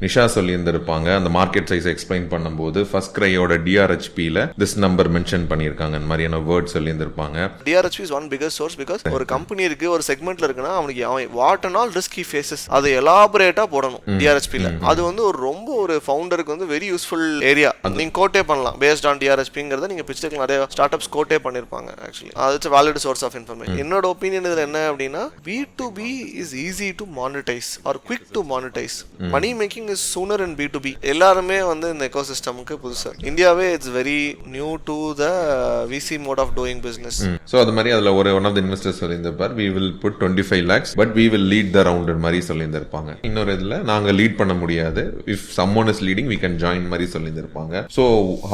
நிஷா சொல்லியிருந்திருப்பாங்க அந்த market size explain பண்ணும்போது ஃபர்ஸ்ட் கிரையோட டிஆர்ஹெச்பியில் திஸ் நம்பர் மென்ஷன் பண்ணியிருக்காங்க. அந்த மாதிரியான வேர்ட் சொல்லியிருந்திருப்பாங்க. DRHP is one biggest source because ஒரு கம்பெனி இருக்கு, ஒரு செக்மெண்ட்ல இருக்குன்னா அவனுக்கு அவன் what and all risk he faces அதை எலாபரேட்டா போடணும் டிஆர்ஹெச்பியில். அது வந்து ஒரு ஃபவுண்டருக்கு வந்து வெரி யூஸ்ஃபுல் ஏரியா. நீங்க கோட்டே பண்ணலாம் பேஸ்ட் ஆன் டிஆர்ஹெச்பிங்கிறத நீங்க பிச்சுக்கு நிறைய ஸ்டார்ட் அப்ஸ் கோட்டே பண்ணிருப்பாங்க. ஆக்சுவலி அது வேலிட் சோர்ஸ் ஆஃப் இன்ஃபர்மேஷன். என்னோட ஒப்பீனியன் இதுல என்ன அப்படின்னா, B2B is easy to monetise or quick to monetise. Money making is sooner in B2B. எல்லாருமே வந்து இந்த எக்கோசிஸ்டமுக்கு புதுசு. இந்தியாவே it's very new to the VC mode of doing business. So அது மாதிரி அதில் ஒன் ஆஃப் த இன்வெஸ்டர்ஸ் சொல்லியிருந்திருப்பார், we will put 25 lakhs but we will lead the round மாதிரி சொல்லியிருந்திருப்பாங்க. இன்னொரு இதில் நாங்கள் லீட் பண்ண முடியாது, if someone is leading we can join மாதிரி சொல்லியிருந்திருப்பாங்க. So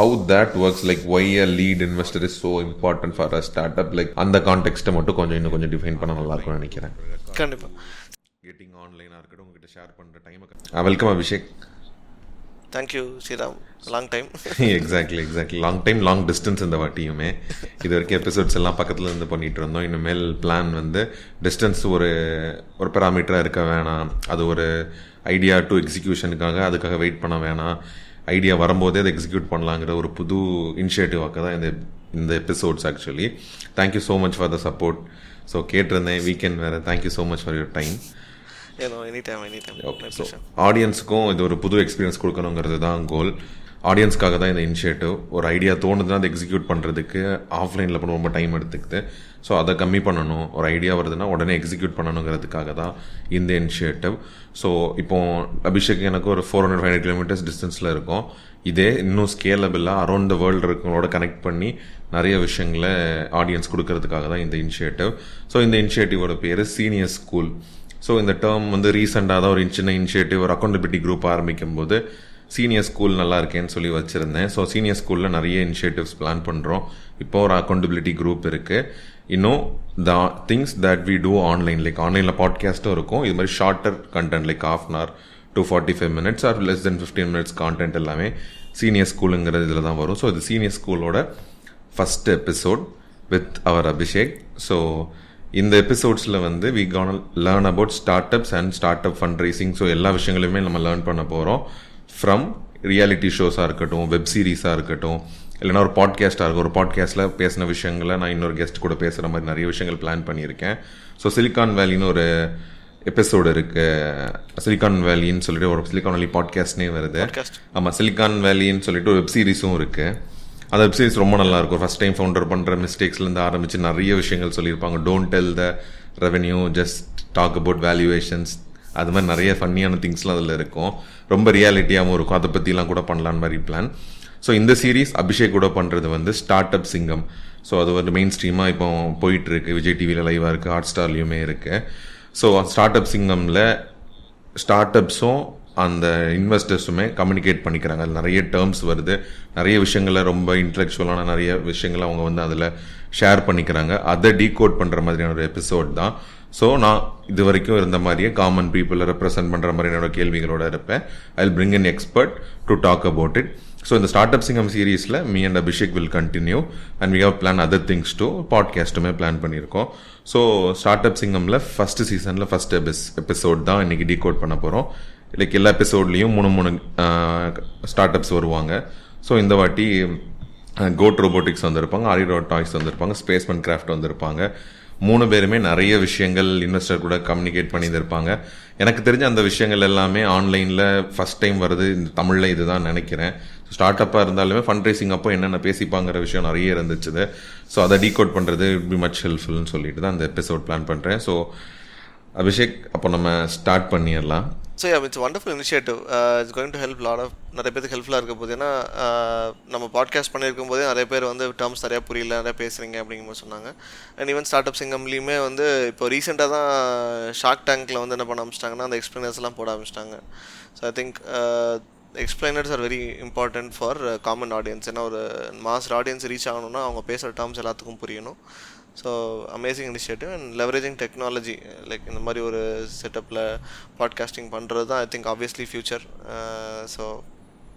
how that works, like why a lead investor is so important for a startup, like அந்த கான்டெக்ஸ்ட்டை மட்டும் இன்னும் கொஞ்சம் டிஃபைன் பண்ண நல்லா இருக்கும்னு நினைக்கிறேன். கண்டிப்பா கெட்டிங் ஆன்லைனாக இருக்கட்டும், உங்ககிட்ட ஷேர் பண்ணுற time. Welcome Abhishek. Thank you Sriram. Long time. Exactly long time, long distance. இந்த வாட்டியுமே இது வரைக்கும் எபிசோட்ஸ் எல்லாம் பக்கத்தில் இருந்து பண்ணிட்டு இருந்தோம். இனிமேல் பிளான் வந்து டிஸ்டன்ஸ் ஒரு பேராமீட்டராக இருக்க வேணாம், அது ஒரு ஐடியா டு எக்ஸிக்யூஷனுக்காக அதுக்காக வெயிட் பண்ண வேணாம், ஐடியா வரும்போதே அதை எக்ஸிக்யூட் பண்ணலாங்கிற ஒரு புது இனிஷியேட்டிவாக தான் இந்த episodes. Actually thank you so much for the support. So கேட்டிருந்தேன் வீக்கெண்ட் வேறு. Thank you so much for your time. ஆடியன்ஸுக்கும் இது ஒரு புது எக்ஸ்பீரியன்ஸ் கொடுக்கணுங்கிறது தான் கோல். ஆடியன்ஸ்க்காக தான் இந்த இனிஷியேட்டிவ். ஒரு ஐடியா தோணுதுன்னா அதை எக்ஸிக்யூட் பண்ணுறதுக்கு ஆஃப்லைனில் பண்ண ரொம்ப டைம் எடுத்துக்குது. ஸோ அதை கம்மி பண்ணணும். ஒரு ஐடியா வருதுன்னா உடனே எக்ஸிக்யூட் பண்ணணுங்கிறதுக்காக தான் இந்த இனிஷியேட்டிவ். ஸோ இப்போ அபிஷேக் எனக்கு ஒரு 400-500 கிலோமீட்டர்ஸ் டிஸ்டன்ஸில் இருக்கும். இதே இன்னும் ஸ்கேலபிளாக அரௌண்ட் த வேர்ல்டு இருக்கவங்களோட கனெக்ட் பண்ணி நிறைய விஷயங்களை ஆடியன்ஸ் கொடுக்கறதுக்காக தான் இந்த இனிஷியேட்டிவ். ஸோ இந்த இனிஷியேட்டிவோட பேர் சீனியர் ஸ்கூல். ஸோ இந்த டேர்ம் வந்து ரீசெண்டாக தான் ஒரு சின்ன இனிஷியேட்டிவ், ஒரு அக்கௌண்டபிலிட்டி குரூப் ஆரம்பிக்கும் போது சீனியர் ஸ்கூல் நல்லா இருக்கேன்னு சொல்லி வச்சுருந்தேன். ஸோ சீனியர் ஸ்கூலில் நிறைய இனிஷியேட்டிவ்ஸ் பிளான் பண்ணுறோம். இப்போ ஒரு அக்கௌண்டபிலிட்டி குரூப் இருக்குது. இன்னும் the things that we do online, like ஆன்லைனில் பாட்காஸ்ட்டும் இருக்கும். இது மாதிரி shorter content like ½ hour to 45 minutes or less than 15 minutes content எல்லாமே சீனியர் ஸ்கூலுங்கிற இதில் தான் வரும். ஸோ இது சீனியர் ஸ்கூலோட first episode with our Abhishek. So இந்த எபிசோட்ஸில் வந்து we can learn about startups and start up fundraising. So எல்லா விஷயங்களுமே நம்ம லேர்ன் பண்ண போகிறோம். ஃப்ரம் ரியாலிட்டி ஷோஸாக இருக்கட்டும், வெப் சீரிஸாக இருக்கட்டும், இல்லைனா ஒரு பாட்காஸ்ட்டாக இருக்கும். ஒரு பாட்காஸ்ட்டில் பேசின விஷயங்களை நான் இன்னொரு கெஸ்ட் கூட பேசுகிற மாதிரி நிறைய விஷயங்கள் பிளான் பண்ணியிருக்கேன். ஸோ சிலிக்கான் வேலின்னு ஒரு எபிசோடு இருக்குது. சிலிக்கான் வேலின்னு சொல்லிட்டு ஒரு சிலிக்கான் வேலி பாட்காஸ்ட்னே வருது. ஆமாம், சிலிக்கான் வேலின்னு சொல்லிட்டு ஒரு வெப் சீரிஸும் இருக்குது. அந்த வெப்சீரிஸ் ரொம்ப நல்லாயிருக்கும். ஃபஸ்ட் டைம் ஃபவுண்டர் பண்ணுற மிஸ்டேக்ஸ்லேருந்து ஆரம்பித்து நிறைய விஷயங்கள் சொல்லியிருப்பாங்க. Don't tell the revenue, just talk about valuations, அது மாதிரி நிறைய ஃபன்னியான திங்ஸ்லாம் அதில் இருக்கும். ரொம்ப ரியாலிட்டியாகவும் இருக்கும். அதை பற்றிலாம் கூட பண்ணலான்னு மாதிரி பிளான். ஸோ இந்த சீரீஸ் அபிஷேக் கூட பண்ணுறது வந்து ஸ்டார்ட் அப் சிங்கம். ஸோ அது வந்து மெயின் ஸ்ட்ரீமாக இப்போ போயிட்டுருக்கு. விஜய் டிவியில் லைவாக இருக்குது, ஹாட் ஸ்டார்லையுமே இருக்குது. ஸோ ஸ்டார்ட் அப் சிங்கமில் ஸ்டார்ட் அப்ஸும் அந்த இன்வெஸ்டர்ஸுமே கம்யூனிகேட் பண்ணிக்கிறாங்க. அதில் நிறைய டேர்ம்ஸ் வருது, நிறைய விஷயங்களில் ரொம்ப இன்டலெக்சுவலான நிறைய விஷயங்களை அவங்க வந்து அதில் ஷேர் பண்ணிக்கிறாங்க. அதை டீகோட் பண்ணுற மாதிரியான ஒரு எபிசோட் தான். ஸோ நான் இது வரைக்கும் இருந்த மாதிரியே காமன் பீப்புளை ரெப்ரசென்ட் பண்ணுற மாதிரி என்னோட கேள்விகளோடு இருப்பேன். I will bring an expert to talk about it. So இந்த ஸ்டார்ட் அப் சிங்கம் சீரீஸில் me and Abhishek will continue and we have plan other things to பாட்காஸ்ட்டுமே பிளான் பண்ணியிருக்கோம். ஸோ ஸ்டார்ட் அப் சிங்கமில் ஃபஸ்ட்டு சீசனில் ஃபஸ்ட் எபிசோட் தான் இன்றைக்கி டீகோட் பண்ண போகிறோம். லைக் எல்லா எபிசோட்லேயும் 3 ஸ்டார்ட் அப்ஸ் வருவாங்க. ஸோ இந்த வாட்டி கோட் ரோபோட்டிக்ஸ் வந்திருப்பாங்க, ஆரிடோ டாய்ஸ் வந்திருப்பாங்க, ஸ்பேஸ்மேன் கிராஃப்ட் வந்திருப்பாங்க. 3 பேருமே நிறைய விஷயங்கள் இன்வெஸ்டர் கூட கம்யூனிகேட் பண்ணியிருப்பாங்க. எனக்கு தெரிஞ்ச அந்த விஷயங்கள் எல்லாமே ஆன்லைனில் ஃபஸ்ட் டைம் வருது இந்த தமிழில், இதுதான் நினைக்கிறேன். ஸ்டார்ட் அப்பாக இருந்தாலுமே ஃபண்ட் ரைசிங் அப்போ என்னென்ன பேசிப்பாங்கிற விஷயம் நிறைய இருந்துச்சு. ஸோ அதை டீகோட் பண்ணுறது பி மச் ஹெல்ப்ஃபுல்னு சொல்லிட்டு தான் அந்த எபிசோட் பிளான் பண்ணுறேன். ஸோ அபிஷேக், அப்போ நம்ம ஸ்டார்ட் பண்ணிடலாம். So it's wonderful initiative. It's going to help நிறைய பேருக்கு ஹெல்ப்ஃபுல்லாக இருக்க போது. ஏன்னா நம்ம பாட்காஸ்ட் பண்ணியிருக்கும் போதே நிறைய பேர் வந்து டேர்ம்ஸ் நிறையா புரியல, நிறையா பேசுகிறீங்க அப்படிங்கும்போது சொன்னாங்க. அண்ட் ஈவன் ஸ்டார்ட் அப் சிங்கம்லேயுமே வந்து இப்போ ரீசெண்டாக தான் ஷார்க் டேங்க்கில் வந்து என்ன பண்ண ஆரம்பிச்சிட்டாங்கன்னா அந்த எக்ஸ்பிளைனர்ஸ்லாம் போட ஆரம்பிச்சிட்டாங்க. So I think explainers are very important for common audience. ஏன்னா ஒரு மாஸ் ஆடியன்ஸ் ரீச் ஆகணும்னா அவங்க பேசுகிற டேர்ம்ஸ் எல்லாத்துக்கும் புரியணும். So amazing initiative and leveraging technology, like இந்த மாதிரி ஒரு செட்டப்பில் பாட்காஸ்டிங் பண்ணுறது தான் I think obviously future. So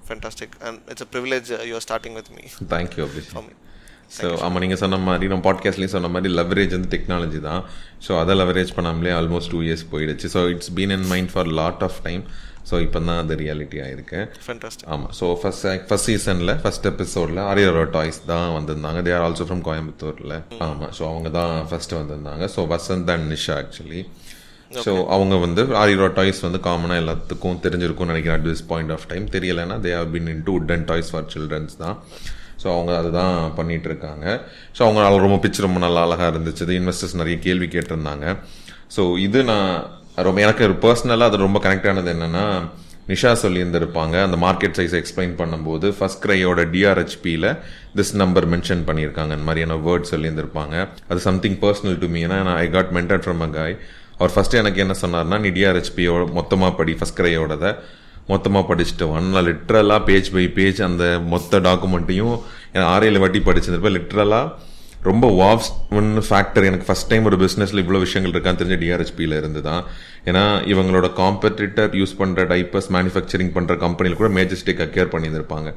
fantastic and it's a privilege you are starting with me. Thank you for me. So ஆமாம், நீங்கள் சொன்ன மாதிரி நம்ம பாட்காஸ்ட்லேயும் சொன்ன மாதிரி லெவரேஜ் வந்து டெக்னாலஜி தான். ஸோ அதை லெவரேஜ் பண்ணாமலே ஆல்மோஸ்ட் 2 years போயிடுச்சு. So it's been in mind for lot of time. So இப்போ தான் அது ரியாலிட்டி ஆயிருக்கு. ஆமாம். ஸோ ஃபர்ஸ்ட் சீசனில் ஃபர்ஸ்ட் எபிசோடில் ஆரியரோ டாய்ஸ் தான் வந்திருந்தாங்க. தே ஆர் ஆல்சோ ஃப்ரம் கோயம்புத்தூரில். ஆமாம். ஸோ அவங்க தான் ஃபர்ஸ்ட் வந்திருந்தாங்க. So Vasanth and Nisha actually. So அவங்க வந்து ஆரியரோ டாய்ஸ் வந்து காமனாக எல்லாத்துக்கும் தெரிஞ்சிருக்கும்னு நினைக்கிறேன். At this point of time தெரியலைன்னா they have been into wood and toys for childrens தான். ஸோ அவங்க அதுதான் பண்ணிகிட்டு இருக்காங்க. ஸோ அவங்க ரொம்ப பிக்சர் ரொம்ப நல்லா அழகாக இருந்துச்சு. இன்வெஸ்டர்ஸ் நிறைய கேள்வி கேட்டிருந்தாங்க. ஸோ இது நான் எனக்கு பர்சனலாக அது ரொம்ப கனெக்ட் ஆனது என்னென்னா, நிஷா சொல்லியிருந்திருப்பாங்க அந்த மார்க்கெட் சைஸை எக்ஸ்பிளைன் பண்ணும்போது ஃபர்ஸ்ட் கிரையோட டிஆர்ஹெச்பியில் திஸ் நம்பர் மென்ஷன் பண்ணியிருக்காங்க. அந்த மாதிரியான வேர்ட் சொல்லியிருந்திருப்பாங்க. அது சம்திங் பர்சனல் டு மீ. ஏன்னா I got mentored from a guy. அவர் ஃபஸ்ட்டு எனக்கு என்ன சொன்னார்னா, நீ டிஆர்ஹெச்பியோட மொத்தமாக படி, ஃபர்ஸ்ட் கிரையோடதை மொத்தமாக படிச்சுட்டு நான் லிட்ரலாக பேஜ் பை பேஜ் அந்த மொத்த டாக்குமெண்ட்டையும் 6-7 வாட்டி படிச்சிருப்பேன். லிட்ரலாக ரொம்ப வாவ்ஸ் ஒன்று ஃபேக்டர். எனக்கு ஃபஸ்ட் டைம் ஒரு பிஸ்னஸில் இவ்வளோ விஷயங்கள் இருக்கான்னு தெரிஞ்ச டிஆர்ஹெச்பியில் இருந்து தான். ஏன்னா இவங்களோட காம்படிட்டர் யூஸ் பண்ணுற டைப்பர்ஸ் மேனுஃபேக்சரிங் பண்ணுற கம்பெனியில் கூட மேஜஸ்டிக் அக்யர் பண்ணியிருந்திருப்பாங்க.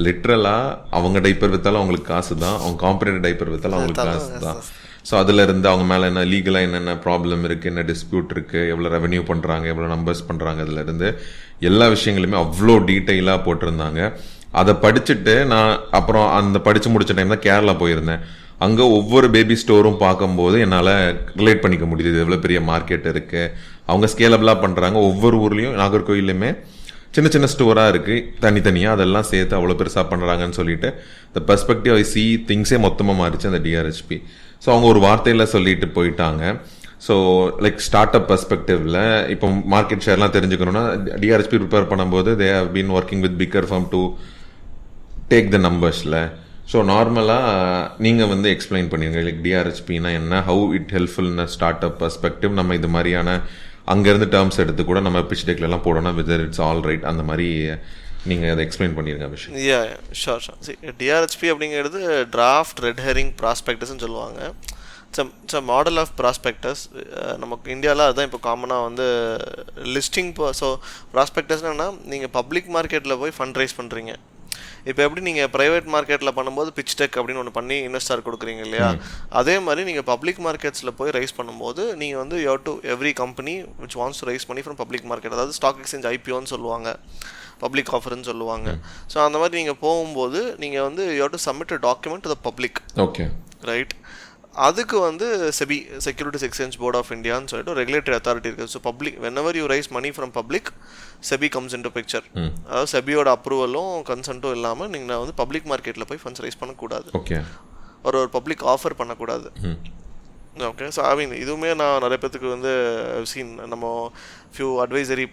லிட்ரலாக அவங்க டைப்பர் விற்றாலும் அவங்களுக்கு காசு தான், அவங்க காம்படிட்டர் டைப்பர் விற்றாலும் அவங்களுக்கு காசு தான். ஸோ அதில் இருந்து அவங்க மேலே என்ன லீகலாக என்னென்ன ப்ராப்ளம் இருக்குது, என்ன டிஸ்பியூட் இருக்குது, எவ்வளோ ரெவென்யூ பண்ணுறாங்க, எவ்வளோ நம்பர்ஸ் பண்ணுறாங்க, அதுலேருந்து எல்லா விஷயங்களுமே அவ்வளோ டீட்டெயிலாக போட்டிருந்தாங்க. அதை படிச்சுட்டு நான் அப்புறம் அந்த படித்து முடிச்ச டைம் தான் கேரளா போயிருந்தேன். அங்கே ஒவ்வொரு பேபி ஸ்டோரும் பார்க்கும்போது என்னால் ரிலேட் பண்ணிக்க முடியுது. எவ்வளோ பெரிய மார்க்கெட் இருக்குது, அவங்க ஸ்கேலபிளாக பண்ணுறாங்க. ஒவ்வொரு ஊர்லேயும் நாகர்கோயிலுமே சின்ன சின்ன ஸ்டோராக இருக்குது தனித்தனியாக, அதெல்லாம் சேர்த்து அவ்வளோ பெருசாக பண்ணுறாங்கன்னு சொல்லிட்டு த பெர்ஸ்பெக்டிவ் ஐ சி திங்ஸே மொத்தமாக மாறிச்சு அந்த டிஆர்ஹெச்பி. ஸோ அவங்க ஒரு வார்த்தையில் சொல்லிட்டு போயிட்டாங்க. ஸோ லைக் ஸ்டார்ட் அப் பெர்ஸ்பெக்டிவில் இப்போ மார்க்கெட் ஷேர்லாம் தெரிஞ்சுக்கணுன்னா டிஆர்ஹெச்பி ப்ரிப்பேர் பண்ணும்போது they have been working with bigger firm to take the நம்பர்ஸில். ஸோ நார்மலாக நீங்கள் வந்து எக்ஸ்பிளைன் பண்ணிடுங்க லைக் டிஆர்ஹெச்பின்னா என்ன, ஹவு இட் ஹெல்ப்ஃபுல்னு ஸ்டார்ட் அப் பெர்ஸ்பெக்டிவ். நம்ம இது மாதிரியான அங்கேருந்து டேர்ம்ஸ் எடுத்து கூட நம்ம பிச் டெக்லலாம் போடணும், வெதர் இட்ஸ் ஆல் ரைட், அந்த மாதிரி நீங்கள் அதை எக்ஸ்பிளைன் பண்ணிடுங்க விஷயம். ஷோர். டிஆர்ஹெச்பி அப்படிங்கிறது டிராஃப்ட் ரெட் ஹெரிங் ப்ராஸ்பெக்டஸ்ன்னு சொல்லுவாங்க. It's a model of prospectus. நமக்கு இந்தியாவில் அதுதான் இப்போ காமனாக வந்து லிஸ்டிங். ஸோ ப்ராஸ்பெக்டஸ்னா நீங்கள் பப்ளிக் மார்க்கெட்டில் போய் ஃபண்ட் ரைஸ் பண்ணுறீங்க. இப்போ எப்படி நீங்கள் ப்ரைவேட் மார்க்கெட்டில் பண்ணும்போது பிச் டெக் அப்படின்னு ஒன்று பண்ணி இன்வெஸ்டர் கொடுக்குறீங்க இல்லையா, அதே மாதிரி நீங்கள் பப்ளிக் மார்க்கெட்ஸில் போய் ரைஸ் பண்ணும்போது நீங்கள் வந்து you to every company which wants to rice பண்ணி ஃப்ரம் பப்ளிக் மார்க்கெட், அதாவது ஸ்டாக் எக்ஸ்சேஞ்ச் ஐபிஓன்னு சொல்லுவாங்க, பப்ளிக் ஆஃபர்னு சொல்லுவாங்க. ஸோ அந்த மாதிரி நீங்கள் போகும்போது நீங்கள் வந்து you to submit a document to the public. Okay, right. அதுக்கு வந்து SEBI, securities exchange board of இந்தியான்னு சொல்லிட்டு ஒரு ரெகுலேட்டரி அத்தாரிட்டி இருக்குது. So public whenever you raise money from public, SEBI comes into picture. அதாவது செபியோட அப்ரூவலும் கன்சென்ட்டும் இல்லாமல் நீங்கள் வந்து பப்ளிக் மார்க்கெட்டில் போய் ஃபண்ட்ஸ் ரைஸ் பண்ணக்கூடாது. ஓகே, ஒரு பப்ளிக் ஆஃபர் பண்ணக்கூடாது. ஓகே. ஸோ ஐ மீன் இதுவுமே நான் நிறைய பேத்துக்கு வந்து சீன் நம்ம ஃபியூ அட்வைசரி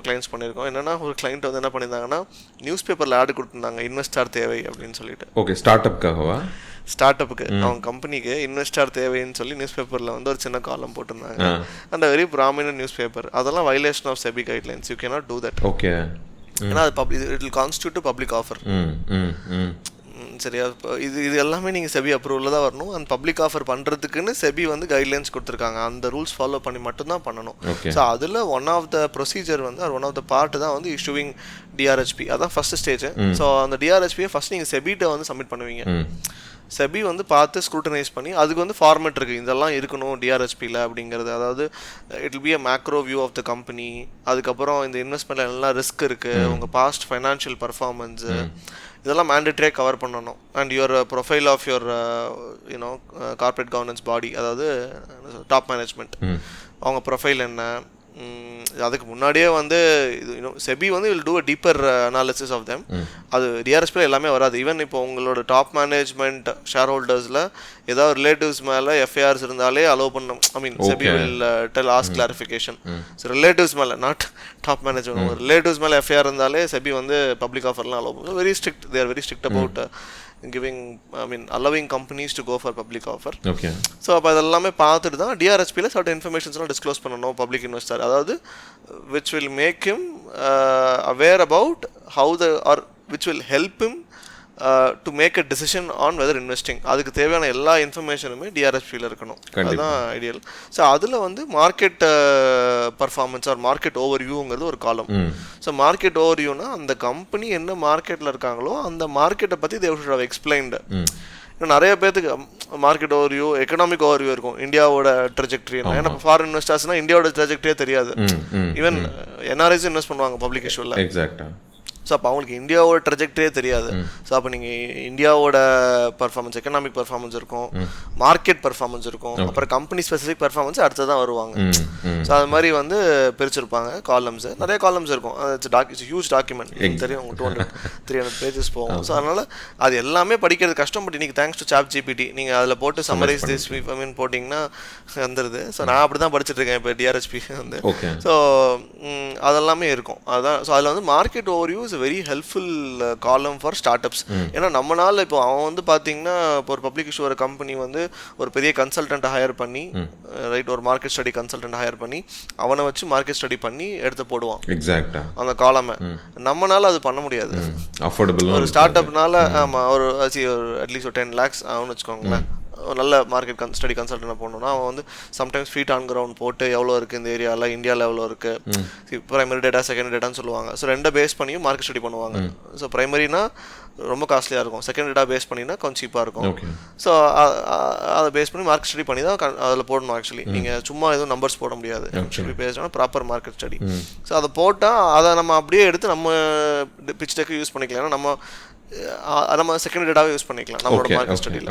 கிளைண்ட்ஸ் பண்ணியிருக்கோம். என்னென்னா ஒரு கிளைண்ட் வந்து என்ன பண்ணியிருந்தாங்கன்னா நியூஸ் பேப்பரில் ஆடு கொடுத்துருந்தாங்க, இன்வெஸ்டார் தேவை அப்படின்னு சொல்லிட்டு. ஓகே, ஸ்டார்ட் அப்புக்காகவா? ஸ்டார்ட் அப்புக்கு அவங்க கம்பெனிக்கு இன்வெஸ்டார் தேவைன்னு சொல்லி நியூஸ் பேப்பரில் வந்து ஒரு சின்ன காலம் போட்டிருந்தாங்க. And very prominent news paper. அதெல்லாம் violation of SEBI guidelines. You cannot do that. Okay. ஏன்னா அது it will constitute public offer. சரியா? இது எல்லாமே நீங்கள் செபி அப்ரூவலில் தான் வரணும். அண்ட் பப்ளிக் ஆஃபர் பண்ணுறதுக்குன்னு செபி வந்து கைட்லைன்ஸ் கொடுத்துருக்காங்க. அந்த ரூல்ஸ் ஃபாலோ பண்ணி மட்டும்தான் பண்ணணும். ஸோ அதில் ஒன் ஆஃப் த ப்ரொசீஜர் வந்து ஒன் ஆஃப் த பார்ட் தான் வந்து இஷ்யூவிங் டிஆர்ஹெச்பி. அதான் ஃபர்ஸ்ட் ஸ்டேஜ். ஸோ அந்த டிஆர்ஹெச்பியை ஃபர்ஸ்ட் நீங்கள் செபிட்ட வந்து சப்மிட் பண்ணுவீங்க. செபி வந்து பார்த்து ஸ்க்ரூட்டனைஸ் பண்ணி அதுக்கு வந்து ஃபார்மேட் இருக்குது, இதெல்லாம் இருக்கணும் டிஆர்ஹெச்பியில் அப்படிங்கிறது. அதாவது it will be a macro view of the company. அதுக்கப்புறம் இந்த இன்வெஸ்ட்மெண்ட்டில் எல்லாம் ரிஸ்க் இருக்குது, உங்கள் பாஸ்ட் ஃபைனான்ஷியல் பர்ஃபார்மன்ஸு, இதெல்லாம் மேண்டேட்டரியாக கவர் பண்ணணும். And your profile of your you know corporate governance body, அதாவது டாப் மேனேஜ்மெண்ட், அவங்க ப்ரொஃபைல் என்ன. அதுக்கு முன்னாடியே வந்து இது செபி வந்து will do a deeper analysis of them. அது டிஆர்ஹெச்பியில் எல்லாமே வராது. ஈவன் இப்போ உங்களோட டாப் மேனேஜ்மெண்ட் ஷேர் ஹோல்டர்ஸில் ஏதாவது ரிலேட்டிவ்ஸ் மேலே எஃப்ஐஆர்ஸ் இருந்தாலே அலோவ் பண்ணும். I mean SEBI will tell ask clarification. So relatives மேலே, நாட் டாப் மேனேஜ்மெண்ட், ரிலேட்டிவ்ஸ் மேலே எஃப்ஐஆர் இருந்தாலே செபி வந்து பப்ளிக் ஆஃபர்லாம் அலோவ் பண்ணும். Very strict. They are very strict about allowing companies to go for public offer. Okay. So அப்போ அதெல்லாமே பார்த்துட்டு தான் டிஆர்ஹெச்பியில் certain informationsலாம் டிஸ்க்ளோஸ் பண்ணணும் பப்ளிக் இன்வெஸ்டர். அதாவது which will make him aware about how or which will help him to make a decision on whether investing. அதுக்கு தேவையான எல்லா இன்ஃபர்மேஷனுமே டிஆர்ஹெச்பியில் இருக்கணும். அதுதான் ஐடியல். ஸோ அதில் வந்து market performance or market over வியூங்கிறது ஒரு காலம். ஸோ மார்க்கெட் ஓவர் வியூனா அந்த கம்பெனி என்ன மார்க்கெட்டில் இருக்காங்களோ அந்த மார்க்கெட்டை பற்றி தே ஷுட் ஹவ் எக்ஸ்பிளைன்டு. இன்னும் நிறைய பேருக்கு மார்க்கெட் ஓவர்வியூ, எக்கனாமிக் ஓவர்வியூ இருக்கும், இந்தியாவோட ட்ரெஜெக்டரி. ஏன்னா ஃபாரின் இன்வெஸ்டர்ஸ்னால் இந்தியாவோட ட்ரெஜெக்டரியே தெரியாது. ஈவன் என்ஆர்ஐஸ் இன்வெஸ்ட் பண்ணுவாங்க பப்ளிக் இஷ்யூவில். எக்ஸாக்டாக. ஸோ அப்போ அவங்களுக்கு இந்தியாவோட ட்ரெஜெக்டரியே தெரியாது. ஸோ அப்போ நீங்கள் இந்தியாவோட பர்ஃபார்மன்ஸ், எக்கனாமிக் பர்ஃபார்மன்ஸ் இருக்கும், மார்க்கெட் பர்ஃபார்மன்ஸ் இருக்கும், அப்புறம் கம்பெனி ஸ்பெசிஃபிக் பர்ஃபார்மன்ஸ் அடுத்து தான் வருவாங்க. ஸோ அது மாதிரி வந்து பிரிச்சிருப்பாங்க காலம்ஸு, நிறைய காலம்ஸ் இருக்கும். இட்ஸ் ஹியூஜ் டாக்குமெண்ட், தெரியும், 200-300 பேஜஸ் போகும். ஸோ அதனால் அது எல்லாமே படிக்கிறது கஷ்டம். பட் இன்றைக்கி தேங்க்ஸ் டு ChatGPT நீங்கள் அதில் போட்டு சம்மரைஸ் திஸ் மீன் போட்டிங்கன்னா வந்துடுது. ஸோ நான் அப்படி தான் படிச்சுட்ருக்கேன் இப்போ DRHP வந்து. ஸோ அதெல்லாமே இருக்கும். அதுதான். ஸோ அதில் வந்து மார்க்கெட் ஓவர்வியூ வெரி ஹெல்ப்ஃபுல் காலம் ஃபார் ஸ்டார்ட் அப்ஸ். ஏன்னா நம்மளால இப்போ அவன் வந்து பார்த்தீங்கன்னா இப்போ ஒரு பப்ளிக் இஷ்யூ ஒரு கம்பெனி வந்து ஒரு பெரிய கன்சல்டன்ட்டை ஹையர் பண்ணி, ரைட், ஒரு மார்க்கெட் ஸ்டடி கன்சல்டன்ட் ஹையர் பண்ணி அவனை வச்சு மார்க்கெட் ஸ்டடி பண்ணி எடுத்து போடுவான் எக்ஸாக்டா அந்த காலமை. நம்மளால அது பண்ண முடியாது. ஒரு ஸ்டார்ட் அப்னால ஆமாம் ஒரு அட்லீஸ்ட் ஒரு 10 lakhs ஆகும்னு வச்சுக்கோங்களேன். நல்ல மார்க்கெட் ஸ்டடி கன்சல்டன்ட் போடணும்னா அவன் வந்து சம்டைம்ஸ் ஃபீட் ஆன் கிரவுண்ட் போட்டு எவ்வளோ இருக்குது இந்த ஏரியாவில், இந்தியாவில் எவ்வளோ இருக்குது, பிரைமரி டேட்டா செகண்டரி டேட்டான்னு சொல்லுவாங்க. ஸோ ரெண்டை பேஸ் பண்ணியும் மார்க்கெட் ஸ்டடி பண்ணுவாங்க. ஸோ பிரைமரினா ரொம்ப காஸ்ட்லியாக இருக்கும், செகண்ட் டேட்டா பேஸ் பண்ணினா கொஞ்சம் சீப்பாக இருக்கும். ஸோ அதை பேஸ் பண்ணி மார்க்கெட் ஸ்டடி பண்ணி தான் அதில் போடணும். ஆக்சுவலி நீங்கள் சும்மா எதுவும் நம்பர்ஸ் போட முடியாது. ஆக்சுவலி பேஸ்டான ப்ராப்பர் மார்க்கெட் ஸ்டடி. ஸோ அதை போட்டால் அதை நம்ம அப்படியே எடுத்து நம்ம பிச் டெக்கு யூஸ் பண்ணிக்கலாம். ஏன்னா நம்ம செகண்ட் டேட்டாவே யூஸ் பண்ணிக்கலாம் நம்மளோட மார்க்கெட் ஸ்டடியில்.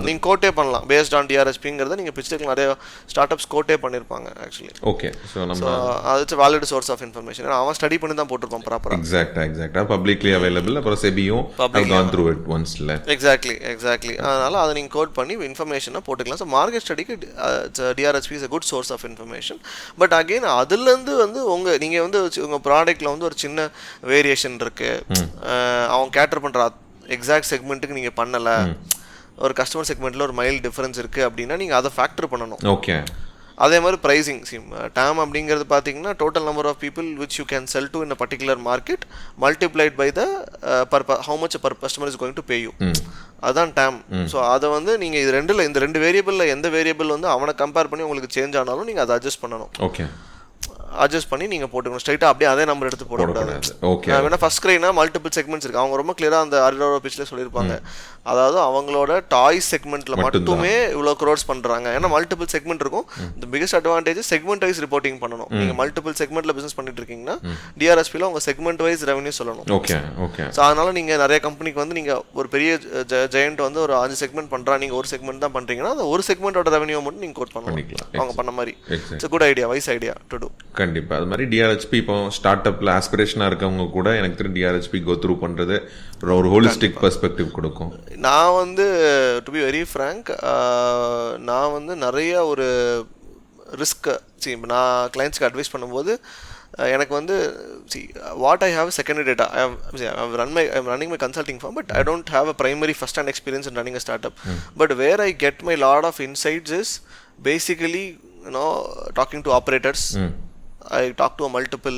நீங்கள் கோட்டே பண்ணலாம் பேஸ்ட் ஆன் DRHPங்கிறத. நீங்கள் பிச் டெக்கில் நிறைய ஸ்டார்ட் அப்ஸ் கோட்டே பண்ணியிருப்பாங்க ஆக்சுவலி. ஓகே. ஸோ அது வேலிட் சோர்ஸ் ஆஃப் இன்ஃபர்மேஷன். அவன் ஸ்டடி பண்ணி தான் போட்டிருப்பான் ப்ராப்பராக. எக்ஸாக்டாக பப்ளிக்லி அவைலபிள். அப்புறம் செபியும் கான் த்ரூ இட் ஒன்ஸ் இல்லை. எக்ஸாக்ட்லி. அதனால் அதை நீங்கள் கோட் பண்ணி இன்ஃபர்மேஷனை போட்டுக்கலாம். ஸோ மார்க்கெட் ஸ்டடிக்கு DRHP is a good source of information. But again அதுலேருந்து வந்து நீங்கள் வந்து உங்கள் ப்ராடக்ட்டில் வந்து ஒரு சின்ன வேரியேஷன் இருக்குது, அவன் கேட்டர் பண்ணுற எக்ஸாக்ட் செக்மெண்ட்டுக்கு நீங்கள் பண்ணலை, ஒரு கஸ்டமர் செக்மெண்ட்டில் ஒரு மைல்டு டிஃபரன்ஸ் இருக்குது அப்படின்னா நீங்கள் அதை ஃபேக்டர் பண்ணணும். ஓகே. அதே மாதிரி ப்ரைஸிங் TAM அப்படிங்கிறது பார்த்தீங்கன்னா total number of people which you can sell to in a particular market multiplied by the how much per customer is going to pay you. அதுதான் TAM. ஸோ அதை வந்து நீங்கள் இந்த ரெண்டு வேரியபிளில் எந்த வேரியபிள் வந்து அவனை கம்பேர் பண்ணி உங்களுக்கு சேஞ்ச் ஆனாலும் நீங்கள் அதை அட்ஜஸ்ட் பண்ணணும். ஓகே. அட்ஜஸ்ட் பண்ணி நீங்கள் போட்டுக்கணும். ஸ்ட்ரைட்டாக அப்படியே அதே நம்பர் எடுத்து போடக்கூடாது. ஓகே. வேணா ஃபர்ஸ்ட் கிரைனா மல்டிபிள் செக்மெண்ட்ஸ் இருக்குது. அவங்க ரொம்ப கிளியராக அந்த அரிடோரோ பிச்சில் சொல்லியிருப்பாங்க. அதாவது அவங்களோட டாய்ஸ் செக்மெண்ட்டில் மட்டுமே இவ்வளோ க்ரோர்ஸ் பண்ணுறாங்க. ஏன்னா மல்டிபிள் செக்மெண்ட் இருக்கும். இந்த biggest advantage segment wise reporting பண்ணணும். நீங்கள் மல்டிபிள் செக்மெண்ட்டில் பிஸ்னஸ் பண்ணிட்டு இருக்கீங்கன்னா DRHPயில் உங்கள் செக்மெண்ட் வைஸ் ரெவன்யூ சொல்லணும். ஓகே. ஸோ அதனால் நீங்கள் நிறைய கம்பெனிக்கு வந்து நீங்கள் ஒரு பெரிய ஜெயண்ட் வந்து ஒரு 5 செக்மெண்ட் பண்ணுறாங்க, நீங்கள் ஒரு செக்மெண்ட் தான் பண்ணுறீங்கன்னா அந்த ஒரு செக்மெண்ட்டோட ரெவன்யூ மட்டும் நீங்கள் கோட் பண்ணலாம். அவங்க பண்ண மாதிரி it's good idea, wise idea to do. கண்டிப்பாக. அது மாதிரி DRHP இப்போ ஸ்டார்ட் அப்பில் ஆஸ்பிரேஷனாக இருக்கவங்க கூட எனக்கு தெரியும் DRHP கோ த்ரூ பண்ணுறது ஒரு ஹோலிஸ்டிக் பெர்ஸ்பெக்டிவ் கொடுக்கும். நான் வந்து டு பி வெரி ஃப்ராங்க், நான் வந்து நிறைய ஒரு ரிஸ்க் நான் கிளைண்ட்ஸ்க்கு அட்வைஸ் பண்ணும்போது எனக்கு வந்து what I have secondary data. I'm running my consulting firm, but I don't have a primary first-hand experience in running a startup. But where I get my lot of insights is basically, talking to operators. I talk to a multiple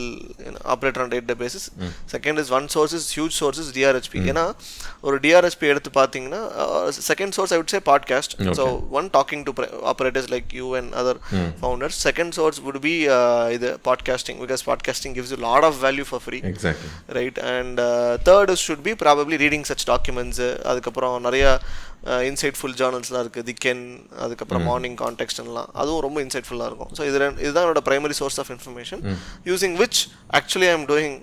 operator on daily basis. Second is one source is huge source is DRHP. ஏன்னா ஒரு DRHP எடுத்து பார்த்தீங்கன்னா second source I would say podcast. So one talking to operators like you and other founders. Second source would be இது podcasting, because podcasting gives you a lot of value for free. Exactly. Right. And third should be probably reading such documents. அதுக்கப்புறம் நிறைய insightful ஜேர்னல்ஸ்லாம் இருக்குது, திக்கென், அதுக்கப்புறம் morning கான்டெக்ஸ்ட்லாம், அதுவும் ரொம்ப இன்சைட்ஃபுல்லாக இருக்கும். So இதுதான் என்னோட primary source of information, using which actually I am doing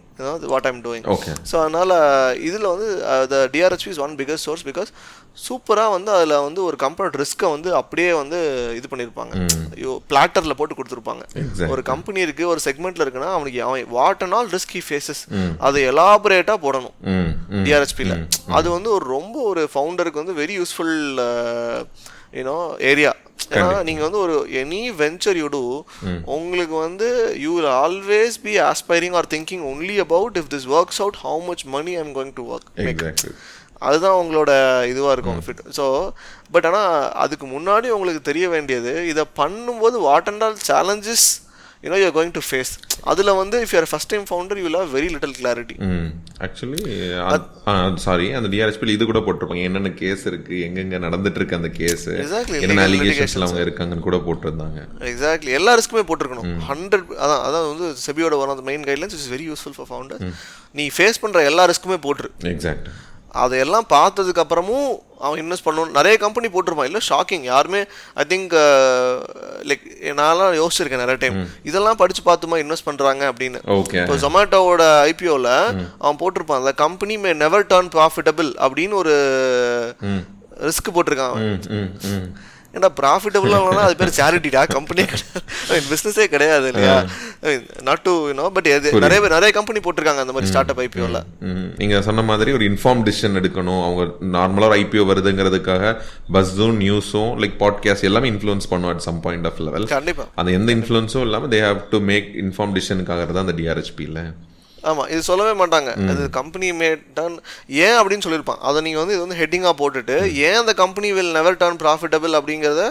what I am doing. So அதனால் இதில் வந்து the DRHP is one biggest source. Because சூப்பராக வந்து அதில் வந்து ஒரு கம்பெனியோட ரிஸ்க்கை வந்து அப்படியே வந்து இது பண்ணியிருப்பாங்க, பிளாட்டரில் போட்டு கொடுத்துருப்பாங்க. ஒரு கம்பெனி இருக்குது, ஒரு செக்மெண்ட்டில் இருக்குன்னா அவன் what and all risk he faces அதை எலாபரேட்டாக போடணும் DRHPயில். அது வந்து ஒரு ரொம்ப ஒரு ஃபவுண்டருக்கு வந்து வெரி யூஸ்ஃபுல் ஏரியா. ஏன்னா நீங்கள் வந்து ஒரு எனி வெஞ்சர் யூ டூ, உங்களுக்கு வந்து you will always be aspiring or thinking only about if this works out how much money I am going to work. அதுதான் உங்களோட இதுவாக இருக்கும் ஃபிட். ஸோ பட் ஆனால் அதுக்கு முன்னாடி உங்களுக்கு தெரிய வேண்டியது, இதை பண்ணும்போது what and all challenges you're going to face. அதில் வந்து if you're a first time founder you will have very little clarity. Actually sorry, அந்த DRHPயில் இது கூட போட்டிருப்பாங்க, என்னென்ன கேஸ் இருக்குது, எங்கெங்கே நடந்துட்டு இருக்கு அந்த கேஸ், என்னென்ன அலிகேஷன்ஸ்ல அவங்க இருக்காங்கன்னு கூட போட்டிருந்தாங்க. எக்ஸாக்ட்லி. எல்லா ரிஸ்க்குமே போட்டிருக்கணும். 100 அதான் வந்து செபியோட one of the main guidelines is very useful for founder. நீ ஃபேஸ் பண்ணுற எல்லா ரிஸ்க்குமே போட்டுரு. எக்ஸாக்ட். அதையெல்லாம் பார்த்ததுக்கப்புறமும் அவன் இன்வெஸ்ட் பண்ணணும். நிறைய கம்பெனி போட்டிருப்பான், இல்லை ஷாக்கிங். யாருமே ஐ திங்க் லைக் நான்லாம் யோசிச்சிருக்கேன் நிறைய டைம், இதெல்லாம் படித்து பார்த்துமா இன்வெஸ்ட் பண்ணுறாங்க அப்படின்னு. இப்போ ஜொமேட்டோவோட ஐபிஓவில் அவன் போட்டிருப்பான், அந்த கம்பெனி மே நெவர் டர்ன் ப்ராஃபிட்டபிள் அப்படின்னு ஒரு ரிஸ்க் போட்டிருக்கான் அவன். ஏன்னா ப்ராஃபிட்டபுளாக அது பேர் சேரிட்டிடா, கம்பெனியே கிடையாது, பிஸ்னஸே கிடையாது இல்லையா. நாட் டு யூனோ, பட் நிறைய கம்பெனி போட்டிருக்காங்க அந்த மாதிரி ஸ்டார்ட் அப் ஐபிஓவில். நீங்கள் சொன்ன மாதிரி ஒரு இன்ஃபார்ம் டிசிஷன் எடுக்கணும். அவங்க நார்மலாக ஒரு ஐபிஓ வருதுங்கிறதுக்காக பஸ்ஸும் நியூஸும் லைக் பாட்காஸ்ட் எல்லாமே இன்ஃப்ளூயன்ஸ் பண்ணும் at some point of level. கண்டிப்பாக அந்த எந்த இன்ஃப்ளூயன்ஸும் இல்லாமல் they have to make inform டிசிஷனுக்காக தான் அந்த டிஆர்ஹெச்பியில். ஆமாம், இது சொல்லவே மாட்டாங்க. அது கம்பெனி மேட் டர்ன் ஏன் அப்படின்னு சொல்லியிருப்பான். அதை நீங்கள் வந்து இது வந்து ஹெட்டிங்காக போட்டுட்டு ஏன் அந்த company will never turn profitable அப்படிங்கிறத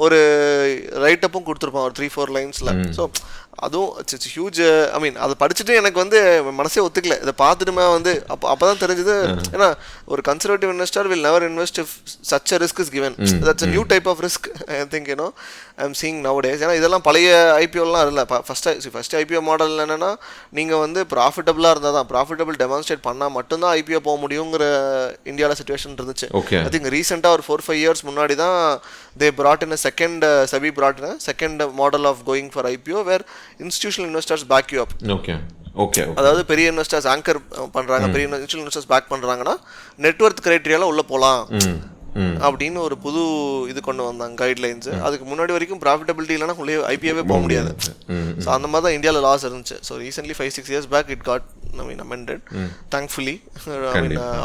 ஒரு ரைட்டப்பும் கொடுத்துருப்பான் ஒரு 3-4 லைன்ஸில். ஸோ அதுவும் இட்ஸ் ஹியூஜ். ஐ மீன் அதை படிச்சுட்டு எனக்கு வந்து மனசே ஒத்துக்கல. இதை பார்த்துட்டுமே வந்து அப்போ தான் தெரிஞ்சது, ஏன்னா ஒரு conservative investor will never invest if such a risk is given. That's a new type of risk I think you know I am seeing nowadays. ஏன்னா இதெல்லாம் பழைய ஐபிஓலாம் இல்லை. ஃபஸ்ட் ஐபிஓ மாடல் என்னென்னா நீங்கள் வந்து ப்ராஃபிட்டபுளாக இருந்தால் தான், ப்ராஃபிட்டபிள் டெமான்ஸ்ட்ரேட் பண்ணால் மட்டும்தான் ஐபிஓ போக முடியுங்கிற இந்தியாவில் சுச்சுவேஷன் இருந்துச்சு. ஐ திங்க் ரீசெண்டாக ஒரு 4-5 years முன்னாடி தான் they brought in a second SEBI brought in a second model of going for IPO where institutional investors back you up. Okay. அதாவது பெரிய இன்வெஸ்டர்ஸ் ஆங்கர் பண்றாங்க, பெரிய இன்ஸ்டிடியூஷனல் இன்வெஸ்டர்ஸ் பேக் பண்றாங்கன்னா நெட்வொர்த் கிரைட்டீரியால உள்ள போலாம் அப்படின்னு ஒரு புது இது கொண்டு வந்தாங்க கைட்லைன்ஸ். அதுக்கு முன்னாடி வரைக்கும் ப்ராஃபிட்டபிலிட்டி இல்லைன்னா உள்ளே ஐபிஓவே போக முடியாது. ஸோ அந்த மாதிரி தான் இந்தியாவில் லாஸ் இருந்துச்சு. So recently 5-6 years back it got amended. Thankfully,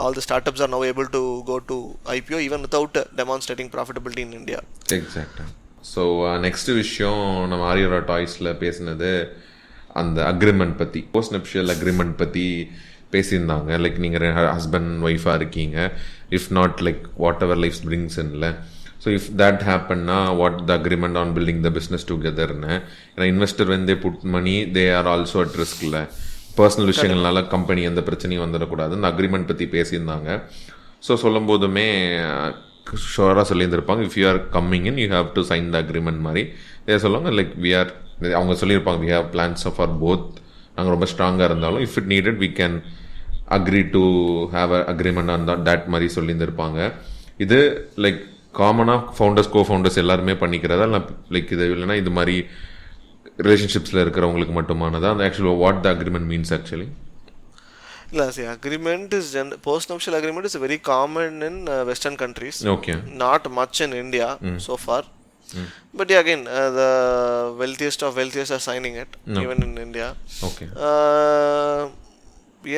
all the startups are now able to go to IPO even without demonstrating profitability in India. Exactly. So next விஷயம் நம்ம ஆரியோரா டாய்ஸில் பேசினது அந்த அக்ரிமெண்ட் பற்றி, போஸ்ட் நப்ஷியல் அக்ரிமெண்ட் பற்றி பேசியிருந்தாங்க. Like நீங்கள் husband ஒய்ஃபாக இருக்கீங்க, if not like whatever life brings இன்ல. ஸோ இஃப் தேட் ஹேப்பன்னா what the agreement on building the business டுகெதர்னு. ஏன்னா இன்வெஸ்டர் வந்து put money they are also at risk. இல்லை பர்சனல் விஷயங்கள்னால கம்பெனி எந்த பிரச்சனையும் வந்துடக்கூடாது. இந்த அக்ரிமெண்ட் பற்றி பேசியிருந்தாங்க. ஸோ சொல்லும் போதுமே ஷோராக சொல்லியிருந்திருப்பாங்க, if you are coming in you have to sign the agreement மாதிரி. இதே சொல்லுவாங்க லைக் அவங்க சொல்லியிருப்பாங்க we have plans for both. நாங்கள் ரொம்ப ஸ்ட்ராங்காக இருந்தாலும் if it needed we can agree to have a agreement on that மாதிரி சொல்லியிருந்திருப்பாங்க. இது லைக் காமனாக ஃபவுண்டர்ஸ் கோ ஃபவுண்டர்ஸ் எல்லாருமே பண்ணிக்கிறதா இல்லை லைக் இது இல்லைன்னா இது மாதிரி ரிலேஷன்ஷிப்ஸில் இருக்கிறவங்களுக்கு மட்டுமானதா? அந்த actually what the agreement means actually? இல்லை, agreement is post-nuptial agreement is very common in Western countries. Okay. Not much in India so far. But yeah, again, the wealthiest of wealthiest are signing it, even in India. Okay.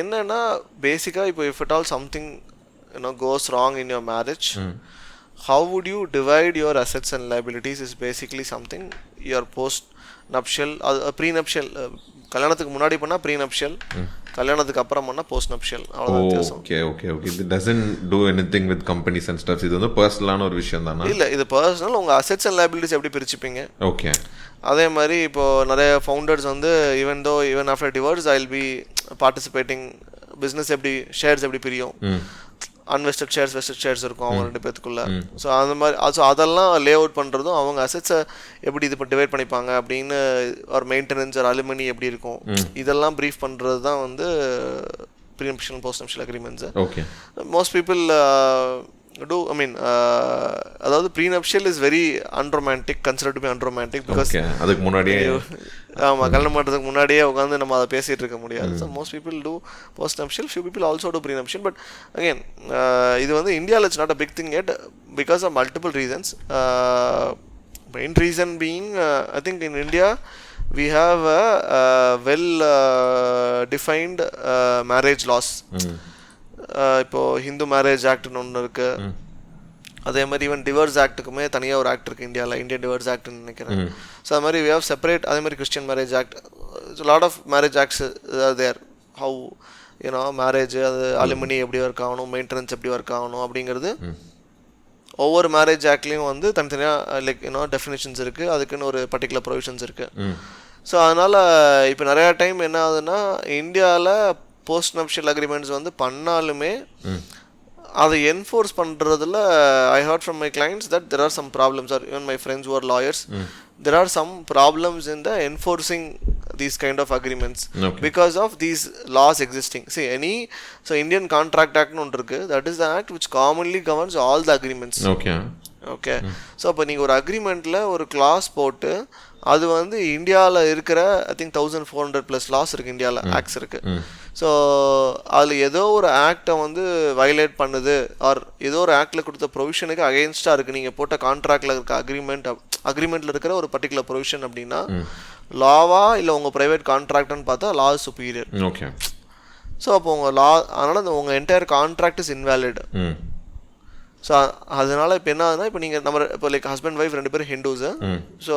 என்னன்னா பேசிக்காக இப்போ if at all something goes wrong in your marriage, how would you divide your assets and liabilities is basically something your post-nuptial, pre-nuptial, கல்யாணத்துக்கு முன்னாடி பண்ணால் ப்ரீநப்ஷியல், கல்யாணத்துக்கு அப்புறம் பண்ணால் post நப்ஷியல். அவ்வளோதான். ஓகே. இது doesn't to anything with companies and stuffs. இது வந்து பர்சனலான ஒரு விஷயம் தானா? இல்லை, இது பர்சனல். உங்கள் அசெட்ஸ் அண்ட் லைபிலிட்டிஸ் எப்படி பிரிச்சுப்பீங்க? ஓகே. அதே மாதிரி இப்போது நிறைய ஃபவுண்டர்ஸ் வந்து even after divorce I will be participating business, எப்படி ஷேர்ஸ் எப்படி பிரியும், அன்வெஸ்டட் ஷேர்ஸ் வெஸ்டட் ஷேர்ஸ் இருக்கும் அவங்க 2 பேத்துக்குள்ள. ஸோ அந்த மாதிரி அதெல்லாம் லே அவுட் பண்ணுறதும், அவங்க அசெட்ஸை எப்படி இது டிவைட் பண்ணிப்பாங்க அப்படின்னு, ஒரு மெயின்டெனன்ஸ் ஒரு அலுமினி எப்படி இருக்கும், இதெல்லாம் ப்ரீஃப் பண்ணுறது தான் வந்து prenuptial post nuptial agreements. Okay. Most people do, I mean, அதாவது prenuptial is very unromantic, considered to be unromantic, because அதுக்கு முன்னாடியே ஆமாம் கல்யாணம் பண்ணுறதுக்கு முன்னாடியே உட்காந்து நம்ம அதை பேசிகிட்டு இருக்க முடியாது. So most people do post nuptial, few people also do prenuptial. But again இது வந்து இந்தியாவில் it's not a big thing yet because of multiple reasons. Main reason being I think in India we have a well defined marriage laws. இப்போது Hindu marriage ஆக்ட்னு ஒன்று இருக்குது. அதே மாதிரி even divorce ஆக்ட்டுக்குமே தனியாக ஒரு ஆக்ட் இருக்குது இந்தியாவில், இந்தியன் டிவோர்ஸ் ஆக்ட்னு நினைக்கிறேன். ஸோ அது மாதிரி வி ஹேவ் செப்பரேட். அதே மாதிரி Christian marriage act, lot of marriage acts are there. How marriage, அது அலுமினி எப்படி ஒர்க் ஆகணும், மெயின்டெனன்ஸ் எப்படி ஒர்க் ஆகணும் அப்படிங்கிறது ஒவ்வொரு மேரேஜ் ஆக்ட்லேயும் வந்து தனித்தனியாக லைக் டெஃபினேஷன்ஸ் இருக்குது, அதுக்குன்னு ஒரு பர்டிகுலர் ப்ரொவிஷன்ஸ் இருக்குது. ஸோ அதனால் இப்போ நிறையா டைம் என்ன ஆகுதுன்னா இந்தியாவில் போஸ்ட் நப்ஷியல் அக்ரிமெண்ட்ஸ் வந்து பண்ணாலுமே அதை என்ஃபோர்ஸ் பண்ணுறதுல I heard from my clients that there are some problems. Or even my friends who are lawyers, there are some problems in the enforcing these kind of agreements because of these laws existing. See, Indian Contract Act nu irukku, that is the act which commonly governs all the agreements. Okay. So அப்போ நீங்கள் ஒரு அக்ரிமெண்ட்டில் ஒரு class போட்டு அது வந்து இந்தியாவில் இருக்கிற I think 1400+ loss இருக்குது, இந்தியாவில் ஆக்ட்ஸ் இருக்குது. ஸோ அதில் ஏதோ ஒரு ஆக்டை வந்து வயலேட் பண்ணுது ஆர் ஏதோ ஒரு ஆக்டில் கொடுத்த ப்ரொவிஷனுக்கு அகெயின்ஸ்டாக இருக்குது நீங்கள் போட்ட கான்ட்ராக்டில் இருக்க அக்ரிமெண்ட்டில் இருக்கிற ஒரு பர்டிகுலர் ப்ரொவிஷன் அப்படின்னா லாவா இல்லை உங்கள் ப்ரைவேட் கான்ட்ராக்ட்னு பார்த்தா லா இஸ் சுப்பீரியர். ஓகே. ஸோ அப்போ உங்கள் லா, அதனால் உங்கள் entire contract is invalid. So அதனால் இப்போ என்ன ஆகுதுன்னா, இப்போ நீங்கள் இப்போ லைக் ஹஸ்பண்ட் ஒய்ஃப் 2 பேரும் Hindus. So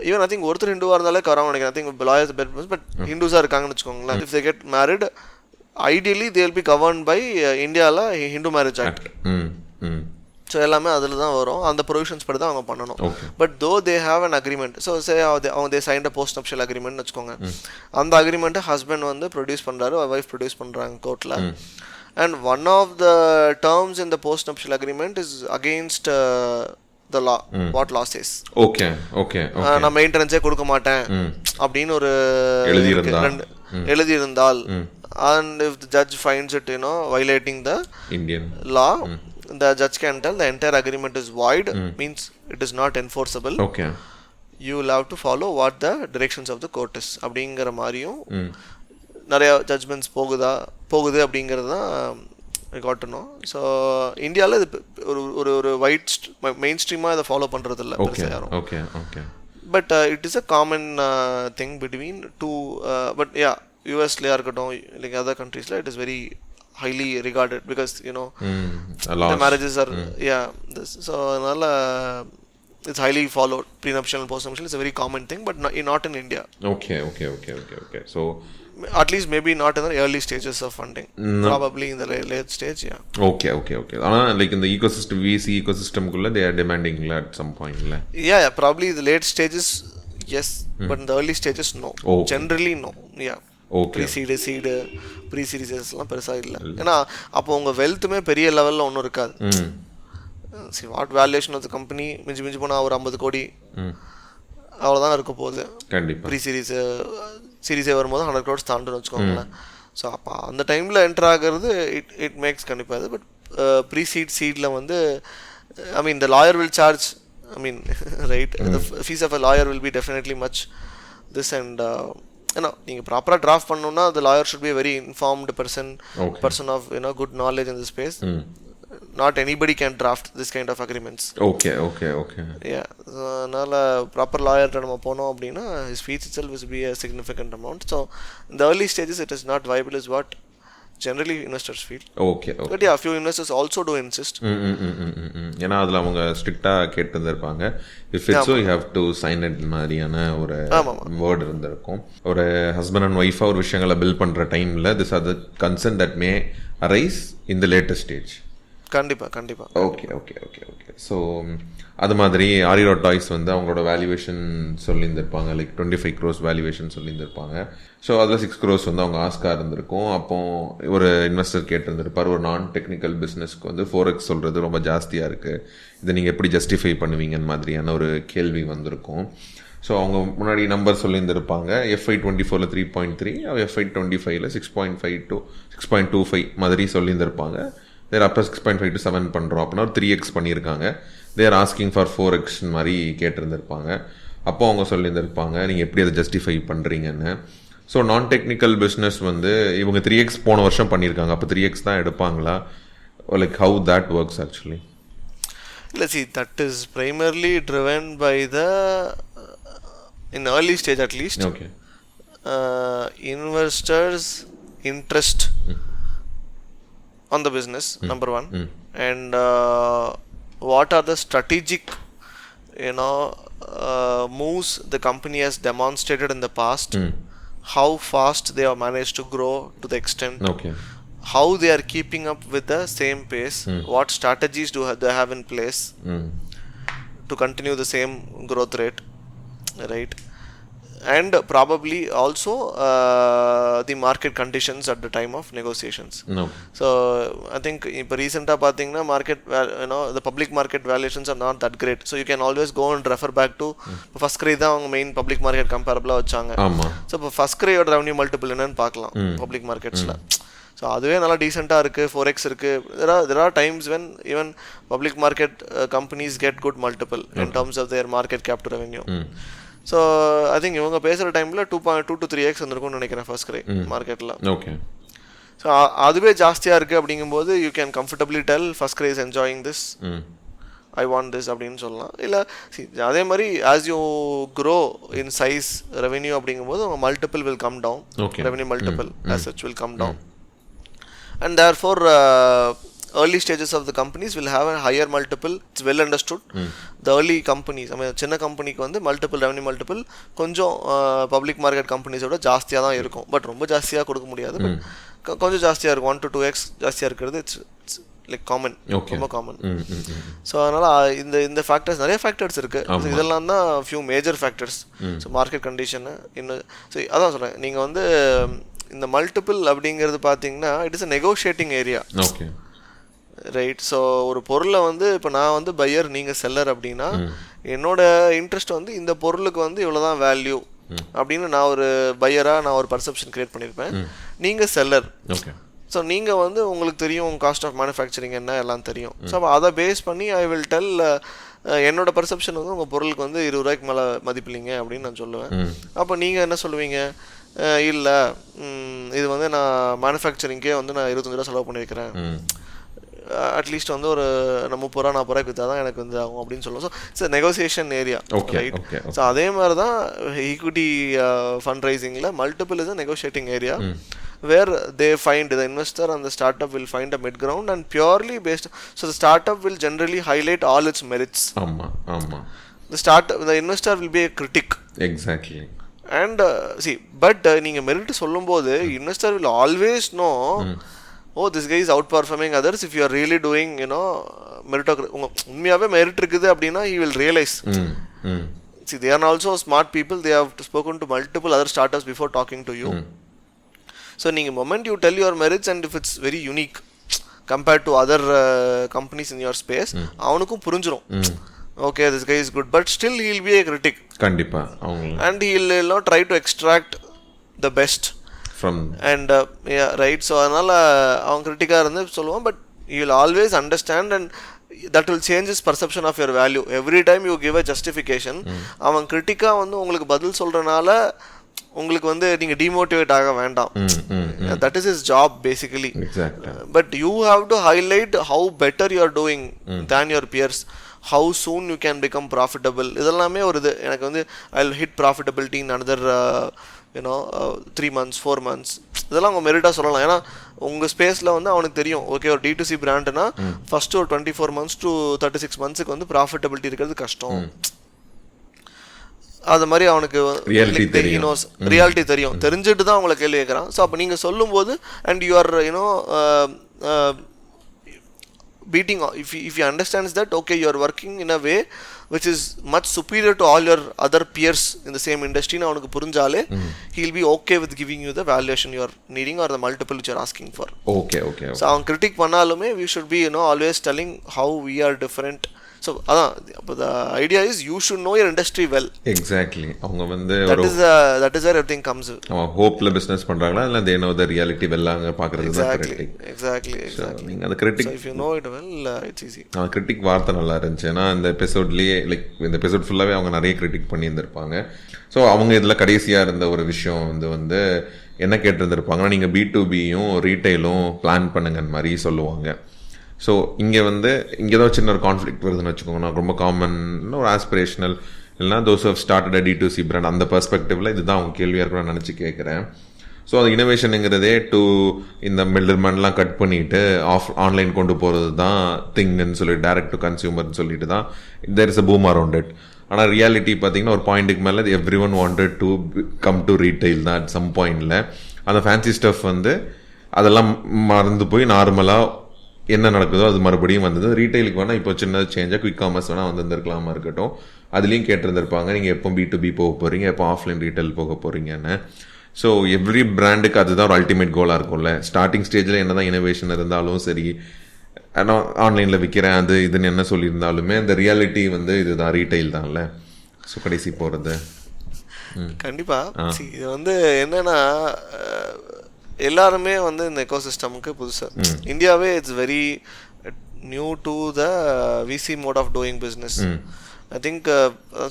even I think ஒருத்தர் ஹிந்துவாக இருந்தாலே கவராக நினைக்கிறேன். ஐ திங்க் லாயர்ஸ் பட் ஹிந்துஸாக இருக்காங்கன்னு வச்சுக்கோங்களேன். If they get married ideally they will be govern by இந்தியாவில் ஹிந்து மேரேஜ் ஆக்ட். ஸோ எல்லாமே அதில் தான் வரும், அந்த ப்ரொவிஷன்ஸ் படி தான் அவங்க பண்ணணும். பட் தோ they have an agreement, so அவங்க தே சைன்ட் அ போஸ்ட் நப்ஷியல் அக்ரிமெண்ட்னு வச்சுக்கோங்க. அந்த அக்ரிமெண்ட்டை ஹஸ்பண்ட் வந்து ப்ரொடியூஸ் பண்ணுறாரு, ஒய்ஃப் ப்ரொடியூஸ் பண்ணுறாங்க கோர்ட்டில். And one of the terms in the post-nuptial agreement is against the law. What law says. Okay. நான் மெயின்டெனன்ஸே கொடுக்க மாட்டேன் அப்படின்னு ஒரு எழுதியிருந்தால், and if the judge finds it violating the Indian law, the judge can tell the entire agreement is void, means it is not enforceable. Okay. You will have to follow what the directions of the court is அப்படிங்கிற மாதிரியும் நிறைய judgements போகுது அப்படிங்கிறது தான் காட்டணும். So இந்தியாவில் இது ஒரு வைட் மெயின் ஸ்ட்ரீமாக இதை ஃபாலோ பண்ணுறது இல்லை யாரும். But it is a common thing between two. But யூஎஸ்லேயா இருக்கட்டும், லைக் அதர் கண்ட்ரீஸில் it is very highly regarded because the marriages are so அதனால it's highly followed. Prenuptial and postnuptial is a very common thing, but not in India. Okay. So at least maybe not in the early stages of funding. Probably in the late stage. Okay. Like in the ecosystem, VC ecosystem kulla they are demanding at some point la. Probably the late stages yes, but in the early stages no. Generally no. Pre-seed pre-series எல்லாம் பெருசாக இல்லை. ஏன்னா அப்போ உங்கள் வெல்த்துமே பெரிய லெவலில் ஒன்றும் இருக்காது. See, what valuation of the company மிஞ்சி போனால் ஒரு 50 கோடி அவ்வளோதான் இருக்க போகுது. ப்ரீ சீரீஸே வரும்போது 100 crores தாண்டுன்னு வச்சுக்கோங்களேன். ஸோ அப்போ அந்த டைமில் என்டர் ஆகிறது இட் மேக்ஸ் கண்டிப்பாக இது. பட் ப்ரீ-சீடில் வந்து I mean the lawyer will charge, I mean right, the fees of a lawyer will be definitely much this. And ஏன்னா நீங்கள் ப்ராப்பராக டிராஃப்ட் பண்ணணுன்னா the lawyer should be a very informed person of good knowledge in the space. Not anybody can draft this kind of agreements. Okay. அதனால் proper லாயர்கிட்ட நம்ம போனோம் அப்படின்னா his fees itself will be a significant amount. So in the early stages it is not viable is what generally investors feel. Okay. But few investors also do insist. ஏன்னா அதில் அவங்க ஸ்ட்ரிக்டாக கேட்டு இருந்திருப்பாங்க. If it's so you have to sign it மாதிரியான ஒரு word இருந்திருக்கும். ஒரு ஹஸ்பண்ட் அண்ட் ஒய்ஃபாக ஒரு விஷயங்களை பில் பண்ணுற டைமில் this are the concern that may arise in the latest stage. கண்டிப்பாக. ஓகே. ஸோ அது மாதிரி ஆரிரோ டாய்ஸ் வந்து அவங்களோட வேல்யூவேஷன் சொல்லியிருந்திருப்பாங்க, லைக் 25 crores வேல்யூவேஷன் சொல்லியிருந்திருப்பாங்க. ஸோ அதில் 6 crores வந்து அவங்க ஆஸ்காக இருந்திருக்கும். அப்போ ஒரு இன்வெஸ்டர் கேட்டிருந்திருப்பார், ஒரு நான் டெக்னிக்கல் பிஸ்னஸ்க்கு வந்து 4x சொல்கிறது ரொம்ப ஜாஸ்தியாக இருக்குது, இதை நீங்கள் எப்படி ஜஸ்டிஃபை பண்ணுவீங்கன்னு மாதிரியான ஒரு கேள்வி வந்திருக்கும். ஸோ அவங்க முன்னாடி நம்பர் சொல்லியிருந்திருப்பாங்க. FY24 3.3, FY25 6.5 to 6.25 மாதிரி சொல்லியிருந்திருப்பாங்க. தேர் அப்போ 6.5 to 7 பண்ணுறோம் அப்படின்னா ஒரு 3x பண்ணியிருக்காங்க. தேர் ஆஸ்கிங் ஃபார் 4x மாதிரி கேட்டிருந்திருப்பாங்க. அப்போ அவங்க சொல்லியிருந்திருப்பாங்க நீங்கள் எப்படி அதை ஜஸ்டிஃபை பண்ணுறீங்கன்னு. ஸோ நான் டெக்னிக்கல் பிஸ்னஸ் வந்து இவங்க 3x போன வருஷம் பண்ணியிருக்காங்க, அப்போ 3x தான் எடுப்பாங்களா? Like how that works actually? இல்லை, see, that is primarily driven by the in early stage at least investors interest on the business, number one, and what are the strategic moves the company has demonstrated in the past, how fast they have managed to grow to the extent, how they are keeping up with the same pace, what strategies do they have in place to continue the same growth rate, right? and probably also the market conditions at the time of negotiations. No. So I think இப்போ ரீசெண்டாக பார்த்தீங்கன்னா market the public market valuations are not that great, so you can always go and refer back to இப்போ first கிரை தான் அவங்க main public market கம்பேரபிளாக வச்சாங்க. So இப்போ first கிரையோட revenue multiple என்னன்னு பார்க்கலாம் பப்ளிக் மார்க்கெட்ஸில். ஸோ அதுவே நல்லா டீசெண்டாக இருக்குது, 4x இருக்குது. there are times when even public market companies get good multiple in terms of their market cap to revenue. So I think இவங்க பேசுகிற டைமில் 2.2 to 3x வந்துருக்கும்னு நினைக்கிறேன் ஃபர்ஸ்ட் கிரை மார்க்கெட்டில். ஓகே. ஸோ அதுவே ஜாஸ்தியாக இருக்குது அப்படிங்கும்போது you can comfortably tell FirstCry is enjoying this, I want this அப்படின்னு சொல்லலாம். இல்லை அதே மாதிரி as you grow in size revenue அப்படிங்கும்போது உங்கள் multiple will come down, revenue multiple as such will come down. And therefore early stages of the companies will have a higher multiple. It's well understood. The early companies, I mean சின்ன கம்பெனிக்கு வந்து multiple revenue multiple கொஞ்சம் public market கம்பெனிஸோட ஜாஸ்தியாக தான் இருக்கும். But ரொம்ப ஜாஸ்தியாக கொடுக்க முடியாது, பட் கொஞ்சம் ஜாஸ்தியாக இருக்கும். 1 to 2x ஜாஸ்தியாக இருக்கிறது இட்ஸ் லைக் காமன், ரொம்ப காமன். ஸோ அதனால் இந்த ஃபேக்டர்ஸ் நிறைய ஃபேக்டர்ஸ் இருக்குது. இதெல்லாம் தான் few major factors. So market condition இன்னும் ஸோ அதான் சொல்கிறேன், நீங்கள் வந்து இந்த மல்டிபிள் அப்படிங்கிறது பார்த்தீங்கன்னா it is a negotiating area. Okay right. So ஒரு பொருளை வந்து இப்போ நான் வந்து பையர், நீங்கள் செல்லர் அப்படின்னா என்னோட இன்ட்ரெஸ்ட் வந்து இந்த பொருளுக்கு வந்து இவ்வளோதான் வேல்யூ அப்படின்னு நான் ஒரு பையராக நான் ஒரு பர்செப்ஷன் கிரியேட் பண்ணியிருப்பேன். நீங்கள் செல்லர். ஓகே. ஸோ நீங்கள் வந்து உங்களுக்கு தெரியும் உங்கள் காஸ்ட் ஆஃப் மேனுஃபேக்சரிங் என்ன எல்லாம் தெரியும். ஸோ அப்போ அதை பேஸ் பண்ணி ஐ வில் டெல் என்னோட பர்செப்ஷன் வந்து உங்கள் பொருளுக்கு வந்து 20 ரூபாய்க்கு மேலே மதிப்பில்லைங்க அப்படின்னு நான் சொல்லுவேன். அப்போ நீங்கள் என்ன சொல்லுவீங்க, இல்லை இது வந்து நான் மேனுஃபேக்சரிங்கே வந்து நான் 25 ரூபா செலவு பண்ணியிருக்கிறேன், அட்லீஸ்ட் வந்து ஒரு 30 ரூபா 40 ரூபாய்க்கு விற்றா தான் எனக்கு வந்து ஆகும் அப்படின்னு சொல்லுவோம். So it's negotiation area, right. So அதே மாதிரி தான் ஈக்விட்டி ஃபண்ட் ரைசிங்கில் multiple is a negotiating area where they find the investor and the startup will find a mid ground and purely based. So the startup will generally highlight all its merits. The investor will be a critic. Exactly. And see, but நீங்க merit சொல்லும்போது investor will always know, oh this guy is outperforming others. If you are really doing meritocracy, உண்மையாவே merit இருக்குது அப்படின்னா he will realize. See, they are also smart people. They have spoken to multiple other startups before talking to you. So நீங்கள் moment you tell your merits and if it's very unique compared to other companies in your space, அவனுக்கும் புரிஞ்சிரும், okay this guy is good, but still he will be a critic. கண்டிப்பா. And he will not try to extract the best from and yeah, right. So அதனால அவன் கிரிட்டிக்காக இருந்து சொல்லுவான், but he will always understand and that will change his perception of your value. Every time you give a justification, அவன் கிரிட்டிக்காக வந்து உங்களுக்கு பதில் சொல்கிறனால உங்களுக்கு வந்து நீங்கள் டிமோட்டிவேட் ஆக வேண்டாம். That is his job basically. Exactly. But you have to highlight how better you are doing than your peers, how soon you can become profitable. இதெல்லாமே ஒரு இது எனக்கு வந்து I'll hit profitability in another 3 months 4 months. இதெல்லாம் அவங்க மெரிட்டாக சொல்லலாம். ஏன்னா உங்கள் ஸ்பேஸில் வந்து அவனுக்கு தெரியும், ஓகே ஒரு D2C பிராண்டுனா ஃபஸ்ட்டு ஒரு 24 months to 36 monthsக்கு வந்து ப்ராஃபிட்டபிலிட்டி இருக்கிறது கஷ்டம். அது மாதிரி அவனுக்கு ரியாலிட்டி தெரியும், தெரிஞ்சுட்டு தான் அவங்களை கேள்வி கேட்குறான். ஸோ அப்போ நீங்கள் சொல்லும்போது and you are beating, if you understands that okay you are working in a way which is much superior to all your other peers in the same industry na avanukku purinjale he will be okay with giving you the valuation you are needing or the multiple which you are asking for. Okay. So avan critic pannalume we should be always telling how we are different. So the idea is you should know your industry well. Exactly. அவங்க வந்து that is where everything comes. ஹோப்ல business பண்றாங்களா இல்ல they know the reality well அங்க பாக்குறது தான் critic. Exactly. நீங்க அந்த critic, so if you know it well it's easy. Critic வார்த்தை நல்லா இருந்துச்சு. ஏன்னா இந்த எபிசோட்லயே லைக் இந்த எபிசோட் ஃபுல்லாவே அவங்க நிறைய கிரிட்டிக் பண்ணி இருந்திருப்பாங்க. ஸோ அவங்க இதில் கடைசியாக இருந்த ஒரு விஷயம் வந்து என்ன கேட்டிருந்திருப்பாங்கன்னா நீங்கள் B2Bயும் ரீட்டைலும் பிளான் பண்ணுங்கன்னு மாதிரி சொல்லுவாங்க. ஸோ இங்கே தான் சின்ன ஒரு கான்ஃப்ளிக்ட் வருதுன்னு வச்சுக்கோங்க. ரொம்ப காமன் ஒரு ஆஸ்பிரேஷனல் இல்லைனா those have started D2C brand அந்த பெர்ஸ்பெக்டிவில் இதுதான் அவங்க கேள்வியாக இருக்கணும்னு நினச்சி கேட்குறேன். ஸோ அது இனோவேஷனுங்கிறதே இந்த மிடில்மேன்லாம் கட் பண்ணிவிட்டு ஆன்லைன் கொண்டு போகிறது தான் திங்னு சொல்லிட்டு டைரக்ட் டு கன்சியூமர்னு சொல்லிட்டு தான் there is a boom around it. ஆனால் ரியாலிட்டி பார்த்தீங்கன்னா ஒரு பாயிண்ட்டுக்கு மேலே everyone wanted to come to retail தான். அட் சம் பாயிண்டில் அந்த ஃபேன்சி ஸ்டஃப் அதெல்லாம் மறந்து போய் நார்மலாக என்ன நடக்குதோ அது மறுபடியும் வந்தது. ரீட்டைலுக்கு வேணால் இப்போ சின்ன சேஞ்சாக குயிக் காமர்ஸ் வேணால் வந்துருக்கலாமா இருக்கட்டும். அதுலேயும் கேட்டிருந்திருப்பாங்க நீங்கள் எப்போ B2B போக போகிறீங்க, எப்போ ஆஃப்லைன் ரீட்டைல் போக போகிறீங்கன்னு. ஸோ எவ்ரி பிராண்டுக்கு அதுதான் ஒரு அல்டிமேட் கோலாக இருக்கும்ல. ஸ்டார்டிங் ஸ்டேஜில் என்ன தான் இனோவேஷன் இருந்தாலும் சரி, ஆனால் ஆன்லைனில் விற்கிறேன் அது இதுன்னு என்ன சொல்லியிருந்தாலுமே இந்த ரியாலிட்டி வந்து இதுதான், ரீட்டைல் தான்ல. ஸோ கடைசி போகிறது கண்டிப்பாக இது வந்து என்னன்னா எல்லாருமே வந்து இந்த எக்கோசிஸ்டமுக்கு புதுசாக. இந்தியாவே it's very new to the VC mode of doing business. I think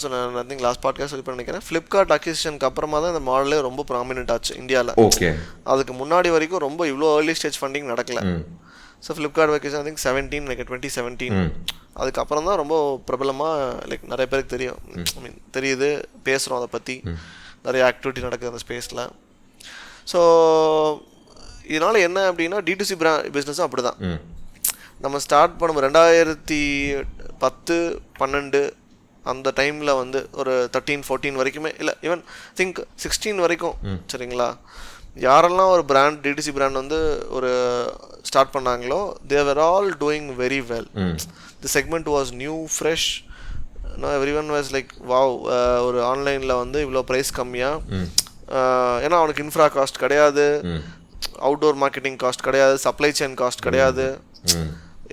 சொன்னேன், ஐ திங்க் லாஸ்ட் பாட்காஸ்ட் சொல்லி நினைக்கிறேன், ஃப்ளிப்கார்ட் அக்விசிஷனுக்கு அப்புறமா தான் இந்த மாடலே ரொம்ப ப்ராமினென்ட் ஆச்சு இந்தியாவில். ஓகே, அதுக்கு முன்னாடி வரைக்கும் ரொம்ப இவ்வளோ ஏர்லி ஸ்டேஜ் ஃபண்டிங் நடக்கல. So Flipkart acquisition I think 2017 அதுக்கப்புறம் தான் ரொம்ப பிரபலமாக லைக் நிறைய பேருக்கு தெரியும். ஐ மீன் தெரியுது, பேசுகிறோம் அதை பற்றி, நிறைய ஆக்டிவிட்டி நடக்குது அந்த ஸ்பேஸில். ஸோ இதனால் என்ன அப்படின்னா D2C பிஸ்னஸும் அப்படி தான். நம்ம ஸ்டார்ட் பண்ணும்போது 2010-12 அந்த டைமில் வந்து ஒரு 13-14 வரைக்குமே இல்லை, ஈவன் திங்க் 16 வரைக்கும் சரிங்களா, யாரெல்லாம் ஒரு பிராண்ட் D2C பிராண்ட் வந்து ஒரு ஸ்டார்ட் பண்ணாங்களோ they were all doing very well. The segment was new, fresh. everyone was like wow, ஒரு ஆன்லைனில் வந்து இவ்வளோ ப்ரைஸ் கம்மியாக, ஏன்னா அவனுக்கு இன்ஃப்ரா காஸ்ட் கிடையாது, அவுட்டோர் மார்க்கெட்டிங் காஸ்ட் கிடையாது, சப்ளை செயின் காஸ்ட் கிடையாது,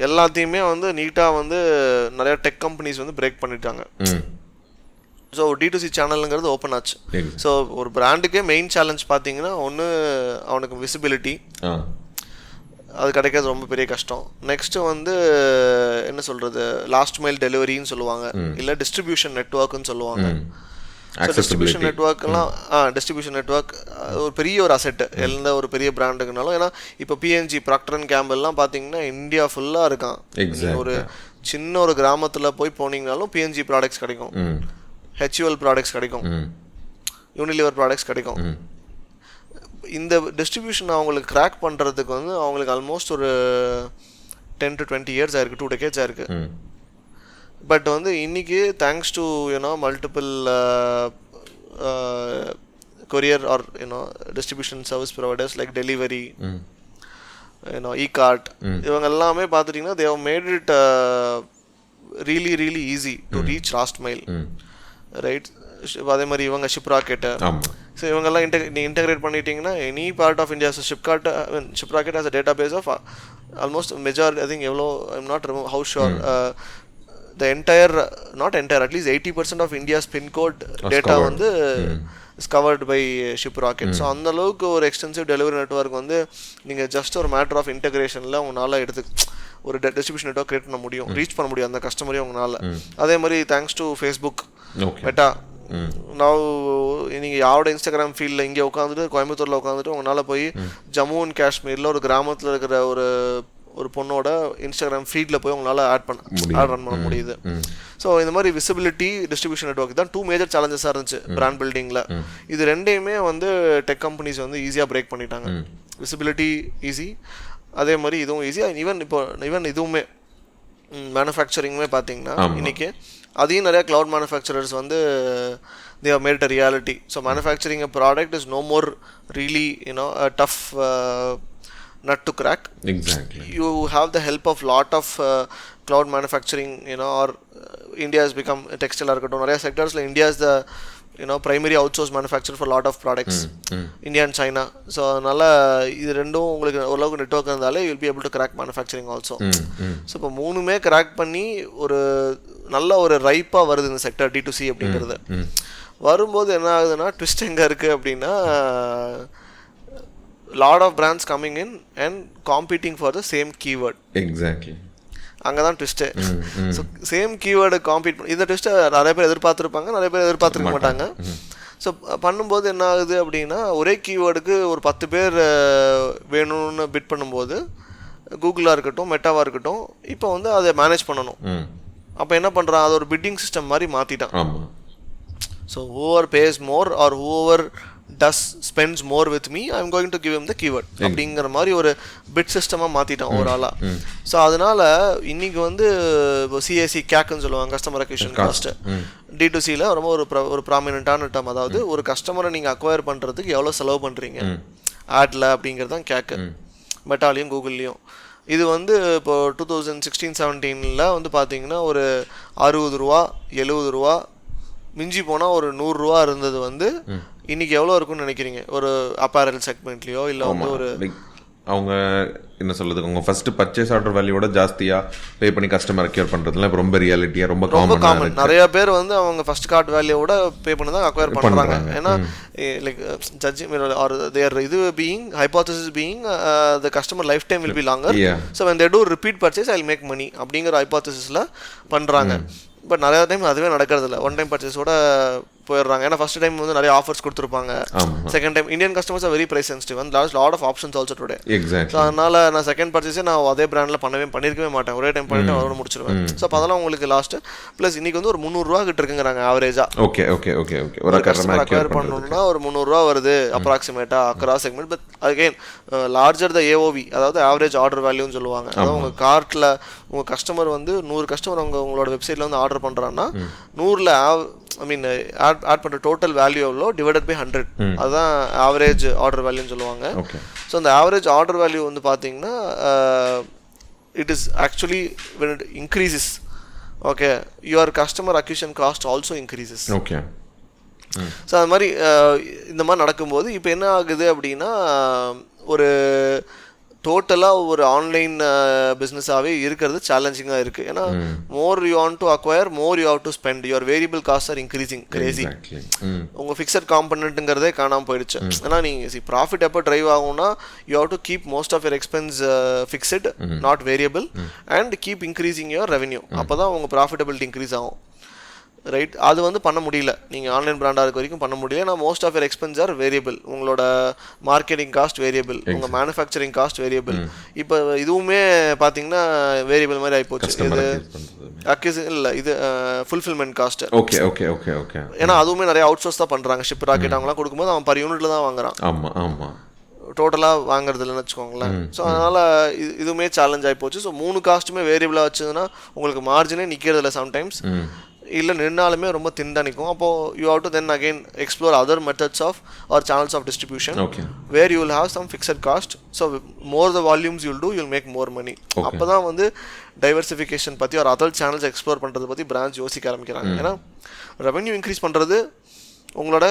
எல்லாத்தையுமே வந்து நீட்டாக வந்து நிறைய டெக் கம்பெனிஸ் வந்து பிரேக் பண்ணிட்டாங்க. ஸோ D2C சேனலுங்கிறது ஓப்பன் ஆச்சு. ஸோ ஒரு பிராண்டுக்கே மெயின் சேலஞ்ச் பார்த்தீங்கன்னா ஒன்று அவனுக்கு விசிபிலிட்டி, அது கிடைக்கிறது ரொம்ப பெரிய கஷ்டம். நெக்ஸ்ட்டு வந்து என்ன சொல்கிறது, லாஸ்ட் மைல் டெலிவரின்னு சொல்லுவாங்க, இல்லை டிஸ்ட்ரிபியூஷன் நெட்வொர்க்குன்னு சொல்லுவாங்க. டிஸ்ட்ரிபியூஷன் நெட்வொர்க்லாம் டிஸ்ட்ரிபியூஷன் நெட்வொர்க் ஒரு பெரிய ஒரு அசெட்டு எந்த ஒரு பெரிய பிராண்டுக்குனாலும். ஏன்னா இப்போ PNG Procter & Gambleலாம் பார்த்தீங்கன்னா இந்தியா ஃபுல்லாக இருக்கான். ஒரு சின்ன ஒரு கிராமத்தில் போய் போனீங்கனாலும் PNG ப்ராடக்ட்ஸ் கிடைக்கும், HUL ப்ராடக்ட்ஸ் கிடைக்கும், யூனிலிவர் ப்ராடக்ட்ஸ் கிடைக்கும். இந்த டிஸ்ட்ரிபியூஷன் அவங்களுக்கு கிராக் பண்ணுறதுக்கு வந்து அவங்களுக்கு ஆல்மோஸ்ட் ஒரு 10 to 20 years ஆயிருக்கு, 2 decades ஆயிருக்கு. பட் வந்து இன்னைக்கு thanks to multiple courier or distribution service providers like Delhivery, E-Cart, இவங்க எல்லாமே பார்த்துட்டிங்கன்னா they have made it really really easy to reach last mile, right? அதே மாதிரி இவங்க Shiprocket, ஸோ இவங்கெல்லாம் இன்டெகிரேட் பண்ணிட்டீங்கன்னா any part of India. So Shiprocket has a database of almost majority, I think எவ்வளோ, I'm not how sure, the entire, not entire, at least 80% of India's pin code data வந்து is covered by Shiprocket. So அந்த அளவுக்கு ஒரு extensive delivery network வந்து நீங்கள் just ஒரு matter of இன்டெகிரேஷனில் உங்களால் ஒரு டிஸ்ட்ரிபியூஷன் நெட்வொர்க் கிரியேட் பண்ண முடியும், ரீச் பண்ண முடியும் அந்த கஸ்டமரையும் உங்களால். அதே மாதிரி தேங்க்ஸ் டு ஃபேஸ்புக், மெட்டா, நான் நீங்கள் யாரோட இன்ஸ்டாகிராம் ஃபீல்டில் இங்கே உட்காந்துட்டு கோயம்புத்தூரில் உட்காந்துட்டு உங்களால் போய் ஜம்மு அண்ட் காஷ்மீரில் ஒரு கிராமத்தில் இருக்கிற ஒரு பொண்ணோட இன்ஸ்டாகிராம் ஃபீல்டில் போய் உங்களால் ஆட் ரன் பண்ண முடியுது. ஸோ இந்த மாதிரி விசிபிலிட்டி, டிஸ்ட்ரிபியூஷன் நெட்வொர்க் தான் 2 மேஜர் சேலஞ்சஸாக இருந்துச்சு பிராண்ட் பில்டிங்கில். இது ரெண்டையுமே வந்து டெக் கம்பெனிஸ் வந்து ஈஸியாக பிரேக் பண்ணிட்டாங்க. விசிபிலிட்டி ஈஸி, அதே மாதிரி இதுவும் ஈஸி. ஈவன் இதுவுமே மேனுஃபேக்சரிங்குமே பார்த்தீங்கன்னா இன்னைக்கு அதையும் நிறையா க்ளவுட் மேனுஃபேக்சரர்ஸ் வந்து they have made it a reality. So manufacturing a product is no more really a tough nut to crack. Exactly. You have the help of lot of cloud manufacturing, or India has become textile architecture, நிறைய செக்டர்ஸில் India is the primary outsource manufacturer for lot of products, India and China. So அதனால் இது ரெண்டும் உங்களுக்கு ஓரளவுக்கு network இருந்தாலே you'll be able to crack manufacturing also. So இப்போ 3மே crack பண்ணி ஒரு நல்ல ஒரு ரைப்பாக வருது இந்த செக்டர் D2C அப்படிங்கிறது. வரும்போது என்ன ஆகுதுன்னா ட்விஸ்ட் எங்கே இருக்குது அப்படின்னா, lot of brands coming in and competing for the same keyword. Exactly. அங்கே தான் twist. So same keyword compete பண்ணி இந்த ட்விஸ்ட்டை நிறைய பேர் எதிர்பார்த்துருப்பாங்க, நிறைய பேர் எதிர்பார்த்துருக்க மாட்டாங்க. ஸோ பண்ணும்போது என்ன ஆகுது அப்படின்னா, ஒரே கீவேர்டுக்கு ஒரு 10 பேர் வேணும்னு பிட் பண்ணும்போது கூகுளாக இருக்கட்டும், மெட்டாவாக இருக்கட்டும், இப்போ வந்து அதை மேனேஜ் பண்ணணும். அப்போ என்ன பண்ணுறான், அது ஒரு பிட்டிங் சிஸ்டம் மாதிரி மாற்றிட்டான். So whoever pays more or whoever spends more with me, I'm going to give him the keyword அப்படிங்கிற மாதிரி ஒரு பிட் சிஸ்டமாக மாற்றிட்டான் ஓவராலாக. ஸோ அதனால் இன்றைக்கி வந்து CAC கேக்குன்னு சொல்லுவாங்க, கஸ்டமர் அக்விசிஷன் காஸ்ட்டு. D2Cயில் ரொம்ப ஒரு ப்ராமினெண்ட்டான டேர்ம். அதாவது ஒரு கஸ்டமரை நீங்கள் அக்வயர் பண்ணுறதுக்கு எவ்வளோ செலவு பண்ணுறீங்க ஆடில் அப்படிங்கிறது தான் கேக்கு, மெட்டாலையும் கூகுள்லேயும். இது வந்து இப்போ 2016-17 வந்து பார்த்தீங்கன்னா ஒரு 60 ரூபா, 70 ரூபா, மிஞ்சி போனால் ஒரு 100 ரூபா இருந்தது வந்து இன்னைக்கு எவ்வளோ இருக்கும்னு நினைக்கிறீங்க? ஒரு அப்பேரல் செக்மெண்ட்லேயோ இல்லை வந்து ஒரு அவங்க என்ன சொல்றது, அவங்க ஃபர்ஸ்ட் பர்ச்சேஸ் ஆர்டர் வேல்யூவோட ஜாஸ்தியாக பே பண்ணி கஸ்டமர் அக்யூர் பண்ணுறதுல இப்போ ரொம்ப ரியாலிட்டியாக ரொம்ப காமன். நிறைய பேர் வந்து அவங்க ஃபர்ஸ்ட் கார்ட் வேல்யூவோட பே பண்ணி தான் அக்வயர் பண்ணுறாங்க. ஏன்னா லைக் ஜட்ஜிங் ஆர் தேர் இது being hypothesis being the customer life time will be longer. So when they do repeat purchase I'll make money அப்படிங்கிற ஹைபோதசிஸில் பண்ணுறாங்க. பட் நிறைய டைம் அதுவே நடக்கிறது இல்லை. ஒன் டைம் பர்ச்சேஸோட போயிடுறாங்க. ஏன்னா ஃபர்ஸ்ட் டைம் வந்து நிறைய ஆஃபர்ஸ் கொடுத்துருப்பாங்க. Second time Indian customers are very price sensitive and lot of options also today. Exactly. So அதனால நான் செகண்ட் பர்ச்சேஸே நான் அதே பிராண்டில் பண்ணியிருக்கவே மாட்டேன். ஒரே டைம் பண்ணிட்டு அதோட முடிச்சிருவேன். ஸோ அப்போ அதெல்லாம் உங்களுக்கு லாஸ்ட் ப்ளஸ் இன்னைக்கு வந்து ஒரு 300 ரூபா கிட்ட இருக்குங்கிறாங்க ஆவரேஜாக. ஓகே ஓகே ஓகே ஓகே ஒரு கஸ்டமர் அக்வயர் பண்ணணும்னா ஒரு 300 ரூபா வருது அப்ராக்சிமேட்டா across segment. But again larger the AOV, அதாவது ஆவரேஜ் ஆர்டர் வேல்யூன்னு சொல்லுவாங்க. அதாவது உங்கள் கார்ட்டில் உங்கள் கஸ்டமர் வந்து 100 கஸ்டமர் உங்களோட வெப்சைட்டில் வந்து ஆர்டர் பண்ணுறாங்கன்னா 100ல் ஆட் பண்ணுற டோட்டல் வேல்யூ எவ்வளோ டிவைடட் பை 100, அதுதான் ஆவரேஜ் ஆர்டர் வேல்யூன்னு சொல்லுவாங்க. ஸோ அந்த ஆவரேஜ் ஆர்டர் வேல்யூ வந்து பார்த்தீங்கன்னா it is actually when it increases, okay, your customer acquisition cost also increases. Okay. So அது மாதிரி இந்த மாதிரி நடக்கும்போது இப்போ என்ன ஆகுது அப்படின்னா ஒரு டோட்டலாக ஒரு ஆன்லைன் பிஸ்னஸாகவே இருக்கிறது சேலஞ்சிங்காக இருக்குது. ஏன்னா more you want to acquire more you have to spend, your variable cost are increasing crazy. உங்கள் ஃபிக்ஸட் காம்பனண்ட்டுங்கிறதே காணாமல் போயிடுச்சு. ஏன்னா நீங்கள் ப்ராஃபிட் எப்போ ட்ரைவ் ஆகும்னா you have to keep most of your expense fixed not variable and keep increasing your revenue. அப்போ தான் உங்கள் ப்ராஃபிட்டபிலிட்டி இன்க்ரீஸ் ஆகும். ரைட், அது வந்து பண்ண முடியல. நீங்கள் ஆன்லைன் பிராண்டாக இருக்க வரைக்கும் பண்ண முடியல. ஏன்னா most of your expense are variable. உங்களோட மார்க்கெட்டிங் காஸ்ட் வேரியபிள், உங்கள் மேனுஃபேக்சரிங் காஸ்ட் வேரியபிள். இப்போ இதுவுமே பார்த்தீங்கன்னா வேரியபிள் மாதிரி ஆகிப்போச்சு. இது அக்யூசிஷன் இல்லை, இது fulfilment cost. Okay okay okay okay. ஏன்னா அதுவுமே நிறைய அவுட் சோர்ஸ் தான் பண்ணுறாங்க. ஷிப் ராக்கெட் அவங்களாம் கொடுக்கும்போது அவன் பர் யூனிட்ல தான் வாங்குறான். ஆமாம் ஆமாம், டோட்டலாக வாங்குறது இல்லைன்னு வச்சுக்கோங்களேன். ஸோ அதனால் இதுவுமே சேலஞ்ச் ஆகி போச்சு. ஸோ 3 காஸ்ட்டுமே வேரியபிளாக வச்சதுன்னா உங்களுக்கு மார்ஜினே நிற்கிறது இல்லை சம்டைம்ஸ். இல்லை நின்னாலுமே ரொம்ப திண்டா நிற்கும். அப்போது you have to then again explore other methods of or channels of distribution where you will have some fixed cost. So more the volumes you'll do you'll make more money. அப்போ தான் வந்து diversification பற்றி ஒரு other channels explore பண்ணுறதை பற்றி branch யோசிக்க ஆரம்பிக்கிறாங்க. ஏன்னா ரெவன்யூ இன்க்ரீஸ் பண்ணுறது உங்களோட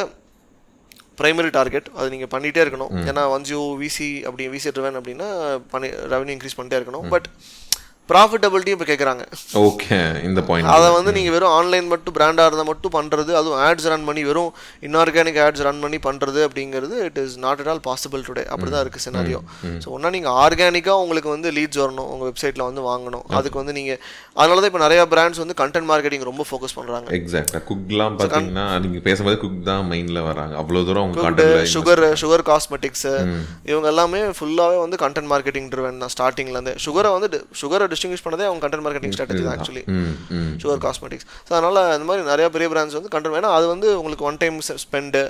ப்ரைமரி டார்கெட். அது நீங்கள் பண்ணிகிட்டே இருக்கணும். ஏன்னா ஒன்ஸ் யூ விசி ட்ரிவன் அப்படின்னா ரெவன்யூ இன்க்ரீஸ் பண்ணிட்டே இருக்கணும். பட் ப்ராஃபிட்டபிலிட்டியும் இப்போ கேட்குறாங்க. ஓகே, இந்த பாயிண்ட் அதை வந்து நீங்கள் வெறும் ஆன்லைன் மட்டும் பிராண்டாக இருந்தால் மட்டும் பண்ணுறது, அதுவும் ஆட்ஸ் ரன் பண்ணி வெறும் இன்ஆர்கானிக் ஆட்ஸ் ரன் பண்ணி பண்ணுறது அப்படிங்கிறது it is not at all possible today. அப்படி தான் இருக்குது சினாரியோ. ஸோ ஒன்றா நீங்கள் ஆர்கானிக்காக உங்களுக்கு வந்து லீட்ஸ் வரணும், உங்கள் வெப்சைட்டில் வந்து வாங்கணும். அதுக்கு வந்து நீங்கள் அதனால தான் இப்போ நிறையா பிராண்ட்ஸ் வந்து கண்டென்ட் மார்க்கெட்டிங் ரொம்ப ஃபோக்கஸ் பண்ணுறாங்க. எக்ஸாக்டாக குக்லாம் பார்த்தீங்கன்னா நீங்கள் பேசும்போது குக் தான் மைண்டில் வராங்க. அவ்வளோ தூரம் அவங்க சுகர் காஸ்மெட்டிக்ஸ் இவங்க எல்லாமே ஃபுல்லாகவே வந்து கண்டென்ட் மார்க்கெட்டிங் ட்ரிவன் தான் ஸ்டார்டிங்லேருந்து. சுகரை டிஸ்டிங்விஷ் பண்ணதே அவங்க கண்டென்ட் மார்க்கெட்டிங் ஸ்ட்ராட்டஜி தான் ஆக்சுவலி சுகர் காஸ்மெட்டிக்ஸ். ஸோ அதனால் இந்த மாதிரி நிறைய பெரிய பிராண்ட்ஸ் வந்து கண்டென்ட் வேணும். அது வந்து உங்களுக்கு ஒன் டைம் ஸ்பெண்டு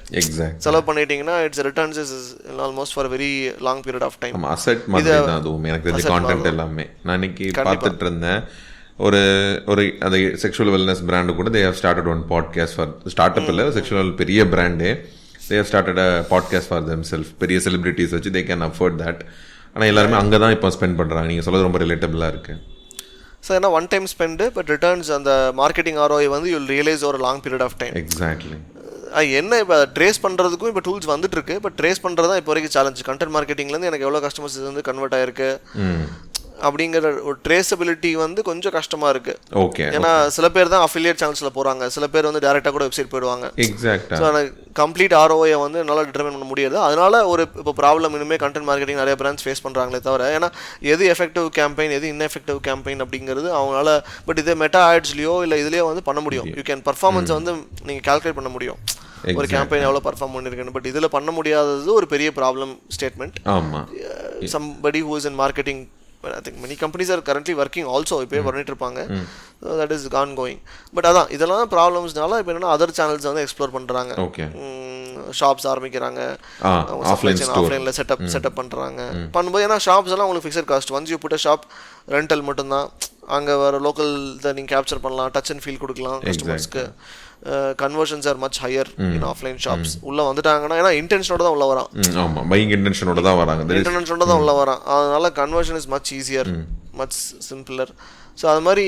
செலவு பண்ணிட்டீங்கன்னா it's returns is almost for very long period of time. Asset மாதிரி தான் அதுவும். எனக்கு தெரிஞ்ச கான்டென்ட் எல்லாமே நான் இன்னைக்கு பார்த்துட்டு இருந்தேன். ஒரு அந்த செக்ஷுவல் வெல்னஸ் பிராண்டு கூட they have started one podcast for startup. இல்லை, செக்ஷுவல் பெரிய பிராண்டே they have started a podcast for them self. பெரிய செலிபிரிட்டிஸ் வச்சு தே கேன் அஃபோர்ட் தட். ஆனால் எல்லாருமே அங்கே தான் இப்போ ஸ்பெண்ட் பண்ணுறாங்க. நீங்கள் சொல்கிறது ரொம்ப ரிலேட்டபிளாக இருக்குது. ஸோ ஏன்னா one time spend but returns அந்த மார்க்கெட்டிங் ROI வந்து யூ வில் ரியலைஸ் ஒரு long period of time. Exactly. என்ன இப்போ ட்ரேஸ் பண்ணுறதுக்கும் இப்போ டூல்ஸ் வந்துட்டு இருக்கு. பட் ட்ரேஸ் பண்ணுறது தான் இப்போ வரைக்கும் சேலஞ்ச். கண்டென்ட் மார்க்கெட்டிங்லேருந்து எனக்கு எவ்வளோ கஸ்டமர்ஸ் வந்து கன்வெர்ட் ஆயிருக்கு அப்படிங்கிற ஒரு ட்ரேசபிலிட்டி வந்து கொஞ்சம் கஷ்டமாக இருக்குது. ஓகே, ஏன்னா சில பேர் தான் அஃபிலியேட் சேனல்ஸில் போகிறாங்க, சில பேர் வந்து டேரெக்டாக கூட வெப்சைட் போயிடுவாங்க. எக்ஸாக்டாக. ஸோ எனக்கு கம்ப்ளீட் ROI வந்து என்னால் டிட்டர்மைன் பண்ண முடியாது. அதனால ஒரு இப்போ ப்ராப்ளம் இனிமேல் கண்டென்ட் மார்க்கெட்டிங் நிறைய பிராண்ட்ஸ் ஃபேஸ் பண்ணுறாங்களே தவிர, ஏன்னா எது எஃபெக்டிவ் கேம்பெயின் எது இன்எஃபெக்டிவ் கேம்பெயின் அப்படிங்கிறது அவங்களால பட் இதே மெட்டா ஆட்ஸ்லையோ இல்லை இதுலேயோ வந்து பண்ண முடியும். யூ கேன் பர்ஃபார்மன்ஸை வந்து நீங்கள் கால்குலேட் பண்ண முடியும், ஒரு கேம்பெயின் எவ்வளோ பர்ஃபார்ம் பண்ணியிருக்கேன்னு. பட் இதில் பண்ண முடியாதது ஒரு பெரிய ப்ராப்ளம் ஸ்டேட்மெண்ட். ஆமாம். somebody who is in marketing, I think many companies are currently working also இப்போ பண்ணிட்டு இருப்பாங்க. that is gone going. But அதான் இதெல்லாம் ப்ராப்ளம்ஸ்னால இப்போ என்னன்னா அதர் சேனல்ஸ் வந்து எக்ஸ்ப்ளோர் பண்ணுறாங்க. ஷாப்ஸ் ஆரம்பிக்கிறாங்க, ஆஃப்லைனில் செட்டப் பண்ணுறாங்க. பண்ணும்போது ஏன்னா ஷாப்ஸ் எல்லாம் உங்களுக்கு fixed cost. Once you put a shop rental மட்டும்தான். அங்கே வர லோக்கல் இதை நீங்கள் கேப்சர் பண்ணலாம், டச் அண்ட் ஃபீல் கொடுக்கலாம் கஸ்டமர்ஸ்க்கு. Conversions are much higher in offline shops. உள்ள வந்துட்டாங்கன்னா ஏன்னா இன்டென்ஷனோட தான் உள்ள வரான். ஆமாம், பையிங் இன்டென்ஷனோட தான் வராங்க. இன்டென்ஷனோட தான் உள்ள வரான். அதனால conversion is much easier, much simpler. So அது மாதிரி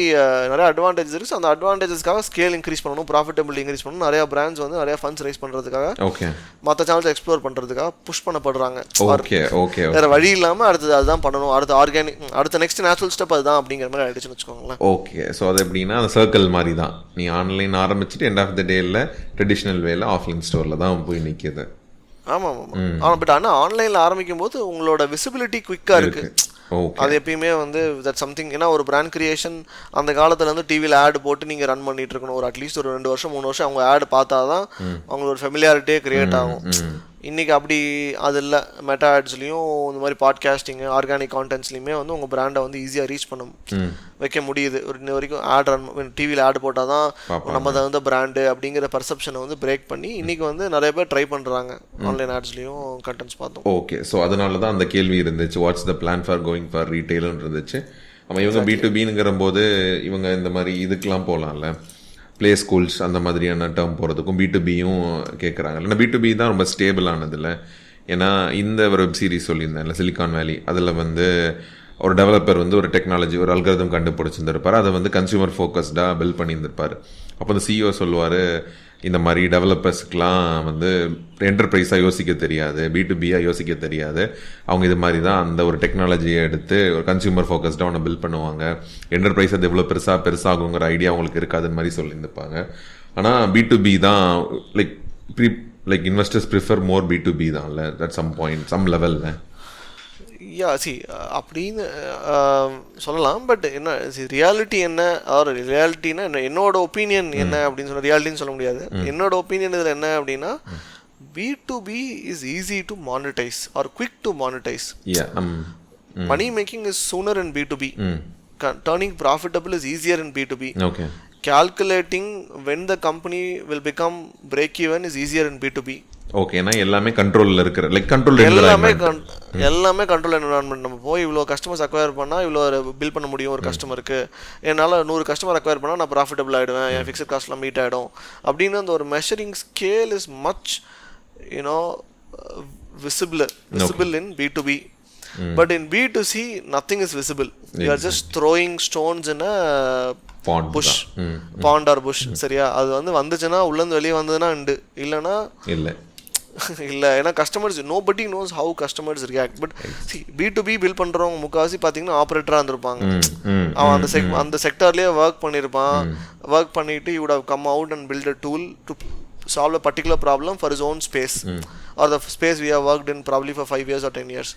நிறைய அட்வான்டேஜஸ் இருக்குது. ஸோ அந்த அட்வான்டேஜஸ்க்காக ஸ்கேல் இன்க்ரீஸ் பண்ணணும், ப்ராஃபிட்டபிலிட்டி இன்க்ரீஸ் பண்ணணும், நிறையா பிராண்ட்ஸ் வந்து நிறையா ஃபண்ட்ஸ் ரைஸ் பண்ணுறதுக்காக, ஓகே, மற்ற சேனல்ஸ் எக்ஸ்ப்ளோர் பண்ணுறதுக்காக புஷ் பண்ணப்படுறாங்க. ஓகே ஓகே, வேறு வழி இல்லாமல் அடுத்தது அதுதான் பண்ணணும், அடுத்த நெக்ஸ்ட் நேச்சுரல் ஸ்டெப் அதுதான் அப்படிங்கிற மாதிரி ஆயிடுச்சுன்னு வச்சுக்கோங்களேன். ஓகே. ஸோ அது எப்படின்னா அந்த சர்க்கிள் மாதிரி தான், நீ ஆன்லைன் ஆரம்பிச்சுட்டு எண்ட் ஆஃப் த டேயில் ட்ரெடிஷ்னல் வேல ஆஃப்லைன் ஸ்டோரில் தான் போய் நிற்கிது. ஆமாம் ஆமாம். பட் ஆனால் ஆன்லைனில் ஆரம்பிக்கும் போது உங்களோட விசிபிலிட்டி குயிக்காக இருக்குது. அது எப்பயுமே வந்து தட் சம்திங். ஏன்னா ஒரு பிராண்ட் கிரியேஷன் அந்த காலத்தில் வந்து டிவியில் ஆட் போட்டு நீங்கள் ரன் பண்ணிட்டு இருக்கணும். ஒரு அட்லீஸ்ட் ஒரு 2 வருஷம் 3 வருஷம் அவங்க ஆட் பார்த்தா தான் அவங்களோட ஃபெமிலியாரிட்டியே கிரியேட் ஆகும். இன்றைக்கி அப்படி அது இல்லை. மெட்டா ஆட்ஸ்லேயும் இந்த மாதிரி பாட்காஸ்டிங்கு, ஆர்கானிக் கான்டென்ட்ஸ்லையுமே வந்து உங்கள் பிராண்டை வந்து ஈஸியாக ரீச் பண்ண வைக்க முடியுது. இன்ன வரைக்கும் ஆட் ரன் டிவியில் ஆட் போட்டால் தான் நம்ம தான் வந்து பிராண்டு அப்படிங்கிற பர்செப்ஷனை வந்து பிரேக் பண்ணி இன்றைக்கி வந்து நிறைய பேர் ட்ரை பண்ணுறாங்க ஆன்லைன் ஆட்ஸ்லேயும் கண்டென்ட்ஸ் பார்த்தோம். ஓகே. ஸோ அதனால தான் அந்த கேள்வி இருந்துச்சு, what's the plan for going for ரீட்டெயில்னு இருந்துச்சு. நம்ம இவங்க B2Bங்கிற போது இவங்க இந்த மாதிரி இதுக்கெலாம் போகலாம்ல, ப்ளே ஸ்கூல்ஸ் அந்த மாதிரியான டேர்ம் போகிறதுக்கும் B2Bயும் கேட்குறாங்க. இல்லைன்னா B2B தான் ரொம்ப ஸ்டேபிளானதில்ல. ஏன்னா இந்த ஒரு வெப் சீரிஸ் சொல்லியிருந்தேன் சிலிகான் வேலி, அதில் வந்து ஒரு டெவலப்பர் வந்து ஒரு டெக்னாலஜி ஒரு அல்காரிதம் கண்டுபிடிச்சிருந்திருப்பார், அதை வந்து கன்சியூமர் ஃபோக்கஸ்டாக பில்ட் பண்ணியிருந்திருப்பார். அப்போ அந்த CEO சொல்லுவார், இந்த மாதிரி டெவலப்பர்ஸ்க்கெலாம் வந்து என்டர்பிரைஸாக யோசிக்க தெரியாது, B2Bயாக யோசிக்க தெரியாது, அவங்க இது மாதிரி தான் அந்த ஒரு டெக்னாலஜியை எடுத்து ஒரு கன்சியூமர் ஃபோக்கஸ்டாக ஒன்று பில்ட் பண்ணுவாங்க, என்டர்பிரைஸ் அது எவ்வளோ பெருசாகுங்கிற ஐடியா அவங்களுக்கு இருக்காதுன்னு மாதிரி சொல்லியிருந்துப்பாங்க. ஆனால் B2B தான் லைக் இன்வெஸ்டர்ஸ் ப்ரிஃபர் மோர் B2B தான் இல்லை, அட் சம் பாயிண்ட் சம் லெவலில். அப்படின்னு சொல்லலாம். பட் என்ன ரியாலிட்டி என்ன, ஆர் ரியாலிட்டினா என்னோட ஒப்பீனியன் என்ன அப்படின்னு சொன்ன ரியாலிட்டின்னு சொல்ல முடியாது. என்னோட ஒப்பீனியன் இதில் என்ன அப்படின்னா, B2B is easy to monetise or quick to monetise. Money making is sooner in B2B. Turning profitable is easier in B2B. Okay. Calculating when the company will become break even is easier in B2B. Okay. ஏன்னா எல்லாமே கண்ட்ரோலில் இருக்கிற control எல்லாமே control environment. நம்ம போய் இவ்வளோ customers acquire பண்ணால் இவ்வளோ பில் பண்ண முடியும் ஒரு கஸ்டமருக்கு, என்னால் 100 கஸ்டமர் அக்வயர் பண்ணால் நான் ப்ராஃபிட்டபிள் ஆகிடுவேன், என் ஃபிக்ஸட் காஸ்ட்லாம் மீட் ஆகிடும் அப்படின்னு அந்த ஒரு measuring scale is much visible in B2B. But in B2C nothing is visible. You are just throwing stones in a pond or bush. சரியா? அது வந்து வந்துச்சுன்னா உள்ளேருந்து வெளியே வந்ததுன்னா உண்டு, இல்லைன்னா இல்லை. ஏன்னா customers nobody knows how customers react. But B2B bill பண்ணுறவங்க முக்கால்வாசி பார்த்தீங்கன்னா ஆப்ரேட்டராக இருந்திருப்பாங்க. அவன் அந்த செக்டார்லேயே ஒர்க் பண்ணியிருப்பான். ஒர்க் பண்ணிட்டு he would have come out and build a tool to solve a particular problem for his own space or the space we have worked in probably for 5 years or 10 years.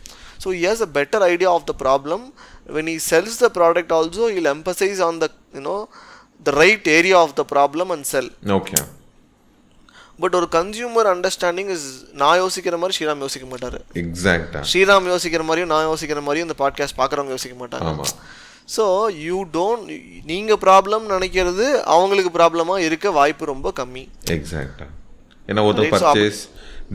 So he has a better idea of the problem. When he sells the product also, he'll emphasize on the the right area of the problem and sell. Okay. But ஒரு consumer understanding is, நான் யோசிக்கிற மாதிரி ஸ்ரீராம் யோசிக்க மாட்டாரு. எக்ஸாக்டா. ஸ்ரீராம் யோசிக்கிற மாதிரியும் நான் யோசிக்கிற மாதிரியும் இந்த பாட்காஸ்ட் பார்க்குறவங்க யோசிக்க மாட்டாங்க. ஸோ நீங்கள் ப்ராப்ளம் நினைக்கிறது அவங்களுக்கு ப்ராப்ளமாக இருக்க வாய்ப்பு ரொம்ப கம்மி. எக்ஸாக்டா. ஏன்னா ஒரு பர்ச்சேஸ்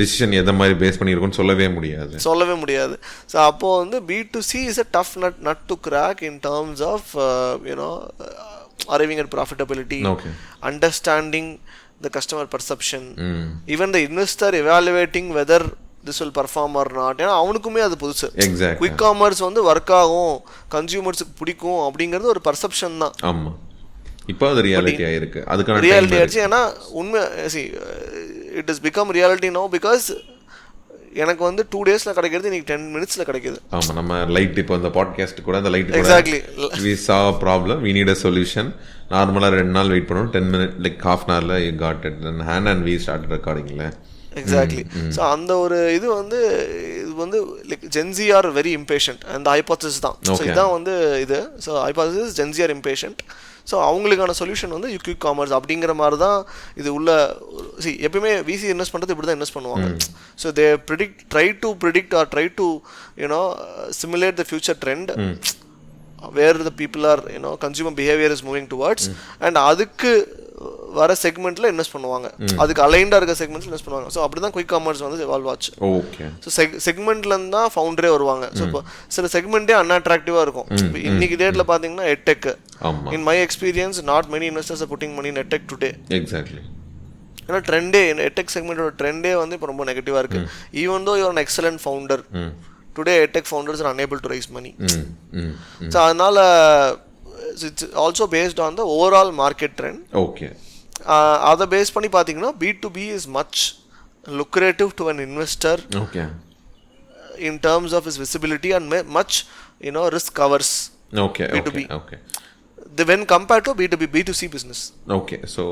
டிசிஷன் எதை மாதிரி பேஸ் பண்ணியிருக்குன்னு சொல்லவே முடியாது. ஸோ அப்போது வந்து B2C is a tough nut to crack in terms of arriving at profitability, understanding the customer perception, even the investor evaluating whether this will perform or not. ஏன்னா அவனுக்குமே அது புதுசு. Quick commerce வந்து work ஆகும், கன்சியூமர்ஸுக்கு பிடிக்கும் அப்படிங்கிறது ஒரு பர்செப்ஷன் தான். ஆமாம், இப்போ அது ரியாலிட்டி ஆயிருக்கு. அதுக்கான ரியாலிட்டி ஆயிடுச்சு. ஏன்னா உண்மை it is become reality no. Because எனக்கு வந்து 2 daysல கிடைக்கிறது இன்னைக்கு 10 minutesல கிடைக்குது. ஆமாம், நம்ம லைட் இப்போ இந்த பாட்காஸ்ட் கூட அந்த light exactly we saw a problem, we need a solution. நார்மலாக 2 நாள் வெயிட் பண்ணணும், 10 minutes like half an hourல you got it in hand and we started recording. Exactly. So அந்த ஒரு இது வந்து like Gen Z are very impatient. அந்த hypothesis தான். ஸோ இதுதான் வந்து இது. So hypothesis Gen Z are impatient. So அவங்களுக்கான சொல்யூஷன் வந்து குயிக் காமர்ஸ் அப்படிங்கிற மாதிரி தான் இது உள்ள. எப்பயுமே VC இன்வெஸ்ட் பண்ணுறது இப்படி தான் இன்வெஸ்ட் பண்ணுவாங்க. So they try to predict or try to simulate the future trend where the people are consumer behavior is moving towards, and அதுக்கு வர செக்மெண்ட்ல இன்வெஸ்ட் பண்ணுவாங்க, அதுக்கு அலைன்டா இருக்க செக்மெண்ட்ல இன்வெஸ்ட் பண்ணுவாங்க. ஸோ அப்படிதான் குயிக் காமர்ஸ் வந்து எவால்வ் ஆச்சு. ஓகே. ஸோ செக்மெண்ட்ல இருந்து தான் ஃபவுண்டரே வருவாங்க. ஸோ இப்போ சில செக்மெண்ட்டே அன்அட்ராக்டிவா இருக்கும். இன்னைக்கு டேட்ல பாத்தீங்கன்னா edtech, in my experience not many investors are putting money in edtech today. Exactly. ஏன்னா ட்ரெண்டே எட்டெக் செக்மெண்டோட ட்ரெண்டே வந்து இப்போ ரொம்ப நெகட்டிவா இருக்கு. Even though you are an excellent founder, today tech founders are unable to raise money. So அதனால it's also based on the overall market trend. Okay. அதை base பண்ணி பார்த்தீங்கன்னா B2B is much lucrative to an investor. Okay. In terms of his visibility and much risk covers. Okay. B2B. Okay. When compared to B2C business. Okay. So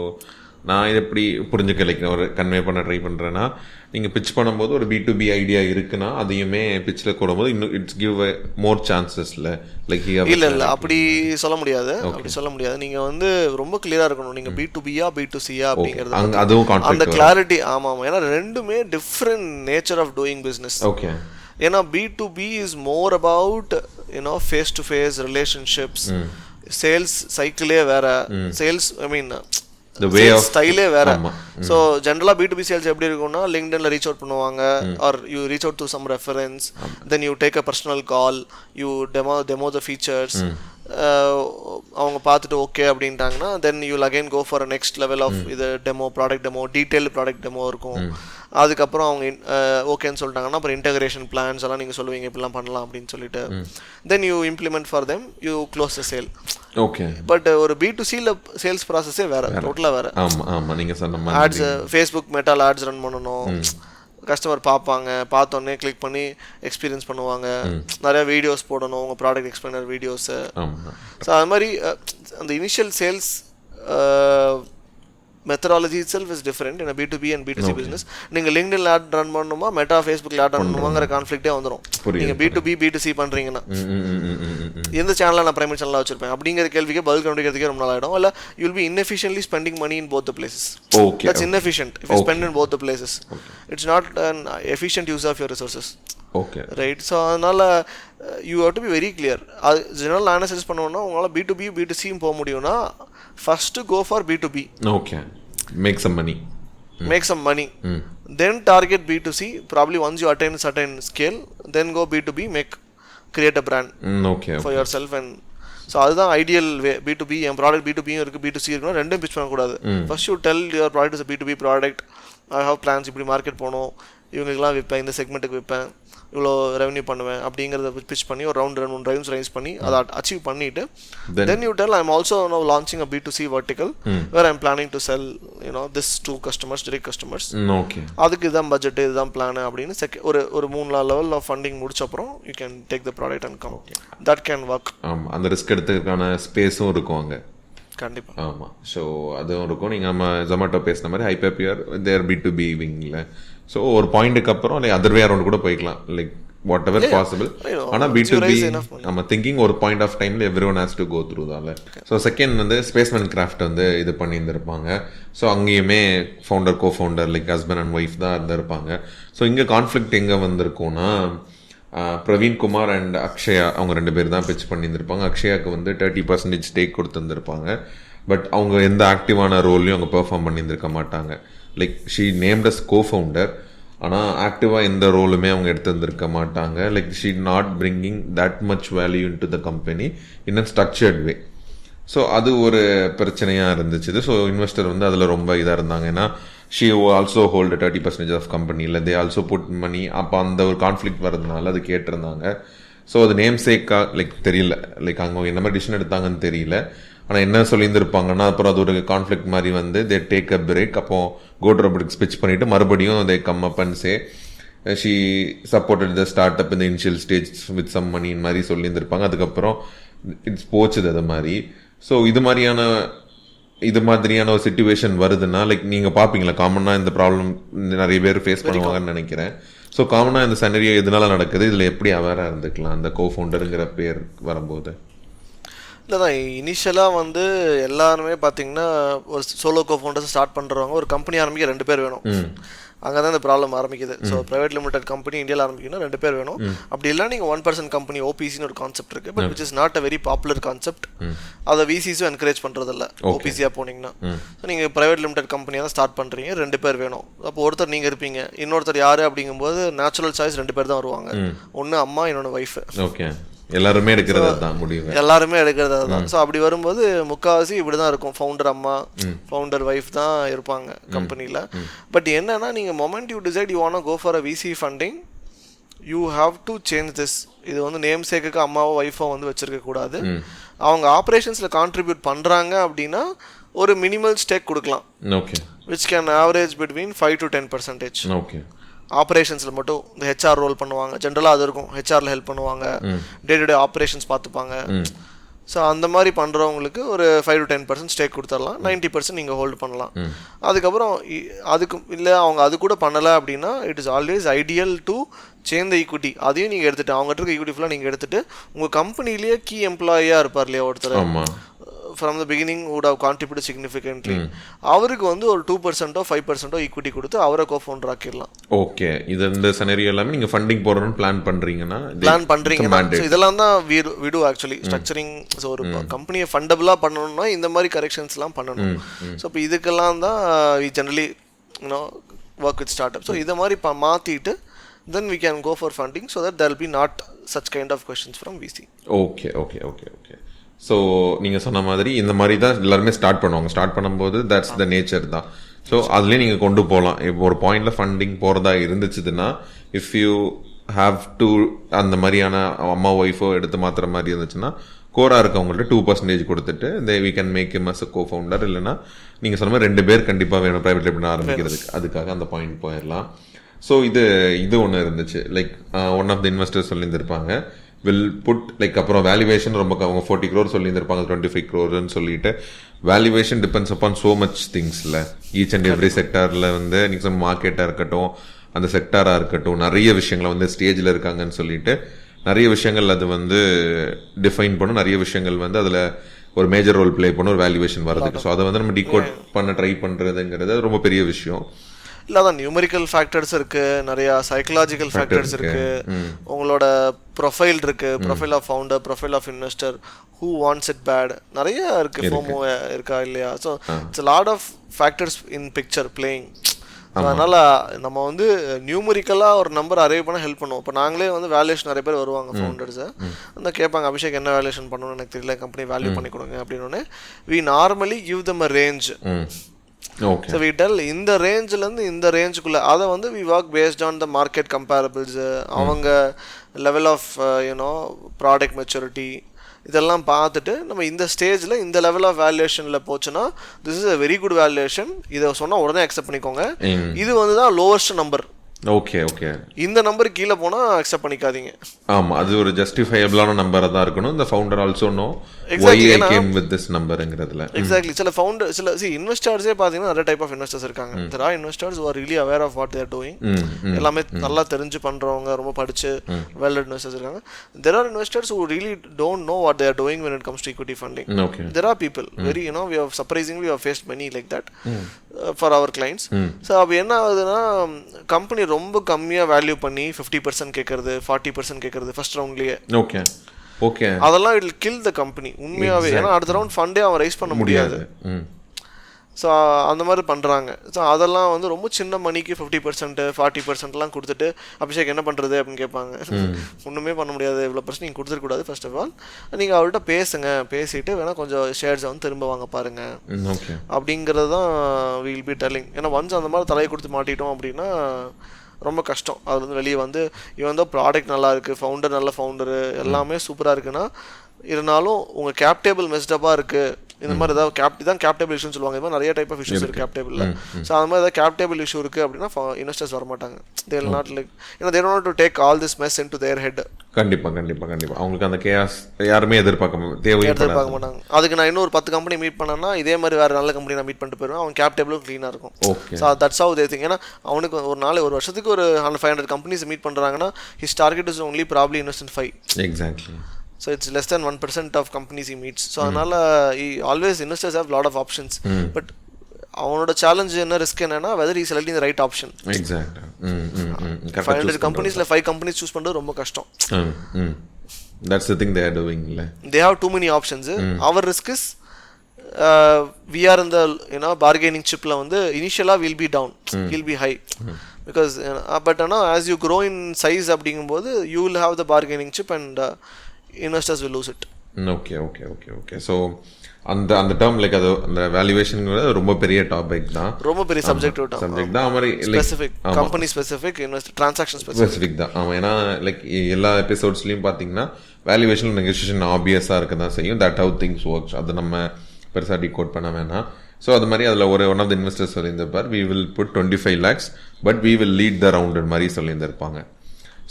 நான் இதை எப்படி புரிஞ்சுக்க like ஒரு convey பண்ண try பண்ணுறேன்னா, நீங்கள் பிச் பண்ணும்போது ஒரு B2B ஐடியா இருக்குன்னா அதையுமே பிச்சில் கூடும்போது இன்னும் இட்ஸ் கிவ் மோர் சான்சஸில் லைக் இல்லை அப்படி சொல்ல முடியாது. அப்படி சொல்ல முடியாது. நீங்கள் வந்து ரொம்ப கிளியராக இருக்கணும். நீங்கள் B2Bயா B2Cயா அப்படிங்கிறது அதுவும் அந்த கிளாரிட்டி. ஆமாம், ஏன்னா ரெண்டுமே different nature of doing business. Okay. ஏன்னா B2B is more about face to face relationships. Sales சைக்கிளே வேற. சேல்ஸ் ஸ்டைலே வேற. ஸோ ஜென்ரலாக B2B சேல்ஸ் எப்படி இருக்கும்னா, லிங்க்டின்ல ரீச் அவுட் பண்ணுவாங்க, or you reach out to some reference, then you take a personal call, you demo the features. அவங்க பார்த்துட்டு ஓகே அப்படின்ட்டாங்கன்னா then you again go for next level of இது demo, product demo, detail product demo இருக்கும். அதுக்கப்புறம் அவங்க ஓகேன்னு சொல்லிட்டாங்கன்னா அப்புறம் இன்டகிரேஷன் பிளான்ஸ் எல்லாம் நீங்கள் சொல்லுவீங்க இப்படிலாம் பண்ணலாம் அப்படின்னு சொல்லிட்டு then you implement for them, you close the sale. Okay. But ஒரு B2Cல சேல்ஸ் ப்ராசஸே வேற, டோட்டலாக வேற. ஆமாம், நீங்கள் சொன்ன மாதிரி ஆட்ஸ் ஃபேஸ்புக் மெட்டால ஆட்ஸ் ரன் பண்ணணும். கஸ்டமர் பார்ப்பாங்க, பார்த்தோன்னே கிளிக் பண்ணி எக்ஸ்பீரியன்ஸ் பண்ணுவாங்க. நிறைய வீடியோஸ் போடணும், உங்கள் ப்ராடக்ட் எக்ஸ்பிளைனர் வீடியோஸு. ஸோ அது மாதிரி அந்த initial sales methodology itself is different in a B2B and B2C business. நீங்கள் லிங்க்டின்ல ஆட் ரன் பண்ணணுமா, மெட்டா ஃபேஸ்புக்கில் ஆட் ரன் பண்ணணுமாங்கிற கான்ஃப்ளிக்டே வந்துடும். நீங்கள் B2B B2C பண்ணுறீங்கன்னா எந்த சேனலில் நான் பிரைமரி சேனலாக வச்சிருப்பேன் அப்படிங்கிற கேள்விக்கு பதில் கண்டுபிடிக்கிறதுக்கே ரொம்ப நாள் ஆகிடும். இல்லை you will be inefficiently spending money in both the places. That's inefficient if you spend in both the places. It's not an efficient use of your resources. Okay. Right. So அதனால் you have to be very clear. அது general நான் என்ன suggest பண்ணுவோன்னா, உங்களால் B2B B2Cயும் போக முடியும்னா first go for B2B. Okay. Make some money. Then target B2C. Probably once you attain certain scale, then go B2B. Create a brand for yourself. And so அதுதான் ideal way. B2B என் product B2Bயும் இருக்குது, B2C இருக்குன்னா ரெண்டும் pitch பண்ணக்கூடாது. First you tell your product is B2B product. I have plans, இப்படி market போகணும், இவங்களுக்குலாம் விற்பேன், இந்த செக்மெண்ட்டுக்கு விற்பேன், இவ்வளோ ரெவன்யூ பண்ணுவேன் அப்படிங்கிறத பிச் பண்ணி ஒரு ரவுண்ட் 2-3 ரைம்ஸ் ரைஸ் பண்ணி அதை அச்சீவ் பண்ணிட்டு then you tell I'm also now launching a B2C vertical where I'm planning to sell this to customers, direct customers. அதுக்கு இதுதான் பட்ஜெட், இதுதான் பிளான் அப்படின்னு ஒரு 3-4 லெவல் ஆஃப் ஃபண்டிங் முடிச்ச அப்புறம் you can take the product and come. That can work. ஆமாம், அந்த risk எடுத்துக்கான ஸ்பேஸும் இருக்கும் அங்கே. கண்டிப்பாக. ஆமாம். ஸோ அதுவும் இருக்கும். நீங்கள் நம்ம ஜொமேட்டோ பேசின மாதிரி ஹைப்பேபியர் தேர் B2B விங்கில். ஸோ ஒரு பாயிண்ட்டுக்கு அப்புறம் லைக் அதர் வே அரௌண்ட் கூட போய்க்கலாம், லைக் வாட் எவர் பாசிபிள். ஆனால் B2B நம்ம திங்கிங் ஒரு பாயிண்ட் ஆஃப் டைமில் everyone has to go through தால. ஸோ செகண்ட் வந்து ஸ்பேஸ்மேன் கிராஃப்ட் வந்து இது பண்ணியிருந்திருப்பாங்க. ஸோ அங்கேயுமே founder cofounder like husband and wife தான் இருந்திருப்பாங்க. ஸோ இங்கே கான்ஃப்ளிக்ட் எங்கே வந்திருக்கும்னா, பிரவீன் குமார் அண்ட் அக்ஷயா அவங்க 2 பேர் தான் பிச் பண்ணியிருந்திருப்பாங்க. அக்ஷயாவுக்கு வந்து 30% ஸ்டேக் கொடுத்துருந்துருப்பாங்க. பட் அவங்க எந்த ஆக்டிவான ரோல்லையும் அவங்க பெர்ஃபார்ம் பண்ணியிருந்திருக்க மாட்டாங்க. Like she named as cofounder, ஆனால் ஆக்டிவாக எந்த ரோலுமே அவங்க எடுத்துருந்துருக்க மாட்டாங்க. Like she not bringing that much value in to the company in a structured way. So அது ஒரு பிரச்சனையாக இருந்துச்சு. ஸோ இன்வெஸ்டர் வந்து அதில் ரொம்ப இதாக இருந்தாங்க. ஏன்னா she also hold 30% of company, இல்லை they also put money. அப்போ அந்த ஒரு கான்ஃப்ளிக்ட் வரதுனால அது கேட்டிருந்தாங்க. ஸோ அது நேம் சேக்கா லைக் தெரியல, லைக் அவங்க என்ன மாதிரி டிசிஷன் எடுத்தாங்கன்னு தெரியல. ஆனால் என்ன சொல்லியிருந்திருப்பாங்கன்னா அப்புறம் அது ஒரு கான்ஃப்ளிக்ட் மாதிரி வந்து தே டேக் அ பிரேக். அப்போ கோட்ரோபோட்டிக்ஸ் பிச் பண்ணிவிட்டு மறுபடியும் they come up and say she supported the startup இந்த initial stage with some money மாதிரி சொல்லியிருந்திருப்பாங்க. அதுக்கப்புறம் இட்ஸ் போச்சுது அது மாதிரி. ஸோ இது மாதிரியான ஒரு சிச்சுவேஷன் வருதுன்னா லைக் நீங்கள் பார்ப்பீங்களா காமனாக இந்த ப்ராப்ளம் நிறைய பேர் ஃபேஸ் பண்ணுவாங்கன்னு நினைக்கிறேன். ஸோ காமனாக இந்த சனரியோ எதனால நடக்குது, இதில் எப்படி அவேராக இருந்துக்கலாம் அந்த கோஃபவுண்டருங்கிற பேர் வரும்போது? இல்லை தான் இனிஷியலாக வந்து எல்லாருமே பார்த்தீங்கன்னா ஒரு சோலோ கோஃபவுண்டர்ஸ் ஸ்டார்ட் பண்ணுறவங்க ஒரு கம்பெனி ஆரம்பிக்க 2 பேர் வேணும். அங்கே தான் இந்த ப்ராப்ளம் ஆரம்பிக்குது. ஸோ ப்ரைவேட் லிமிடெட் கம்பெனி இந்தியாவில் ஆரம்பிக்கணும் 2 பேர் வேணும். அப்படி இல்லை நீங்கள் 1% கம்பெனி OPCன்னு ஒரு கான்செப்ட் இருக்குது. But which is not a very popular concept. அதை VCஸும் என்கரேஜ் பண்ணுறதில்ல OPCயாக போனீங்கன்னா. ஸோ நீங்கள் ப்ரைவேட் லிமிடெட் கம்பெனியாக தான் ஸ்டார்ட் பண்ணுறீங்க, 2 பேர் வேணும். அப்போ ஒருத்தர் நீங்கள் இருப்பீங்க, இன்னொருத்தர் யார் அப்படிங்கும்போது நேச்சுரல் சாய்ஸ் 2 பேர் தான் வருவாங்க. ஒன்று அம்மா, இன்னொன்று ஒய்ஃபு. ஓகே. எல்லாருமே எடுக்கிறது தான் முடிவு, எல்லாருமே எடுக்கிறது தான். ஸோ அப்படி வரும்போது முக்கால்வாசி இப்படி தான் இருக்கும். ஃபவுண்டர் அம்மா, ஃபவுண்டர் ஒய்ஃப் தான் இருப்பாங்க கம்பெனியில். பட் என்னன்னா நீங்கள் moment you decide you want go for a VC funding, you have to change this. இது வந்து நேம் சேக்குக்கு அம்மாவோ ஒய்ஃபோ வந்து வச்சிருக்க கூடாது. அவங்க ஆப்ரேஷன்ஸில் கான்ட்ரிபியூட் பண்ணுறாங்க அப்படின்னா ஒரு மினிமல் ஸ்டேக் கொடுக்கலாம். Okay. Which can average between 5 to 10%. Okay. ஆப்ரேஷன்ஸில் மட்டும் இந்த ஹெச்ஆர் ரோல் பண்ணுவாங்க, ஜென்ரலாக அது இருக்கும், ஹெச்ஆரில் ஹெல்ப் பண்ணுவாங்க, டே டு டே ஆப்ரேஷன்ஸ் பார்த்துப்பாங்க. ஸோ அந்த மாதிரி பண்ணுறவங்களுக்கு ஒரு 5 to 10% ஸ்டேக் கொடுத்துடலாம், 90% நீங்கள் ஹோல்டு பண்ணலாம். அதுக்கப்புறம் அதுக்கு இல்லை அவங்க அது கூட பண்ணலை அப்படின்னா it is always ideal to change the equity. அதையும் நீங்கள் எடுத்துகிட்டு அவங்ககிட்ட இருக்க ஈக்விட்டி ஃபுல்லாக நீங்கள் எடுத்துகிட்டு உங்கள் கம்பெனிலேயே கீ எம்ப்ளாயியாக இருப்பார் இல்லையா ஒருத்தர், from the beginning would have contributed significantly, அவருக்கு வந்து ஒரு 2% 5% ஈக்விட்டி கொடுத்து அவரை கோஃபவுண்டர் ஆக்கிடலாம். ஓகே. இது இந்த சினாரியோ எல்லாமே நீங்கள் ஃபண்டிங் போடுறோன்னு பிளான் பண்ணுறீங்கன்னா இதெல்லாம் தான் we do actually structuring. So ஒரு கம்பெனியை ஃபண்டபிளாக பண்ணணும்னா இந்த மாதிரி கரெக்ஷன்ஸ்லாம் பண்ணணும். ஸோ இப்போ இதுக்கெல்லாம் தான் we generally work with startups. So இதை மாதிரி மாற்றிட்டு then we can go for funding so that there will be not such kind of questions from VC. Okay okay okay okay. So நீங்கள் சொன்ன மாதிரி இந்த மாதிரி தான் எல்லாருமே ஸ்டார்ட் பண்ணுவாங்க. ஸ்டார்ட் பண்ணும்போது தட்ஸ் த நேச்சர் தான். ஸோ அதுலேயே நீங்கள் கொண்டு போகலாம். இப்போ ஒரு பாயிண்டில் ஃபண்டிங் போகிறதா இருந்துச்சுன்னா இஃப் யூ ஹாவ் டு அந்த மாதிரியான அம்மா ஒய்ஃபோ எடுத்து மாற்றுற மாதிரி இருந்துச்சுன்னா கோராக இருக்கவங்கள்ட்ட 2% கொடுத்துட்டு we can make him as a co-founder. இல்லைன்னா நீங்கள் சொன்ன மாதிரி 2 பேர் கண்டிப்பாக வேணும் ப்ரைவேட் லிமிட் ஆரம்பிக்கிறதுக்கு. அதுக்காக அந்த பாயிண்ட் போயிடலாம். ஸோ இது ஒன்று இருந்துச்சு. Like one of the investors சொல்லியிருந்திருப்பாங்க வில் புட் லைக் அப்புறம் வேல்யூவேஷன் ரொம்ப அவங்க 40 crore சொல்லியிருந்திருப்பாங்க, 25 crore சொல்லிட்டு valuation depends upon so much திங்ஸில். ஈச் அண்ட் எவ்ரி செக்டாரில் வந்து நீங்கள் மார்க்கெட்டாக இருக்கட்டும், அந்த செக்டாராக இருக்கட்டும், நிறைய விஷயங்களை வந்து ஸ்டேஜில் இருக்காங்கன்னு சொல்லிட்டு நிறைய விஷயங்கள் அது வந்து டிஃபைன் பண்ணும். நிறைய விஷயங்கள் வந்து அதில் ஒரு மேஜர் ரோல் பிளே பண்ண ஒரு வேல்யூவேஷன் வரதுக்கு. ஸோ அதை வந்து நம்ம டிகோட் பண்ண ட்ரை பண்ணுறதுங்கிறது ரொம்ப பெரிய விஷயம். இல்லை அதான் நியூமரிக்கல் ஃபேக்டர்ஸ் இருக்குது, நிறையா சைக்கலாஜிக்கல் ஃபேக்டர்ஸ் இருக்குது, உங்களோட ப்ரொஃபைல் இருக்குது, profile of founder, profile of investor, who wants it bad, நிறைய இருக்குது, ஃபோமோ இருக்கா இல்லையா. So it's lot of factors in picture playing. அதனால் நம்ம வந்து நியூமரிக்கலாக ஒரு நம்பர் அரைவ் பண்ண ஹெல்ப் பண்ணுவோம். இப்போ நாங்களே வந்து வேல்யூஷன் நிறைய பேர் வருவாங்க ஃபவுண்டர்ஸை வந்து கேட்பாங்க, அபிஷேக் என்ன வேல்யூஷன் பண்ணணும்னு எனக்கு தெரியல, கம்பெனி வேல்யூ பண்ணி கொடுங்க அப்படின்னு. We normally give them a range. Okay. So we tell இந்த ரேஞ்சிலேருந்து இந்த ரேஞ்சுக்குள்ளே அதை வந்து we work based on the market comparables, அவங்க லெவல் ஆஃப் ப்ராடக்ட் மெச்சூரிட்டி இதெல்லாம் பார்த்துட்டு நம்ம இந்த ஸ்டேஜில் இந்த லெவல் ஆஃப் வேல்யூவேஷனில் போச்சுன்னா this is a very good valuation, இதை சொன்னால் உடனே அக்செப்ட் பண்ணிக்கோங்க. இது வந்து தான் லோவஸ்ட் நம்பர். Okay okay. இந்த நம்பர் கீழே போனால் அக்செப்ட் பண்ணிக்காதீங்க. ஆமாம், அது ஒரு ஜஸ்டிஃபையபிளான நம்பராக தான் இருக்கணும். இந்த founder also know why I came with this numberங்கிறதுல. எக்ஸாக்ட்லி. சில ஃபவுண்டர் இன்வெஸ்டர்ஸே பார்த்தீங்கன்னா நிறைய டைப் ஆஃப் இன்வெஸ்டர்ஸ் இருக்காங்க. there are investors who are really aware of what they are doing. எல்லாமே நல்லா தெரிஞ்சு பண்ணுறவங்க, ரொம்ப படிச்சு well இன்வெஸ்டர்ஸ் இருக்காங்க. there are investors who really don't know what they are doing when it comes to equity funding. Okay. there are people very we have surprisingly we have faced many like that for our clients. So அப்போ என்ன ஆகுதுன்னா company ரொம்ப கம்மியாக value பண்ணி 50% கேட்கறது, 40% கேட்கறது first ரவுண்ட்லேயே. Okay okay. அதெல்லாம் it will kill the company உண்மையாகவே. ஏன்னா அடுத்த ரவுண்ட் ஃபண்டே அவன் ரைஸ் பண்ண முடியாது. ஸோ அந்த மாதிரி பண்ணுறாங்க. ஸோ அதெல்லாம் வந்து ரொம்ப சின்ன மணிக்கு 50% 40%லாம் கொடுத்துட்டு அபிஷேக் என்ன பண்ணுறது அப்படின்னு கேட்பாங்க. ஒன்றுமே பண்ண முடியாது, இவ்வளோ பர்சன்ட் நீங்கள் கொடுத்துருக்கூடாது. ஃபர்ஸ்ட் ஆஃப் ஆல் நீங்கள் அவர்கிட்ட பேசுங்க, பேசிட்டு வேணால் கொஞ்சம் ஷேர்ஸை வந்து திரும்ப வாங்க பாருங்கள் அப்படிங்கிறது தான் வில் பி டெல்லிங். ஏன்னா ஒன்ஸ் அந்த மாதிரி தலையை கொடுத்து மாட்டிட்டோம் அப்படின்னா ரொம்ப கஷ்டம். அது வந்து வெளியே வந்து இவன் தான் ப்ராடக்ட் நல்லா இருக்குது, ஃபவுண்டர் நல்ல ஃபவுண்டரு, எல்லாமே சூப்பராக இருக்குன்னா இருந்தாலும் உங்கள் கேப் டேபிள் மெஸ்டப்பாக இருக்குது, இந்த மாதிரி ஏதாவது தான் கேப் டேபிள் இஷ்யூன்னு சொல்லுவாங்க. இது மாதிரி நிறைய டைப் ஆஃப் இஷ்யூஸ் இருக்குது கேப் டேபிளில். ஸோ அந்த மாதிரி ஏதாவது கேப் டேபிள் இஷ்யூ இருக்குது அப்படின்னா இன்வெஸ்டர்ஸ் வரமாட்டாங்க. they will not like they don't want to take all this mess into their head. கண்டிப்பாக கண்டிப்பாக கண்டிப்பாக அவங்களுக்கு அந்த கேஸ் யாருமே எதிர்பார்க்க மாட்டாங்க. அதுக்கு நான் இன்னொரு 10 கம்பெனி மீட் பண்ணேன்னா இதே மாதிரி வேறு நல்ல கம்பெனி நான் மீட் பண்ணிட்டு போயிடுவேன். அவன் கேப் டேபிளும் க்ளீனாக இருக்கும். So that's how they think. ஏன்னா அவனுக்கு ஒரு வருஷத்துக்கு ஒரு 500 கம்பெனிஸ் மீட் பண்ணுறாங்கன்னா his target is only probably invest in 5. Exactly. So it's less than 1% of companies he meets. So அதனால always investors have lot of options. But அவனோட challenge என்ன risk என்னன்னா whether he is selecting the right option. Exactly. 500 companiesல 5 companies choose பண்றது ரொம்ப கஷ்டம். That's the thing they are doing. They have too many options. Our risk is we are in the bargaining chipல வந்து initially will be down, will be high. Because but as you grow in size அப்படிங்கும்போது you will have the bargaining chip and investors will lose it. Okay okay okay okay so அந்த term like அது அந்த வேல்யூவேஷன்ங்கிறது ரொம்ப பெரிய topic தான், ரொம்ப பெரிய subject தான். மாதிரி specific company specific transaction specific தான். ஆமாம், ஏன்னா லைக் எல்லா எபிசோட்ஸ்லையும் பார்த்தீங்கன்னா வேல்யூவேஷன் நெகோசியேஷன் ஆப்வியஸாக இருக்க தான் செய்யும். தட் ஹவ் திங்ஸ் ஒர்க்ஸ், அது நம்ம பெருசாக டிகோட் பண்ண வேணாம். ஸோ அது மாதிரி அதில் ஒன் ஆஃப் த இன்வெஸ்டர்ஸ் சொல்லியிருந்திருப்பார், we will put 25 lakhs but we will lead the round மாதிரி சொல்லியிருந்திருப்பாங்க.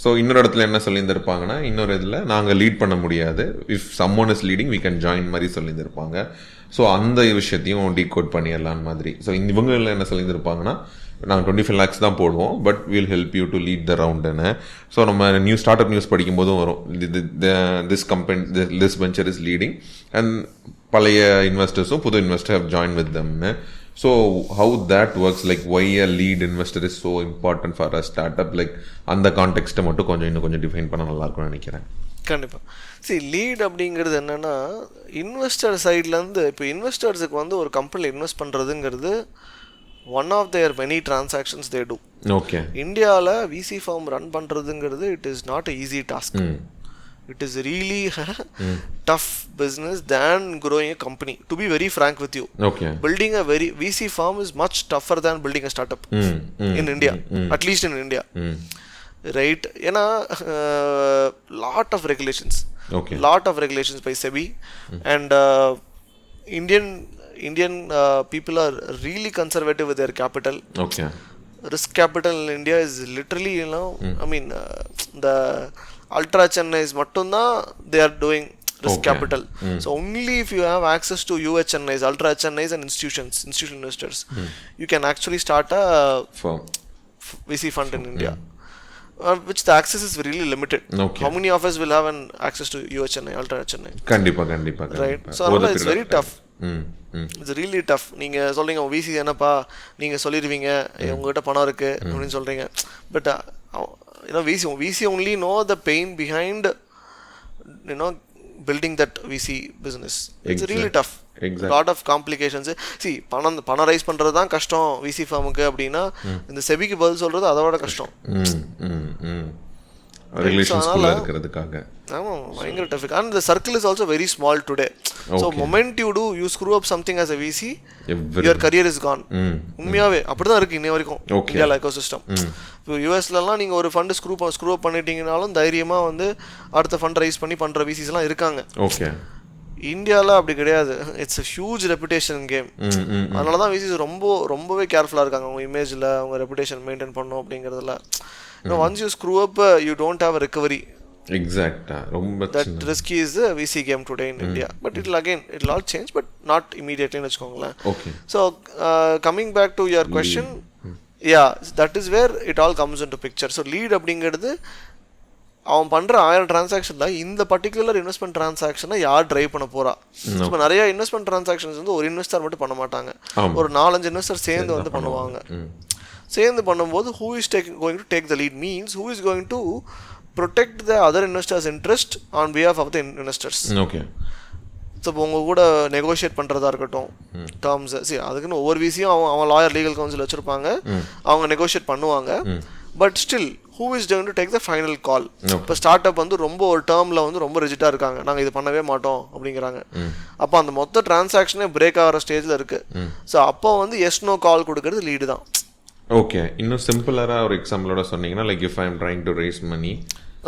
ஸோ இன்னொரு இடத்துல என்ன சொல்லியிருந்திருப்பாங்கன்னா, இன்னொரு இதில் நாங்கள் லீட் பண்ண முடியாது, if someone is leading we can join மாதிரி சொல்லியிருந்திருப்பாங்க. ஸோ அந்த விஷயத்தையும் டீகோட் பண்ணிடலான் மாதிரி. ஸோ இவங்க என்ன சொல்லியிருந்திருப்பாங்கன்னா, நாங்கள் 25 lakhs தான் போடுவோம் but will help you to lead the ரவுண்டுன்னு. ஸோ நம்ம ஸ்டார்ட் அப் நியூஸ் படிக்கும்போதும் வரும், this company this venture is leading and பழைய இன்வெஸ்டர்ஸும் புது இன்வெஸ்டர் ஹவ் ஜாயின் வித் தம்னு. So how that works, like why a lead investor is so important for a startup, like அந்த கான்டெக்ஸ்ட்டை மட்டும் கொஞ்சம் டிஃபைன் பண்ண நல்லா இருக்கும்னு நினைக்கிறேன். கண்டிப்பாக. சரி, லீட் அப்படிங்கிறது என்னென்னா, இன்வெஸ்டர் சைட்லேருந்து இப்போ இன்வெஸ்டர்ஸுக்கு வந்து ஒரு கம்பெனியில் இன்வெஸ்ட் பண்ணுறதுங்கிறது one of their many transactions they do. Okay. இந்தியாவில் விசி ஃபார்ம் ரன் பண்ணுறதுங்கிறது it is not a easy task. It is really tough business than growing a company, to be very frank with you. Okay. Building a very VC firm is much tougher than building a startup in India, at least in India. Right? Yana lot of regulations. Okay. Lot of regulations by SEBI and Indian people are really conservative with their capital. Okay. Risk capital in India is literally, I mean, the Ultra Chennai's mattumதான் they are doing risk capital. So only if you have access to UH Chennai's, Ultra Chennai's and institutional investors, you can actually start a VC fund in India, which the access is really limited. Okay. How many of us will have an access to UH Chennai, Ultra Chennai? கண்டிப்பா. Right. So it's very tough. It's really tough. நீங்கள் சொல்கிறீங்க VC என்னப்பா, நீங்கள் சொல்லிடுவீங்க உங்கள்கிட்ட பணம் இருக்குது அப்படின்னு சொல்கிறீங்க. But VC only know the pain behind building that VC business. It's really tough. Exactly. Lot of complications. See, பணம் ரைஸ் பண்ணுறது தான் கஷ்டம் VC ஃபார்முக்கு அப்படின்னா, இந்த செபிக்கு பதில் சொல்கிறது அதோட கஷ்டம். ரிலேஷன்ஸ்குள்ள இருக்கிறதுக்காக. ஆமாம், பயங்கர tough. And the circle is also very small today. So moment you screw up something as a VC, your career is gone. உண்மையாவே அப்படிதான் இருக்கு இன்னை வரைக்கும் இந்தியாவில் எக்கோசிஸ்டம். இப்போ யூஎஸ்லலாம் நீங்கள் ஒரு ஃபண்டு ஸ்க்ரூ அப் பண்ணிட்டீங்கனாலும் தைரியமாக வந்து அடுத்த ஃபண்ட் ரைஸ் பண்ணுற விசிஸ்லாம் இருக்காங்க. ஓகே. இந்தியாவில் அப்படி கிடையாது. It's a huge reputation game. அதனால தான் விசிஸ் ரொம்பவே கேர்ஃபுல்லாக இருக்காங்க அவங்க இமேஜில், அவங்க ரெப்புடேஷன் மெயின்டைன் பண்ணணும் அப்படிங்கிறதுல. Once you screw up, you don't have a recovery. Exactly. That risky is the VC game today in India. But it'll all change, but not immediately. Okay. So coming back to your question, yeah, that is where it all comes into picture. So lead அப்படிங்கிறது அவன் பண்ணுற 1000 டிரான்சாக்ஷனில் இந்த particular investment டிரான்சாக்ஷனை யார் drive பண்ண போகிறா. இப்போ நிறைய investment transactions வந்து ஒரு இன்வெஸ்டர் மட்டும் பண்ண மாட்டாங்க, ஒரு 4-5 இன்வெஸ்டர் சேர்ந்து வந்து பண்ணுவாங்க. சேர்ந்து பண்ணும்போது who is going to take the lead means who is going to protect the other investors' interest on behalf of the investors. Okay. So இப்போ உங்கள் கூட நெகோஷியேட் பண்ணுறதா இருக்கட்டும் டேர்ம்ஸ், சரி அதுக்குன்னு ஒவ்வொரு விஷயம் அவன் லாயர் லீகல் கவுன்சில் வச்சுருப்பாங்க, அவங்க நெகோஷியேட் பண்ணுவாங்க. But still who is going to take the final call? இப்போ ஸ்டார்ட் அப் வந்து ரொம்ப ஒரு டேர்மில் வந்து ரொம்ப ரிஜிட்டாக இருக்காங்க, நாங்கள் இது பண்ணவே மாட்டோம் அப்படிங்கிறாங்க. அப்போ அந்த மொத்த டிரான்சாக்ஷனே பிரேக் ஆகிற ஸ்டேஜில் இருக்குது. ஸோ அப்போ வந்து எஸ் நோ கால் கொடுக்கறது லீடு தான். ஓகே. இன்னும் சிம்பிளராக ஒரு எக்ஸாம்பிளோட சொன்னீங்கன்னா, like if I am trying to raise money.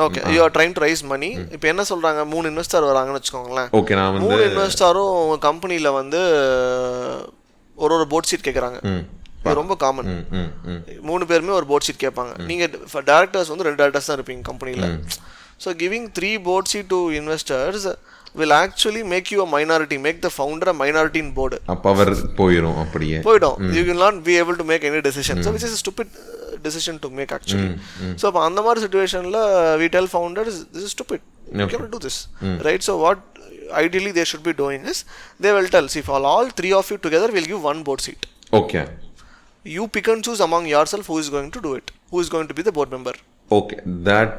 Okay, you are trying to raise money. இப்போ என்ன சொல்கிறாங்க, 3 இன்வெஸ்டர் வராங்கன்னு வச்சுக்கோங்களேன். ஓகே. நான் வந்து 3 இன்வெஸ்டரும் உங்கள் கம்பெனியில் வந்து ஒரு போர்ட் சீட் கேட்குறாங்க. இது ரொம்ப காமன். 3 பேருமே ஒரு போர்ட் சீட் கேட்பாங்க. நீங்கள் டேரக்டர்ஸ் வந்து 2 டேரக்டர்ஸ் தான் இருப்பீங்க கம்பெனியில். So giving 3 board seat to investors will actually make you a minority, make the founder a minority in board. Power போயிடும். You will not be able to make any decision. So which is a stupid decision to make actually. So அப்போ அந்த மாதிரி சிச்சுவேஷனில் we tell founders this is stupid, you cannot do this, right? So what ideally they should be doing is they will tell, see, for all 3 of you together we'll give 1 board seat. Okay. You pick and choose among yourself who is going to do it, who is going to be the board member. Okay. That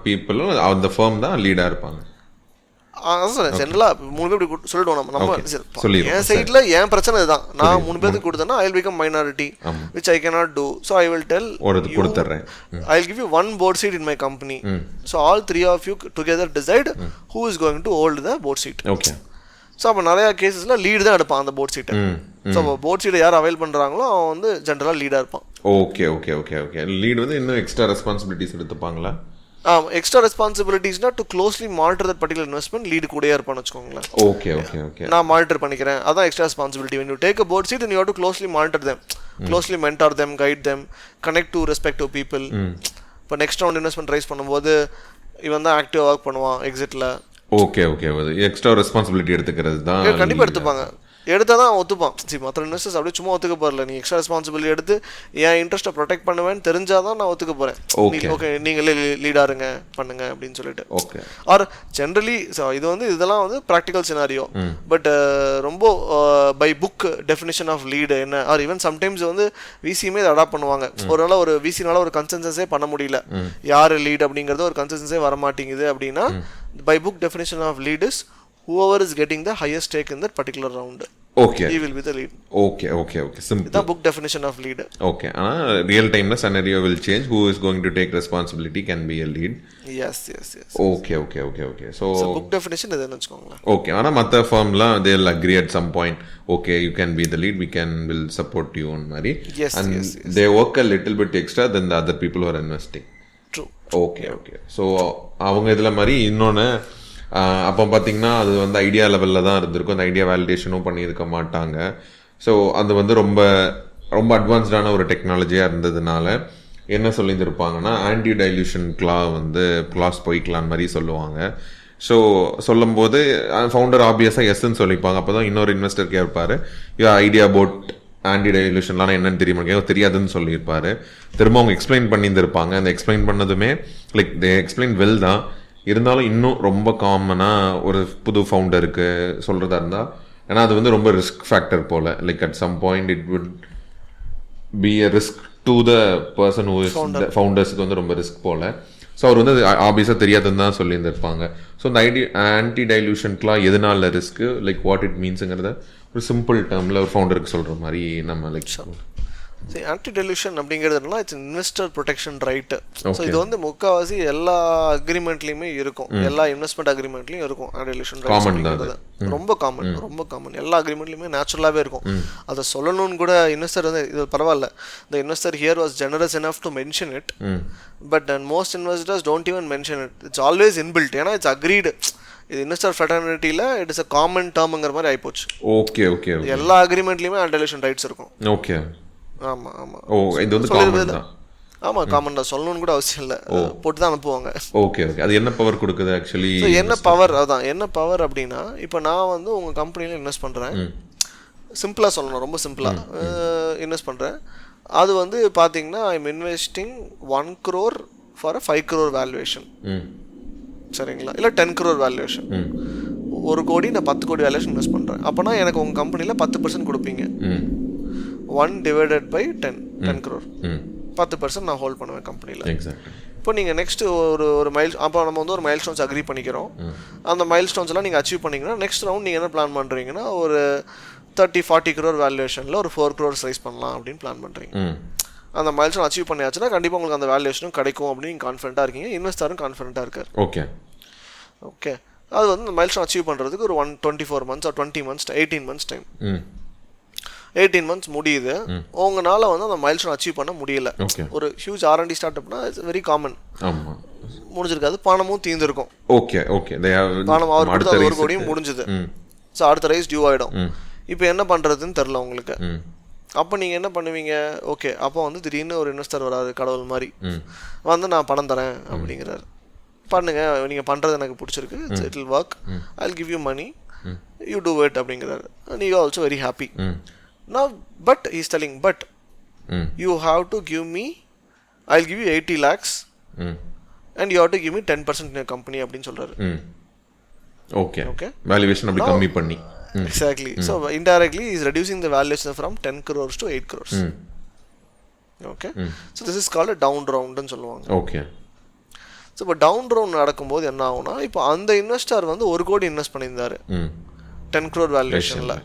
people அந்த firm தான் லீடாக இருப்பாங்க. அதான் ஜென்ரலாக 3 பேர் இப்படி சொல்லிடுவோம் நம்ம சொல்லிடுவோம். என் சைடில் என் பிரச்சனை இதுதான். நான் 3 பேருக்கு கொடுத்தேன்னா I will become minority which I cannot do. So I will tell கொடுத்துட்றேன், I will give you 1 board seat in my company. So all 3 of you together decide who is going to hold the board seat. Okay. So அப்போ நிறையா கேசஸில் lead தான் எடுப்பான் அந்த board சீட்டை. So அப்போ board சீட்டை யார் அவைல் பண்ணுறாங்களோ அவன் வந்து ஜென்ரலாக லீடாக இருப்பான். Okay okay okay okay. Lead வந்து இன்னும் எக்ஸ்ட்ரா ரெஸ்பான்சிபிலிட்டிஸ் எடுத்துப்பாங்களா? எக்ஸ்ட்ரா ரெஸ்பான்சிபிலிட்டிஸ்னா to closely monitor that particular investment lead கூடயே இருப்பான்னு வச்சுக்கோங்களேன். Okay okay okay. நான் மானிட்டர் பண்ணிக்கிறேன், அதான் extra responsibility. when you take a board seat and you have to closely monitor them, closely mentor them, guide them, connect to respective people. இப்போ next round investment raise பண்ணும்போது இவன் தான் ஆக்டிவாக work பண்ணுவான் எக்ஸிட்டில். Okay okay. எக்ஸ்ட்ரா ரெஸ்பான்சிபிலிட்டி எடுத்துக்கிறது தான் கண்டிப்பாக எடுத்துப்பாங்க. எடுத்தால் தான் ஒத்துப்பான். சரி, மற்ற இன்வெஸ்டர்ஸ் அப்படியே சும்மா ஒத்துக்க போகிறல. நீ எக்ஸ்ட்ரா ரெஸ்பான்சிபிலிட்டி எடுத்து என் இன்ட்ரெஸ்ட்டை ப்ரொடெக்ட் பண்ணுவேன்னு தெரிஞ்சால் தான் நான் ஒத்துக்க போகிறேன். ஓகே நீங்களே லீடாக இருங்க பண்ணுங்க அப்படின்னு சொல்லிட்டு. ஓகே. ஆர் ஜென்ரலி இது வந்து இதெல்லாம் வந்து ப்ராக்டிக்கல் சினாரியோ. பட் ரொம்ப by book definition of lead என்ன, ஆர் ஈவன் சம்டைம்ஸ் வந்து விசியுமே இதை அடாப்ட் பண்ணுவாங்க. ஒருவேளை ஒரு விசினால ஒரு கன்சென்சஸே பண்ண முடியல, யார் லீட் அப்படிங்கிறது ஒரு கன்சென்சஸே வரமாட்டேங்குது அப்படின்னா by book definition of lead is whoever is getting the highest stake in that particular round. Okay. He will be the lead. Okay, okay, okay. Simple. The book definition of lead. Okay. Real time scenario will change. Who is going to take responsibility can be a lead. Yes. Okay, okay, okay, okay. So book definition is enachukongla. Okay. Ana matta firm la they'll agree at some point. Okay, you can be the lead. will support you on mari. Yes. They work a little bit extra than the other people who are investing. True. Okay. So அவங்க இதுல மாதிரி இன்னொன்னு அப்போ பார்த்தீங்கன்னா அது வந்து idea லெவலில் தான் இருந்திருக்கும். அந்த ஐடியா வேலிடேஷனும் பண்ணியிருக்க மாட்டாங்க. ஸோ அது வந்து ரொம்ப ரொம்ப அட்வான்ஸ்டான ஒரு டெக்னாலஜியாக இருந்ததுனால என்ன சொல்லியிருந்திருப்பாங்கன்னா ஆன்டி டைல்யூஷன் கிளாஸ் போய்க்கலான் மாதிரி சொல்லுவாங்க. ஸோ சொல்லும்போது ஃபவுண்டர் ஆப்வியஸாக எஸ்ன்னு சொல்லிப்பாங்க. அப்போ தான் இன்னொரு இன்வெஸ்டர் கேட்பாரு, யூ ஐடியா போட் ஆன்டி டைல்யூஷன்லாம் என்னன்னு தெரியுமா, தெரியாதுன்னு சொல்லியிருப்பாரு. திரும்ப அவங்க எக்ஸ்பிளைன் பண்ணியிருந்திருப்பாங்க. அந்த எக்ஸ்பிளைன் பண்ணதுமே லைக் தே எக்ஸ்பிளைன் வெல் தான், இருந்தாலும் இன்னும் ரொம்ப காமனாக ஒரு புது ஃபவுண்டருக்கு சொல்கிறதா இருந்தால், ஏன்னா அது வந்து ரொம்ப ரிஸ்க் ஃபேக்டர் போல். Like at some point it would be a risk to the person who is ஃபவுண்டர்ஸுக்கு வந்து ரொம்ப ரிஸ்க் போல். ஸோ அவர் வந்து ஆப்வியஸாக தெரியாதுன்னு தான் சொல்லியிருந்திருப்பாங்க. ஸோ இந்த ஆன்டி டைல்யூஷன்க்குலாம் எதனால ரிஸ்க்கு, லைக் வாட் இட் மீன்ஸுங்கிறத ஒரு சிம்பிள் டேர்மில் ஒரு ஃபவுண்டருக்கு சொல்கிற மாதிரி நம்ம லைக் சரி. ஆன்டி டெலியூஷன் அப்படிங்கிறதுனா it's investor protection right. So இது வந்து முக்கால்வாசி எல்லா அக்ரிமெண்ட்லையுமே இருக்கும், எல்லா இன்வெஸ்ட்மெண்ட் அக்ரிமெண்ட்லையும் இருக்கும். ஆன்டி டெலியூஷன் ரைட்ஸ் ரொம்ப காமன் எல்லா அக்ரிமெண்ட்லையுமே நேச்சுரலாகவே இருக்கும். அதை சொல்லணும்னு கூட இன்வெஸ்டர் வந்து இது பரவாயில்ல, the investor here was generous enough to mention it, but most investors don't even mention it. It's always inbuilt. ஏன்னா இட்ஸ் அக்ரீடு. இது இன்வெஸ்டர் ஃப்ரெட்டர்னிட்டியில் இட் இஸ் அ காமன் டேர்முங்கிற மாதிரி ஆகிப்போச்சு. ஓகே. எல்லா அக்ரிமெண்ட்லையுமே ஆன்டி டெலியூஷன் ரைட்ஸ் இருக்கும். ஓகே. ஆமாம். இது வந்து காமன் தான். ஆமாம், காமன் தான். சொல்லணும்னு கூட அவசியம் இல்லை, போட்டு தான் அனுப்புவாங்க. ஓகே. அது என்ன பவர் கொடுக்குது ஆக்சுவலி? என்ன பவர், அதான் என்ன பவர் அப்படின்னா, இப்போ நான் வந்து உங்கள் கம்பெனியில் இன்வெஸ்ட் பண்ணுறேன். சிம்பிளாக சொல்லணும், ரொம்ப சிம்பிளாக இன்வெஸ்ட் பண்ணுறேன். அது வந்து பார்த்தீங்கன்னா I am investing 1 crore for 5 crore valuation. சரிங்களா? இல்லை 10 crore வேல்யூவேஷன். 1 கோடி நான் 10 கோடி வேல்யூவேஷன் இன்வெஸ்ட் பண்ணுறேன். அப்போனா எனக்கு உங்கள் கம்பெனியில் 10% கொடுப்பீங்க. 1 divided by 10 crore 10% நான் ஹோல்ட் பண்ணுவேன் கம்பெனியில். இப்போ நீங்கள் நெக்ஸ்ட் ஒரு அப்போ நம்ம வந்து ஒரு மைல் ஸ்டோன்ஸ் அக்ரி பண்ணிக்கிறோம். அந்த மைல் ஸ்டோன்ஸ்லாம் நீங்கள் அச்சீவ் பண்ணிங்கன்னா நெக்ஸ்ட் ரவுண்ட் நீங்கள் என்ன பிளான் பண்ணுறீங்கன்னா, ஒரு 30-40 crore வேல்யூவேஷனில் ஒரு 4 crores ரைஸ் பண்ணலாம் அப்படின்னு பிளான் பண்ணுறீங்க. அந்த மைல் ஸ்டோன் அச்சீவ் பண்ணியாச்சுன்னா கண்டிப்பாக உங்களுக்கு அந்த வேல்யூவேஷனும் கிடைக்கும் அப்படின்னு நீங்கள் கான்ஃபிடென்ட்டாக இருக்கீங்க, இன்வெஸ்டரும் கான்ஃபிடென்ட்டாக இருக்கார். ஓகே. அது வந்து அந்த மைல் ஸ்டோன் அச்சீவ் பண்ணுறதுக்கு ஒரு 24 months or 20 months 18 months time. 18 months முடியுது. உங்களால் வந்து அந்த மைல் ஸ்டோன் அச்சீவ் பண்ண முடியல. ஒரு ஹியூஜ் R&D ஸ்டார்ட் அப்னா இட்ஸ் வெரி காமன். முடிஞ்சிருக்காது, பணமும் தீர்ந்துருக்கும். பணம் அவர் கொடுத்த 1 கோடியும் முடிஞ்சுது. ஸோ அடுத்த ரைஸ் டியூ ஆகிடும். இப்போ என்ன பண்ணுறதுன்னு தெரில உங்களுக்கு. அப்போ நீங்கள் என்ன பண்ணுவீங்க? ஓகே, அப்போ வந்து திடீர்னு ஒரு இன்வெஸ்டர் வராது, கடவுள் மாதிரி வந்து நான் பணம் தரேன் அப்படிங்கிறாரு. பண்ணுங்க, நீங்கள் பண்ணுறது எனக்கு பிடிச்சிருக்கு, it will work, I will give you money, you do it அப்படிங்கிறாரு. And you also very happy. Now, but he's telling, but you have to give me, I'll give you 80 lakhs and you have to give me 10% in your company அப்படின்னு சொல்றாரு. Okay. Valuation அப்படி கம்மி பண்ணி. Exactly. So indirectly he is reducing the valuation from 10 crores to 8 crores. Okay. So this is called a down round ன்னு சொல்லுவாங்க. Okay. So இப்போ down round நடக்கும்போது என்ன ஆகும்னா, இப்போ அந்த இன்வெஸ்டர் வந்து 1 கோடி இன்வெஸ்ட் பண்ணியிருந்தாரு 10 crore வேல்யூஷனில்,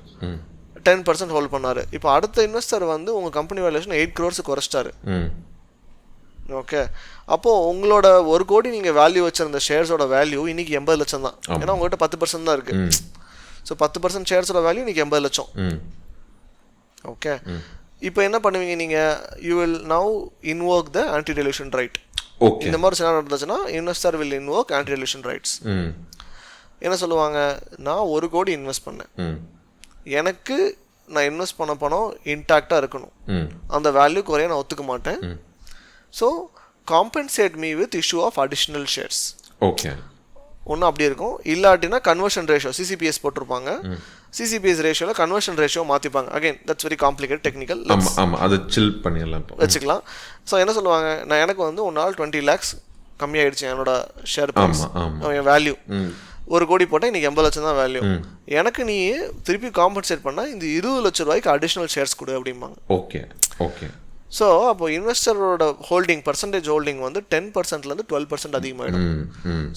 10% ஹோல்ட் பண்ணார். இப்போ அடுத்த இன்வெஸ்டர் வந்து உங்கள் கம்பெனி வேல்யூஷன் 8 crores குறைச்சிட்டாரு. ஓகே, அப்போது உங்களோட 1 கோடி நீங்கள் வேல்யூ வச்சிருந்த ஷேர்ஸோட வேல்யூ இன்னைக்கு 80 லட்சம் தான். ஏன்னா உங்கள்கிட்ட 10% தான் இருக்குது. ஸோ 10% ஷேர்ஸோட வேல்யூ இன்னைக்கு 80 லட்சம். ஓகே, இப்போ என்ன பண்ணுவீங்க நீங்கள்? You will now invoke the anti dilution right. இந்த மாதிரி சில நடந்துச்சுன்னா investor will invoke anti dilution rights. என்ன சொல்லுவாங்க? நான் 1 கோடி இன்வெஸ்ட் பண்ணேன், எனக்கு நான் இன்வெஸ்ட் பண்ண பணம் இன்டாக்டாக இருக்கணும், அந்த வேல்யூ குறைய நான் ஒத்துக்க மாட்டேன். So compensate me with issue of additional shares. Okay, ஒன்றும் அப்படி இருக்கும். இல்லாட்டினா கன்வர்ஷன் ரேஷியோ சிசிபிஎஸ் போட்டிருப்பாங்க. சிசிபிஎஸ் ரேஷியோவில் கன்வர்ஷன் ரேஷியோ மாற்றிப்பாங்க. Again that's very complicated technical, அதை சில் பண்ணிடலாம் வச்சுக்கலாம். ஸோ என்ன சொல்லுவாங்க? நான் எனக்கு வந்து 1 நாள் 20 lakhs கம்மியாயிடுச்சு என்னோட ஷேர் ப்ரைஸ், என் வேல்யூ 1 கோடி போட்டால் இன்றைக்கி 80 லட்சம் தான் வேல்யூ. எனக்கு நீ திருப்பி காம்பன்சேட் பண்ணால் இந்த 20 லட்ச ரூபாய்க்கு அடிஷ்னல் ஷேர்ஸ் கொடு அப்படிம்பாங்க. Okay okay. ஸோ அப்போ இன்வெஸ்டரோட ஹோல்டிங் பர்சன்டேஜ் ஹோல்டிங் வந்து 10%லேருந்து 12% அதிகமாகிடும்.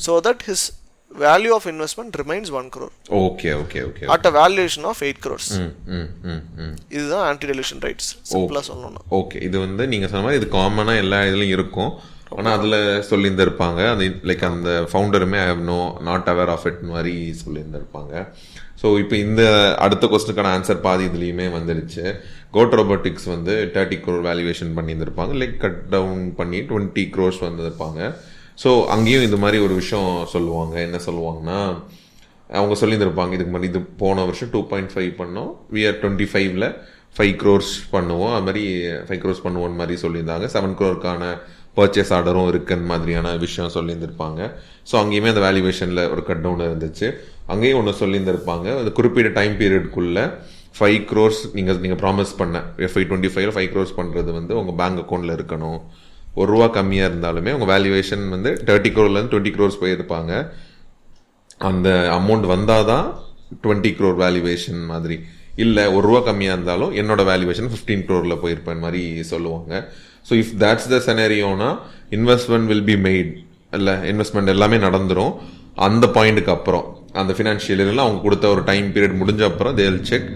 So that his value of investment remains 1 crore. Okay okay okay. At a valuation of 8 crores. இதுதான் ஆன்டி டெலியூஷன் ரைட்ஸ் சிம்பிளாக சொல்லணும்னா. ஓகே, இது வந்து நீங்கள் சொன்ன மாதிரி இது காமனாக எல்லா இதுலையும் இருக்கும். ஆனால் அதில் சொல்லியிருந்திருப்பாங்க அது லைக் அந்த ஃபவுண்டருமே I have not aware of it மாதிரி சொல்லியிருந்திருப்பாங்க. ஸோ இப்போ இந்த அடுத்த கொஸ்டினுக்கான ஆன்சர் பாதி இதுலேயுமே வந்துடுச்சு. கோட் ரோபோட்டிக்ஸ் வந்து 30 crore வேல்யூவேஷன் பண்ணியிருந்திருப்பாங்க, லைக் கட் டவுன் பண்ணி 20 crores வந்திருப்பாங்க. ஸோ அங்கேயும் இது மாதிரி ஒரு விஷயம் சொல்லுவாங்க. என்ன சொல்லுவாங்கன்னா, அவங்க சொல்லியிருந்திருப்பாங்க இதுக்கு மாதிரி இது போன வருஷம் 2.5 பண்ணோம், we are 25ல் 5 crores பண்ணுவோம், அது மாதிரி 5 crores பண்ணுவோன்னு மாதிரி சொல்லியிருந்தாங்க. 7 crore பர்ச்சேஸ் ஆர்டரும் இருக்குன்னு மாதிரியான விஷயம் சொல்லியிருந்திருப்பாங்க. ஸோ அங்கேயுமே அந்த வேல்யூவேஷனில் ஒரு கட் டவுன் இருந்துச்சு. அங்கேயும் ஒன்று சொல்லியிருந்திருப்பாங்க, அது குறிப்பிட்ட டைம் பீரியடுக்குள்ளே 5 crores நீங்கள் ப்ராமிஸ் பண்ண FY25ல் 5 crores பண்ணுறது வந்து உங்கள் பேங்க் அக்கௌண்ட்டில் இருக்கணும். ₹1 கம்மியாக இருந்தாலுமே உங்கள் வேல்யூவேஷன் வந்து 30 crore 20 crores போயிருப்பாங்க. அந்த அமௌண்ட் வந்தால் தான் 20 crore வேல்யூவேஷன் மாதிரி. இல்லை ₹1 கம்மியாக இருந்தாலும் என்னோட வேல்யூவேஷன் 15 crore போயிருப்பேன் மாதிரி சொல்லுவாங்க. ஸோ இஃப் தேட்ஸ் த செனரியோனா இன்வெஸ்ட்மெண்ட் வில் பி மேட், இல்லை இன்வெஸ்ட்மெண்ட் எல்லாமே நடந்துடும். அந்த பாயிண்ட்டுக்கு அப்புறம் அந்த ஃபினான்ஷியல் இயரில் அவங்க கொடுத்த ஒரு டைம் பீரியட் முடிஞ்ச அப்புறம் தே வில் செக்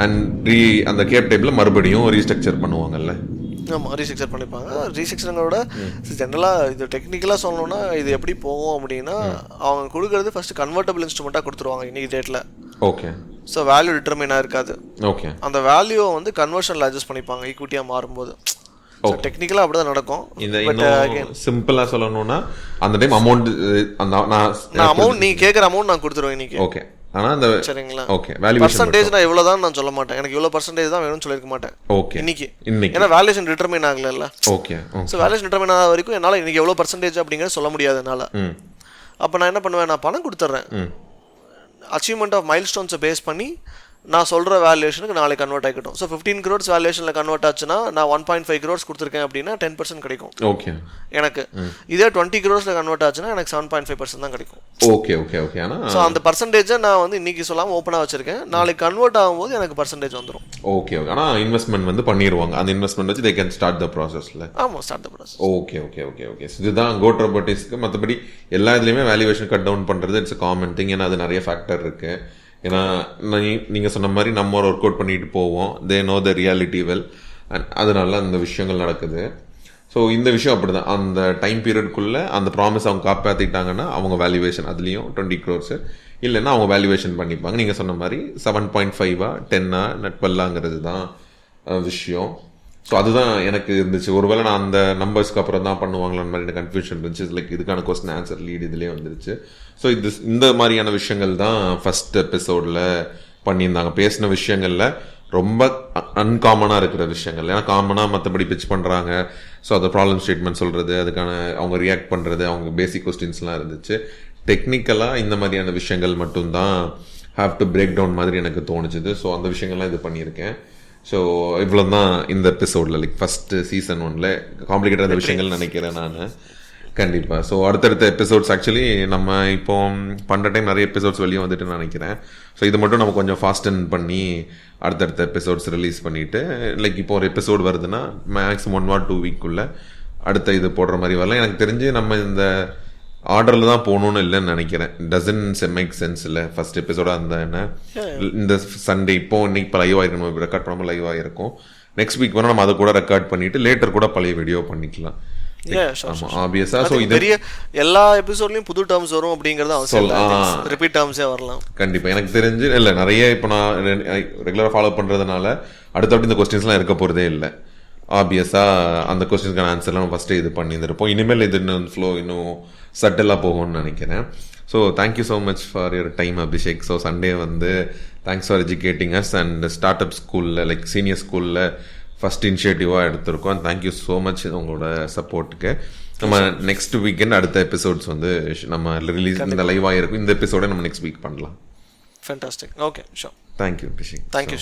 அண்ட் அந்த கேப் டைப்பில் மறுபடியும் ரீஸ்ட்ரக்சர் பண்ணுவாங்கல்ல. ஆமாம், ரீஸ்ட்ரக்சர் பண்ணிப்பாங்க. ரீஸ்ட்ரக்சரோட ஜென்ரலாக இது டெக்னிக்கலாக சொல்லணும்னா இது எப்படி போகும் அப்படின்னா, அவங்க கொடுக்குறது ஃபஸ்ட்டு கன்வெர்ட்டபிள் இன்ஸ்ட்ருமெண்ட்டாக கொடுத்துருவாங்க இன்னைக்கு டேட்டில். ஓகே. ஸோ வேல்யூ டிட்டர்மினாக இருக்காது. ஓகே. அந்த வேல்யூவை வந்து கன்வர்ஷனில் அட்ஜஸ்ட் பண்ணிப்பாங்க ஈக்விட்டியாக மாறும்போது. டெக்னிக்கலாக அப்படி தான் நடக்கும். சிம்பிளா சொல்லணும்னா அந்த டைம் அமௌண்ட் நான் அமௌண்ட் நீ கேட்குற அமௌண்ட் நான் கொடுத்துருவேன் இன்னைக்கு. ஓகே. ஆனா அந்த சரிங்களா, ஓகே வேல்யூவேஷன் பர்சன்டேஜ் நான் இவ்வளோ தான் நான் சொல்ல மாட்டேன், எனக்கு இவ்வளோ பர்சன்டேஜ் தான் வேணும்னு சொல்லியிருக்க மாட்டேன். ஓகே. இன்னைக்கு ஏன்னா வேல்யூஷன் டிட்டர்மின் ஆகல. ஓகே. ஸோ வேல்யூஷன் டிட்டர்மின் ஆகாத வரைக்கும் என்னால் இன்னைக்கு எவ்வளோ பர்சன்டேஜ் அப்படிங்கிறது சொல்ல முடியாது என்னால். அப்போ நான் என்ன பண்ணுவேன், நான் பணம் கொடுத்துட்றேன், அச்சீவ்மெண்ட் ஆஃப் மைல் ஸ்டோன்ஸை பேஸ் பண்ணி நான் சொல்கிற வேல்யூஷனுக்கு நாளைக்கு கன்வெர்ட் ஆகிக்கட்டும். ஸோ 15 crores வேல்யூஷனில் கன்வெர்ட் ஆச்சுன்னா நான் 1.5 crores கொடுத்துருக்கேன் அப்படின்னா 10% கிடைக்கும். ஓகே. எனக்கு இதே 20 crores கன்வெர்ட் ஆச்சுன்னா எனக்கு 7.5% தான் கிடைக்கும். Okay okay okay. ஸோ அந்த பர்சன்டேஜை நான் வந்து இன்னைக்கு சொல்லாமல் ஓப்பனாக வச்சிருக்கேன், நாளைக்கு கன்வெர்ட் ஆகும்போது எனக்கு பர்சன்டேஜ் வந்துடும். Okay okay. ஆனால் இன்வெஸ்ட்மெண்ட் வந்து பண்ணிடுவாங்க, அந்த இன்வெஸ்ட்மெண்ட் வச்சு தே கேன் ஸ்டார்ட் த ப்ராசஸில். ஆமாம், start the process. Okay okay okay okay. இதுதான் கோட் ரோபோட்டிக்ஸ்க்கு. மற்றபடி எல்லா இதுலேயுமே வேல்யூவேஷன் கட் டவுன் பண்ணுறது இட்ஸ் காமன் திங். ஏன்னா அது நிறைய ஃபேக்டர் இருக்குது. ஏன்னா நீங்கள் சொன்ன மாதிரி நம்ம ஒரு ஒர்க் அவுட் பண்ணிட்டு போவோம், they know the reality well, and அதனால அந்த விஷயங்கள் நடக்குது. ஸோ இந்த விஷயம் அப்படி தான், அந்த டைம் பீரியட்குள்ளே அந்த ப்ராமிஸ் அவங்க காப்பாற்றிட்டாங்கன்னா அவங்க வேல்யூவேஷன் அதுலேயும் 20 crores, இல்லைன்னா அவங்க வேல்யூவேஷன் பண்ணிப்பாங்க. நீங்கள் சொன்ன மாதிரி 7.5 10 12ங்கிறது தான் விஷயம். ஸோ அதுதான் எனக்கு இருந்துச்சு. ஒருவேளை நான் அந்த நம்பர்ஸ்க்கு அப்புறம் தான் பண்ணுவாங்களான்னு மாதிரி எனக்கு கன்ஃபியூஷன் இருந்துச்சு. லைக் இதுக்கான கொஸ்டின் ஆன்சர் லீட் இதுலேயே வந்துருச்சு. ஸோ இந்த மாதிரியான விஷயங்கள் தான் ஃபர்ஸ்ட் எபிசோடில் பண்ணியிருந்தாங்க. பேசின விஷயங்களில் ரொம்ப அன்காமனாக இருக்கிற விஷயங்கள், ஏன்னா காமனாக மற்றபடி பிச் பண்ணுறாங்க. ஸோ அதை ப்ராப்ளம் ஸ்டேட்மெண்ட் சொல்கிறது, அதுக்கான அவங்க ரியாக்ட் பண்ணுறது, அவங்க பேசிக் கொஸ்டின்ஸ்லாம் இருந்துச்சு. டெக்னிக்கலாக இந்த மாதிரியான விஷயங்கள் மட்டும்தான் ஹாவ் டு பிரேக் டவுன் மாதிரி எனக்கு தோணுச்சுது. ஸோ அந்த விஷயங்கள்லாம் இது பண்ணியிருக்கேன். ஸோ இவ்வளோ தான் இந்த எபிசோடில், லைக் ஃபஸ்ட்டு சீசன் 1ல் காம்ப்ளிகேட்டான விஷயங்கள் நினைக்கிறேன் நான் கண்டிப்பாக. ஸோ அடுத்தடுத்த எபிசோட்ஸ் ஆக்சுவலி நம்ம இப்போ பண்ணுற டைம் நிறைய எபிசோட்ஸ் வெளியே வந்துட்டு நினைக்கிறேன். ஸோ இது மட்டும் நம்ம கொஞ்சம் ஃபாஸ்டன் பண்ணி அடுத்தடுத்த எபிசோட்ஸ் ரிலீஸ் பண்ணிவிட்டு, லைக் இப்போ ஒரு எபிசோட் வருதுன்னா மேக்ஸிமம் 1 or 2 வீக்குள்ளே அடுத்த இது போடுற மாதிரி வரலாம். எனக்கு தெரிஞ்சு நம்ம இந்த ஆர்டரில் தான் போகணுன்னு இல்லைன்னு நினைக்கிறேன். டசன்ட் மேக் சென்ஸ் இல்லை ஃபர்ஸ்ட் எபிசோட அந்த என்ன இந்த சண்டே இப்போ இன்னைக்கு இப்போ லைவ் ஆகிருக்கும், நம்ம ரெக்கார்ட் பண்ணாமல் லைவ் ஆகிருக்கும். நெக்ஸ்ட் வீக் வேணால் நம்ம அதை கூட ரெக்கார்ட் பண்ணிட்டு லேட்டர் கூட பழைய வீடியோ பண்ணிக்கலாம். ஆமாம் ஆப்வியஸா. ஸோ இது பெரிய எல்லா எபிசோட்லையும் புது டேர்ம்ஸ் வரும் அப்படிங்கிறது அவசியம், ரிப்பீட் டேர்ம்ஸே வரலாம் கண்டிப்பாக. எனக்கு தெரிஞ்சு இல்லை நிறைய இப்போ நான் ரெகுலராக ஃபாலோ பண்ணுறதுனால அடுத்தபடி இந்த கொஸ்டின்ஸ்லாம் இருக்க போகிறதே இல்லை. ஆப்வியஸாக அந்த கொஸ்டின்ஸ்க்கான ஆன்சர்லாம் நம்ம ஃபஸ்ட்டு இது பண்ணியிருந்திருப்போம். இனிமேல் இது இன்னும் ஃப்ளோ இன்னும் சட்டலாக போகும்னு நினைக்கிறேன். So thank you so much for your time Abhishek. So Sunday வந்து thanks for educating us and start up ஸ்கூலில் லைக் சீனியர் ஸ்கூலில் ஃபஸ்ட் இனிஷியேட்டிவாக எடுத்திருக்கோம். தேங்க்யூ ஸோ மச் உங்களோட சப்போர்ட்டுக்கு. நம்ம நெக்ஸ்ட் வீக்கெண்ட் அடுத்த எபிசோட்ஸ் வந்து நம்ம ரிலீஸ் இந்த லைவ் ஆகிருக்கும். இந்த எபிசோட நம்ம நெக்ஸ்ட் வீக் பண்ணலாம். Fantastic. Okay sure. Thank you Abhishek. Thank you.